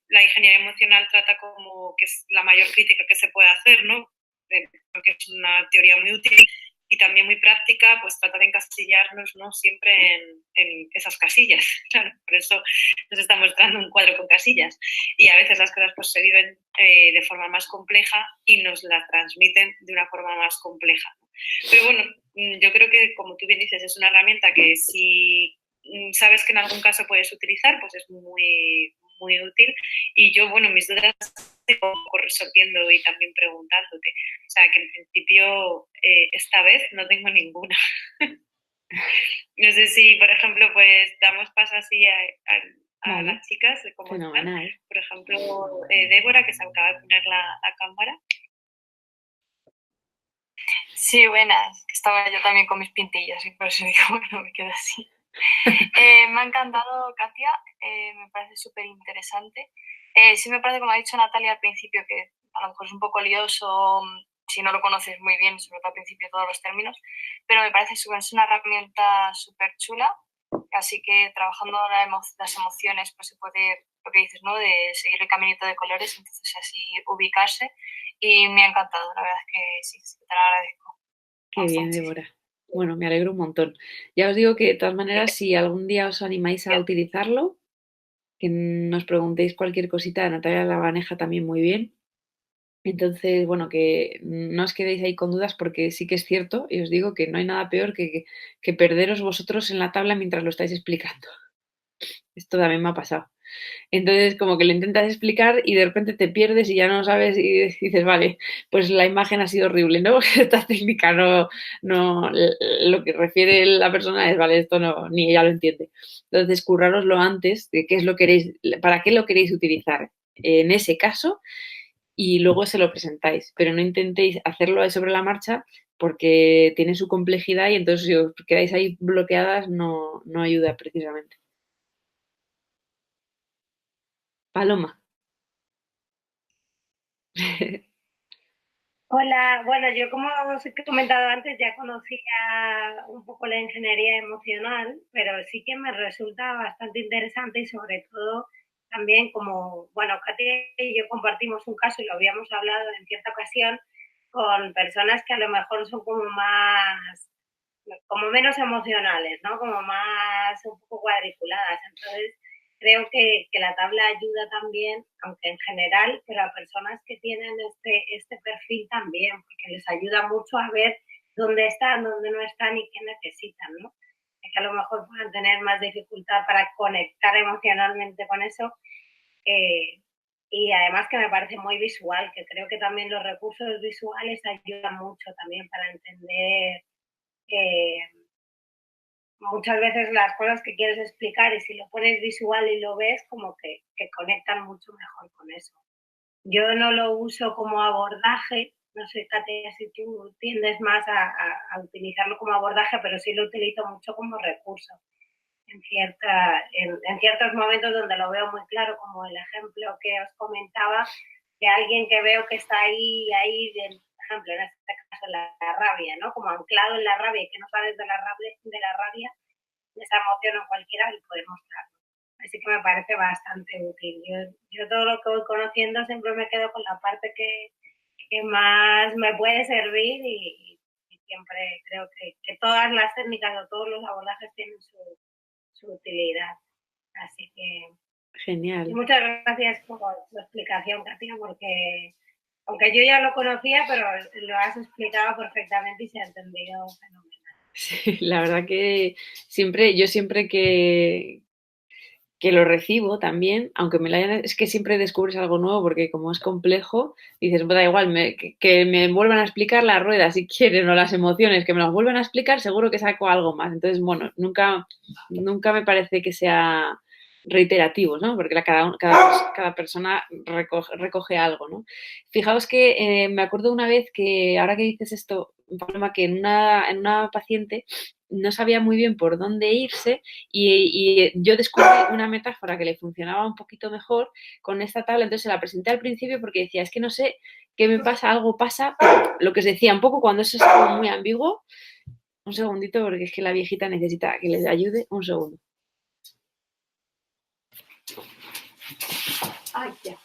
la ingeniería emocional trata como que es la mayor crítica que se puede hacer, ¿no? Porque es una teoría muy útil y también muy práctica, pues trata de encasillarnos, ¿no? Siempre en esas casillas. Claro, por eso nos está mostrando un cuadro con casillas. Y a veces las cosas pues, se viven de forma más compleja y nos las transmiten de una forma más compleja. Pero bueno, yo creo que, como tú bien dices, es una herramienta que si sabes que en algún caso puedes utilizar, pues es muy, muy útil. Y yo, bueno, mis dudas tengo resolviendo y también preguntándote. O sea, que en principio esta vez no tengo ninguna. No sé si, por ejemplo, pues damos paso así a Vale. las chicas de cómo Fenomenal. están. Por ejemplo, Débora, que se acaba de poner la cámara. Sí, buenas. Estaba yo también con mis pintillas y por eso digo, bueno, me quedo así. Me ha encantado, Katia. Me parece súper interesante. Sí me parece, como ha dicho Natalia al principio, que a lo mejor es un poco lioso si no lo conoces muy bien, sobre todo al principio todos los términos, pero me parece es una herramienta súper chula, así que trabajando las emociones pues se puede, lo que dices, ¿no? De seguir el caminito de colores, entonces así ubicarse, y me ha encantado, la verdad es que sí, te lo agradezco. Qué bien, Débora. Bueno, me alegro un montón. Ya os digo que de todas maneras, si algún día os animáis a utilizarlo, que nos preguntéis cualquier cosita, Natalia la maneja también muy bien. Entonces, bueno, que no os quedéis ahí con dudas porque sí que es cierto y os digo que no hay nada peor que perderos vosotros en la tabla mientras lo estáis explicando. Esto también me ha pasado. Entonces, como que lo intentas explicar y de repente te pierdes y ya no sabes y dices, vale, pues la imagen ha sido horrible, ¿no? Esta técnica no, lo que refiere la persona es, vale, esto no, ni ella lo entiende. Entonces, currároslo antes de qué es lo queréis, para qué lo queréis utilizar en ese caso y luego se lo presentáis, pero no intentéis hacerlo sobre la marcha porque tiene su complejidad y entonces si os quedáis ahí bloqueadas no ayuda precisamente. Paloma. Hola, bueno, yo como os he comentado antes ya conocía un poco la ingeniería emocional, pero sí que me resulta bastante interesante y sobre todo también como, bueno, Katia y yo compartimos un caso y lo habíamos hablado en cierta ocasión con personas que a lo mejor son como más, como menos emocionales, ¿no? Como más un poco cuadriculadas. Entonces, creo que la tabla ayuda también, aunque en general, pero a personas que tienen este perfil también, porque les ayuda mucho a ver dónde están, dónde no están y qué necesitan, ¿no? Que a lo mejor puedan tener más dificultad para conectar emocionalmente con eso. Y además que me parece muy visual, que creo que también los recursos visuales ayudan mucho también para entender eh, muchas veces las cosas que quieres explicar y si lo pones visual y lo ves, como que conectan mucho mejor con eso. Yo no lo uso como abordaje, no sé, Katia, si tú tiendes más a utilizarlo como abordaje, pero sí lo utilizo mucho como recurso en ciertos momentos donde lo veo muy claro, como el ejemplo que os comentaba, de alguien que veo que está ahí por ejemplo, en este caso la rabia, ¿no? Como anclado en la rabia y que no sabes de la rabia, de esa emoción o cualquiera, y poder mostrarlo. Así que me parece bastante útil. Yo todo lo que voy conociendo siempre me quedo con la parte que más me puede servir y siempre creo que todas las técnicas o todos los abordajes tienen su utilidad. Así que Genial. muchas gracias por tu explicación, Katia, porque aunque yo ya lo conocía, pero lo has explicado perfectamente y se ha entendido fenomenal. Sí, la verdad que yo siempre que lo recibo también, aunque me lo hayan, es que siempre descubres algo nuevo porque como es complejo, dices, pues da igual, que me vuelvan a explicar la rueda si quieren o las emociones, que me las vuelvan a explicar, seguro que saco algo más. Entonces, bueno, nunca me parece que sea reiterativo, ¿no? Porque cada persona recoge algo, ¿no? Fijaos que me acuerdo una vez que, ahora que dices esto, Paloma, que en una paciente no sabía muy bien por dónde irse y yo descubrí una metáfora que le funcionaba un poquito mejor con esta tabla, entonces se la presenté al principio porque decía, es que no sé qué me pasa, algo pasa, pero lo que os decía, un poco cuando eso es como muy ambiguo, un segundito porque es que la viejita necesita que le ayude, un segundo. Ay, ya.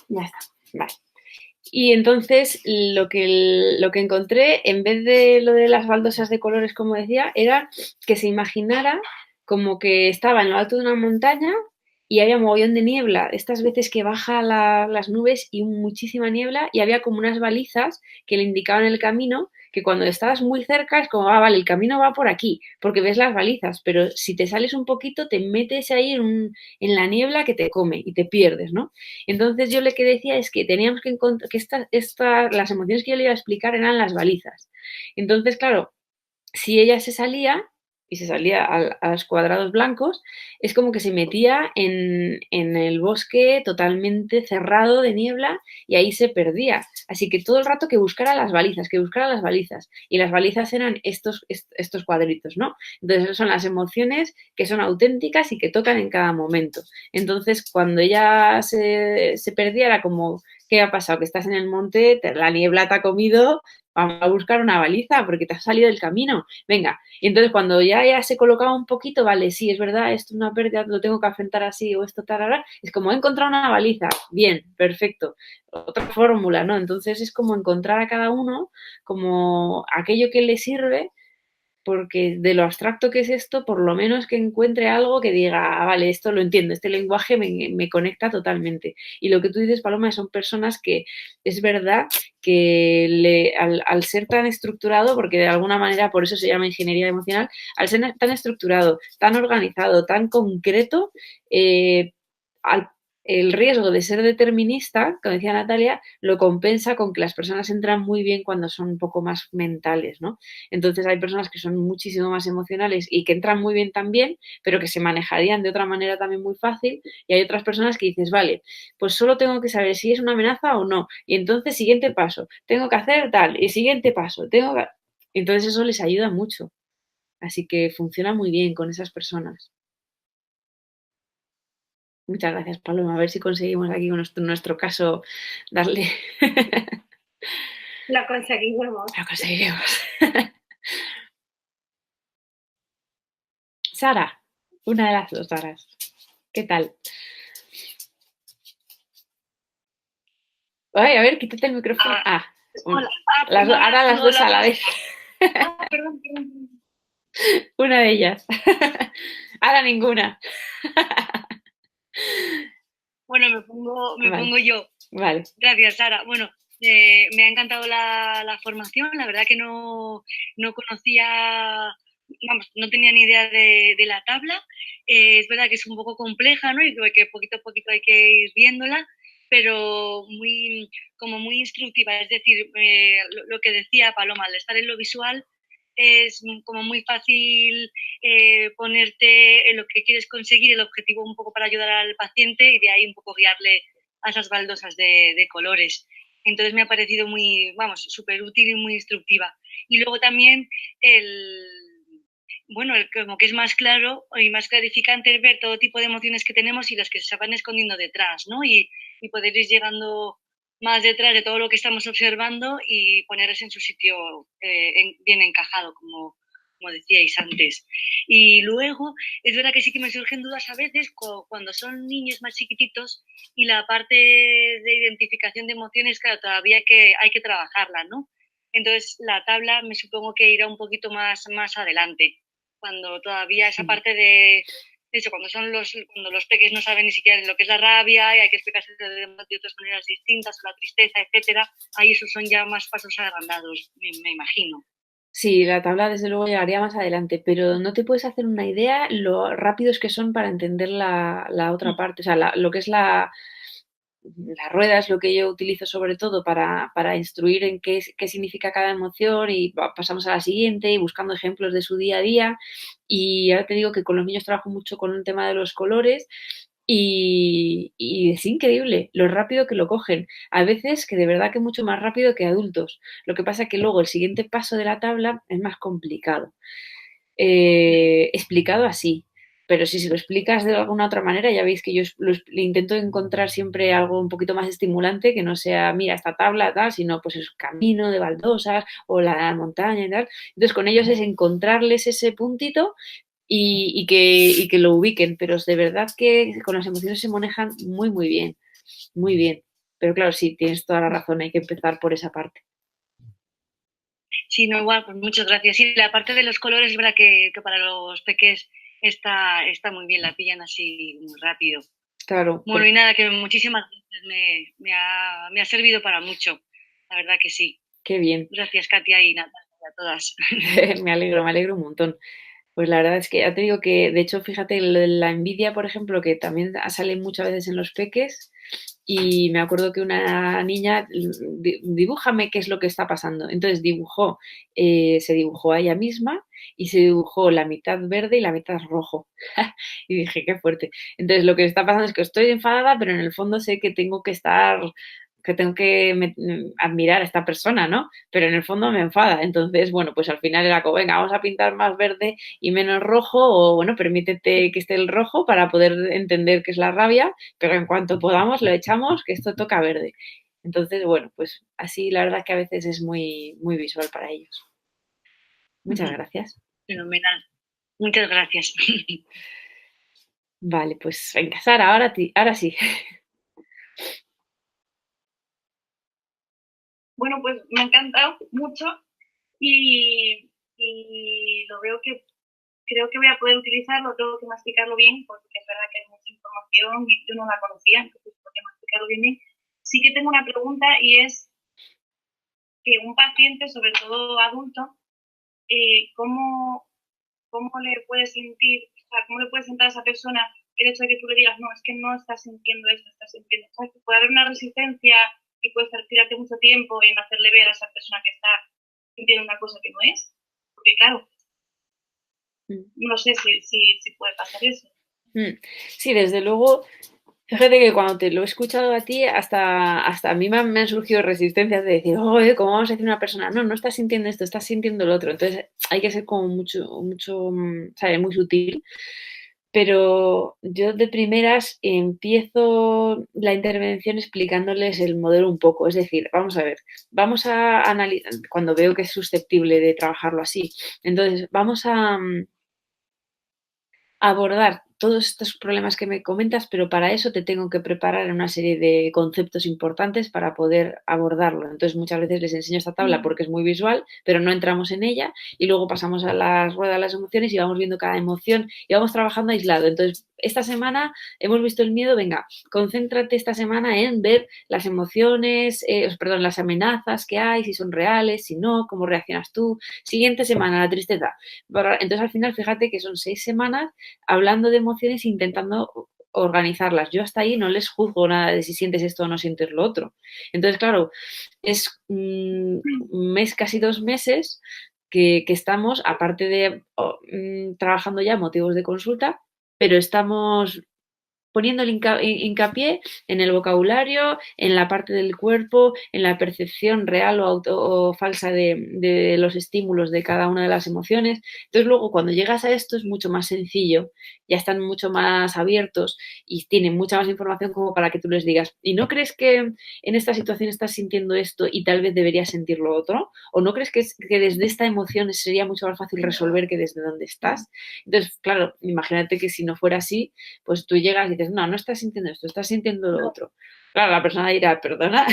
Ya está, vale. Y entonces lo que encontré, en vez de lo de las baldosas de colores, como decía, era que se imaginara como que estaba en lo alto de una montaña y había mogollón de niebla. Estas veces que baja las nubes y muchísima niebla y había como unas balizas que le indicaban el camino, que cuando estabas muy cerca es como, vale, el camino va por aquí, porque ves las balizas, pero si te sales un poquito te metes ahí en la niebla que te come y te pierdes, ¿no? Entonces yo lo que decía es que teníamos que encontrar que las emociones que yo le iba a explicar eran las balizas. Entonces, claro, si ella se salía y se salía a los cuadrados blancos, es como que se metía en el bosque totalmente cerrado de niebla y ahí se perdía. Así que todo el rato que buscara las balizas, que buscara las balizas. Y las balizas eran estos cuadritos, ¿no? Entonces son las emociones que son auténticas y que tocan en cada momento. Entonces cuando ella se perdía era como, ¿qué ha pasado? Que estás en el monte, la niebla te ha comido, vamos a buscar una baliza porque te has salido del camino. Venga, y entonces cuando ya se colocaba un poquito, vale, sí, es verdad, esto es una pérdida, lo tengo que afrontar así o esto tal, es como he encontrado una baliza, bien, perfecto, otra fórmula, ¿no? Entonces es como encontrar a cada uno como aquello que le sirve porque de lo abstracto que es esto, por lo menos que encuentre algo que diga, ah, vale, esto lo entiendo, este lenguaje me conecta totalmente. Y lo que tú dices, Paloma, son personas que es verdad que al ser tan estructurado, porque de alguna manera por eso se llama ingeniería emocional, al ser tan estructurado, tan organizado, tan concreto, al el riesgo de ser determinista, como decía Natalia, lo compensa con que las personas entran muy bien cuando son un poco más mentales, ¿no? Entonces hay personas que son muchísimo más emocionales y que entran muy bien también, pero que se manejarían de otra manera también muy fácil, y hay otras personas que dices, vale, pues solo tengo que saber si es una amenaza o no, y entonces siguiente paso, tengo que hacer tal, y siguiente paso, tengo que... Entonces eso les ayuda mucho. Así que funciona muy bien con esas personas. Muchas gracias, Paloma. A ver si conseguimos aquí con nuestro caso darle. Lo conseguimos. Lo conseguiremos. Sara, una de las dos Saras. ¿Qué tal? Ay, a ver, quítate el micrófono. Hola. Ahora las dos a la vez. Perdón. Una de ellas. Ahora ninguna. Bueno, me pongo yo. Vale. Gracias, Sara. Bueno, me ha encantado la formación. La verdad que no conocía, vamos, no tenía ni idea de la tabla. Es verdad que es un poco compleja, ¿no? Y que poquito a poquito hay que ir viéndola, pero como muy instructiva. Es decir, lo que decía Paloma, al estar en lo visual es como muy fácil ponerte en lo que quieres conseguir, el objetivo un poco para ayudar al paciente y de ahí un poco guiarle a esas baldosas de colores. Entonces me ha parecido muy, vamos, súper útil y muy instructiva. Y luego también como que es más claro y más clarificante ver todo tipo de emociones que tenemos y las que se van escondiendo detrás, ¿no? Y poder ir llegando más detrás de todo lo que estamos observando y ponerlos en su sitio bien encajado, como decíais antes. Y luego, es verdad que sí que me surgen dudas a veces cuando son niños más chiquititos y la parte de identificación de emociones, claro, todavía hay que trabajarla, ¿no? Entonces, la tabla me supongo que irá un poquito más adelante, cuando todavía esa parte de eso, cuando los peques no saben ni siquiera lo que es la rabia y hay que explicarse de otras maneras distintas, o la tristeza, etcétera, ahí esos son ya más pasos agrandados, me imagino. Sí, la tabla desde luego llegaría más adelante, pero no te puedes hacer una idea lo rápidos que son para entender la otra parte. O sea, lo que es la rueda es lo que yo utilizo sobre todo para instruir en qué significa cada emoción y pasamos a la siguiente y buscando ejemplos de su día a día. Y ahora te digo que con los niños trabajo mucho con un tema de los colores y es increíble lo rápido que lo cogen. A veces que de verdad que mucho más rápido que adultos. Lo que pasa es que luego el siguiente paso de la tabla es más complicado. Explicado así. Pero si se lo explicas de alguna otra manera, ya veis que yo le intento encontrar siempre algo un poquito más estimulante, que no sea, mira, esta tabla, tal, sino pues el camino de baldosas o la montaña y tal. Entonces con ellos es encontrarles ese puntito y que lo ubiquen, pero de verdad que con las emociones se manejan muy, muy bien, muy bien. Pero claro, sí, tienes toda la razón, hay que empezar por esa parte. Sí, no, igual, pues muchas gracias. Sí, la parte de los colores es verdad que para los peques está muy bien, la pillan así muy rápido. Claro. Bueno, y nada, que muchísimas gracias, me ha servido para mucho, la verdad que sí. Qué bien. Gracias, Katia y Natalia, a todas. Me alegro un montón. Pues la verdad es que ya te digo que, de hecho, fíjate, la envidia, por ejemplo, que también sale muchas veces en los peques, y me acuerdo que una niña, dibújame qué es lo que está pasando. Entonces se dibujó a ella misma y se dibujó la mitad verde y la mitad rojo. Y dije, qué fuerte. Entonces lo que está pasando es que estoy enfadada, pero en el fondo sé que tengo que admirar a esta persona, ¿no? Pero en el fondo me enfada. Entonces, bueno, pues al final era como, venga, vamos a pintar más verde y menos rojo, o bueno, permítete que esté el rojo para poder entender qué es la rabia, pero en cuanto podamos lo echamos, que esto toca verde. Entonces, bueno, pues así la verdad que a veces es muy, muy visual para ellos. Muchas gracias. Fenomenal. Muchas gracias. Vale, pues venga, Sara, ahora sí. Bueno, pues me ha encantado mucho y lo veo que creo que voy a poder utilizarlo, tengo que masticarlo bien, porque es verdad que hay mucha información y yo no la conocía, entonces tengo que masticarlo bien. Sí que tengo una pregunta y es que un paciente, sobre todo adulto, ¿cómo le puede sentir, o sea, cómo le puede sentar a esa persona el hecho de que tú le digas, no, es que no estás sintiendo esto, estás sintiendo, ¿sabes? Puede haber una resistencia y puedes tirarte mucho tiempo en hacerle ver a esa persona que está sintiendo una cosa que no es, porque claro, no sé si puede pasar eso. Sí, desde luego. Fíjate que cuando te lo he escuchado a ti, hasta a mí me han surgido resistencias de decir, oye, ¿cómo vamos a decir a una persona? No, no estás sintiendo esto, estás sintiendo lo otro. Entonces hay que ser como mucho, ¿sabes? Muy sutil. Pero yo de primeras empiezo la intervención explicándoles el modelo un poco. Es decir, vamos a ver, vamos a analizar, cuando veo que es susceptible de trabajarlo así, entonces vamos a abordar todos estos problemas que me comentas, pero para eso te tengo que preparar una serie de conceptos importantes para poder abordarlo. Entonces muchas veces les enseño esta tabla porque es muy visual, pero no entramos en ella y luego pasamos a la rueda de las emociones y vamos viendo cada emoción y vamos trabajando aislado. Entonces esta semana hemos visto el miedo, venga, concéntrate esta semana en ver las emociones, perdón, las amenazas que hay, si son reales, si no, cómo reaccionas tú. Siguiente semana, la tristeza. Entonces al final fíjate que son 6 semanas hablando de emociones e intentando organizarlas. Yo hasta ahí no les juzgo nada de si sientes esto o no sientes lo otro. Entonces, claro, es un mes, casi 2 meses que estamos, aparte de trabajando ya motivos de consulta, pero estamos poniendo el hincapié en el vocabulario, en la parte del cuerpo, en la percepción real o falsa de los estímulos de cada una de las emociones. Entonces luego cuando llegas a esto es mucho más sencillo, ya están mucho más abiertos y tienen mucha más información como para que tú les digas, ¿y no crees que en esta situación estás sintiendo esto y tal vez deberías sentir lo otro? ¿O no crees que desde esta emoción sería mucho más fácil resolver que desde donde estás? Entonces, claro, imagínate que si no fuera así, pues tú llegas y dices, no, no estás sintiendo esto, estás sintiendo lo otro. Claro, la persona dirá, perdona,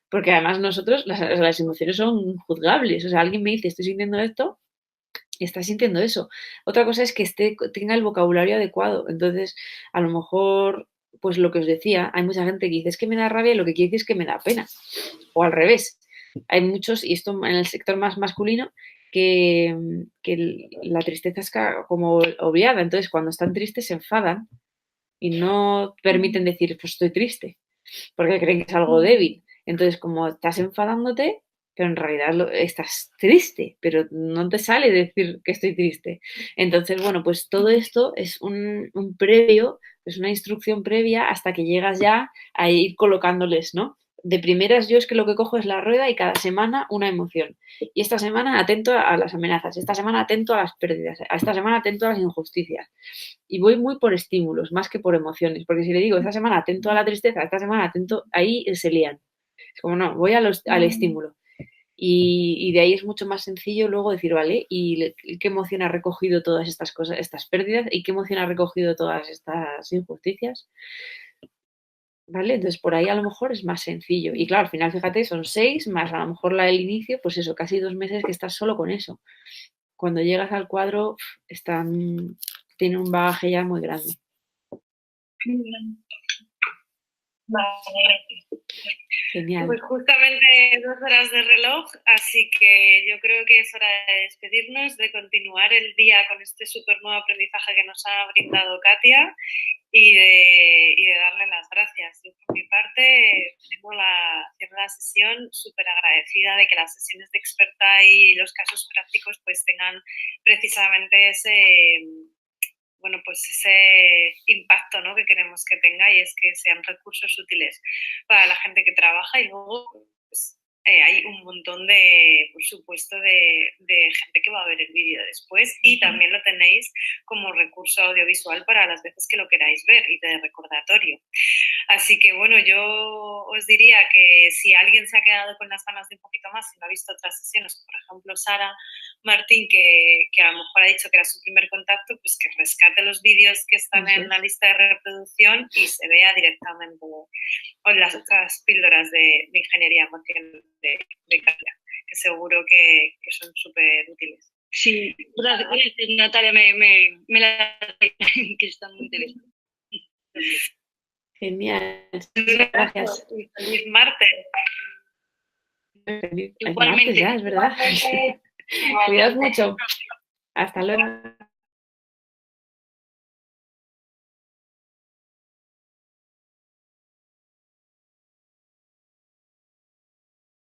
porque además nosotros, las emociones son juzgables. O sea, alguien me dice, estoy sintiendo esto, y está sintiendo eso. Otra cosa es que tenga el vocabulario adecuado. Entonces, a lo mejor, pues lo que os decía, hay mucha gente que dice, es que me da rabia y lo que quiere decir es que me da pena. O al revés. Hay muchos, y esto en el sector más masculino, que la tristeza es como obviada. Entonces, cuando están tristes, se enfadan y no permiten decir, pues estoy triste, porque creen que es algo débil. Entonces, como estás enfadándote, pero en realidad estás triste, pero no te sale decir que estoy triste. Entonces, bueno, pues todo esto es un previo, es una instrucción previa hasta que llegas ya a ir colocándoles, ¿no? De primeras yo es que lo que cojo es la rueda y cada semana una emoción. Y esta semana atento a las amenazas, esta semana atento a las pérdidas, esta semana atento a las injusticias. Y voy muy por estímulos, más que por emociones, porque si le digo esta semana atento a la tristeza, esta semana atento, ahí se lían. Es como, no, voy al estímulo. Y de ahí es mucho más sencillo luego decir, vale, ¿y qué emoción ha recogido todas estas cosas, estas pérdidas? ¿Y qué emoción ha recogido todas estas injusticias? ¿Vale? Entonces por ahí a lo mejor es más sencillo. Y claro, al final, fíjate, son 6 más a lo mejor la del inicio, pues eso, casi 2 meses que estás solo con eso. Cuando llegas al cuadro, tiene un bagaje ya muy grande. Vale. Genial. Pues justamente 2 horas de reloj, así que yo creo que es hora de despedirnos, de continuar el día con este súper nuevo aprendizaje que nos ha brindado Katia y de darle las gracias. Yo por mi parte cierro la sesión súper agradecida de que las sesiones de experta y los casos prácticos pues tengan precisamente ese impacto, ¿no?, que queremos que tenga, y es que sean recursos útiles para la gente que trabaja. Y luego pues, hay un montón por supuesto, de gente que va a ver el vídeo después, y también lo tenéis como recurso audiovisual para las veces que lo queráis ver y de recordatorio. Así que bueno, yo os diría que si alguien se ha quedado con las ganas de un poquito más y no ha visto otras sesiones, por ejemplo Sara Martín, que a lo mejor ha dicho que era su primer contacto, pues que rescate los vídeos que están en la lista de reproducción y se vea directamente con las otras píldoras de ingeniería emocional de Katia, que seguro que son súper útiles. Sí, gracias Natalia, me la que están muy interesantes. Genial. Gracias. Feliz martes. Feliz martes ya, es verdad. Cuidaos mucho. Hasta luego.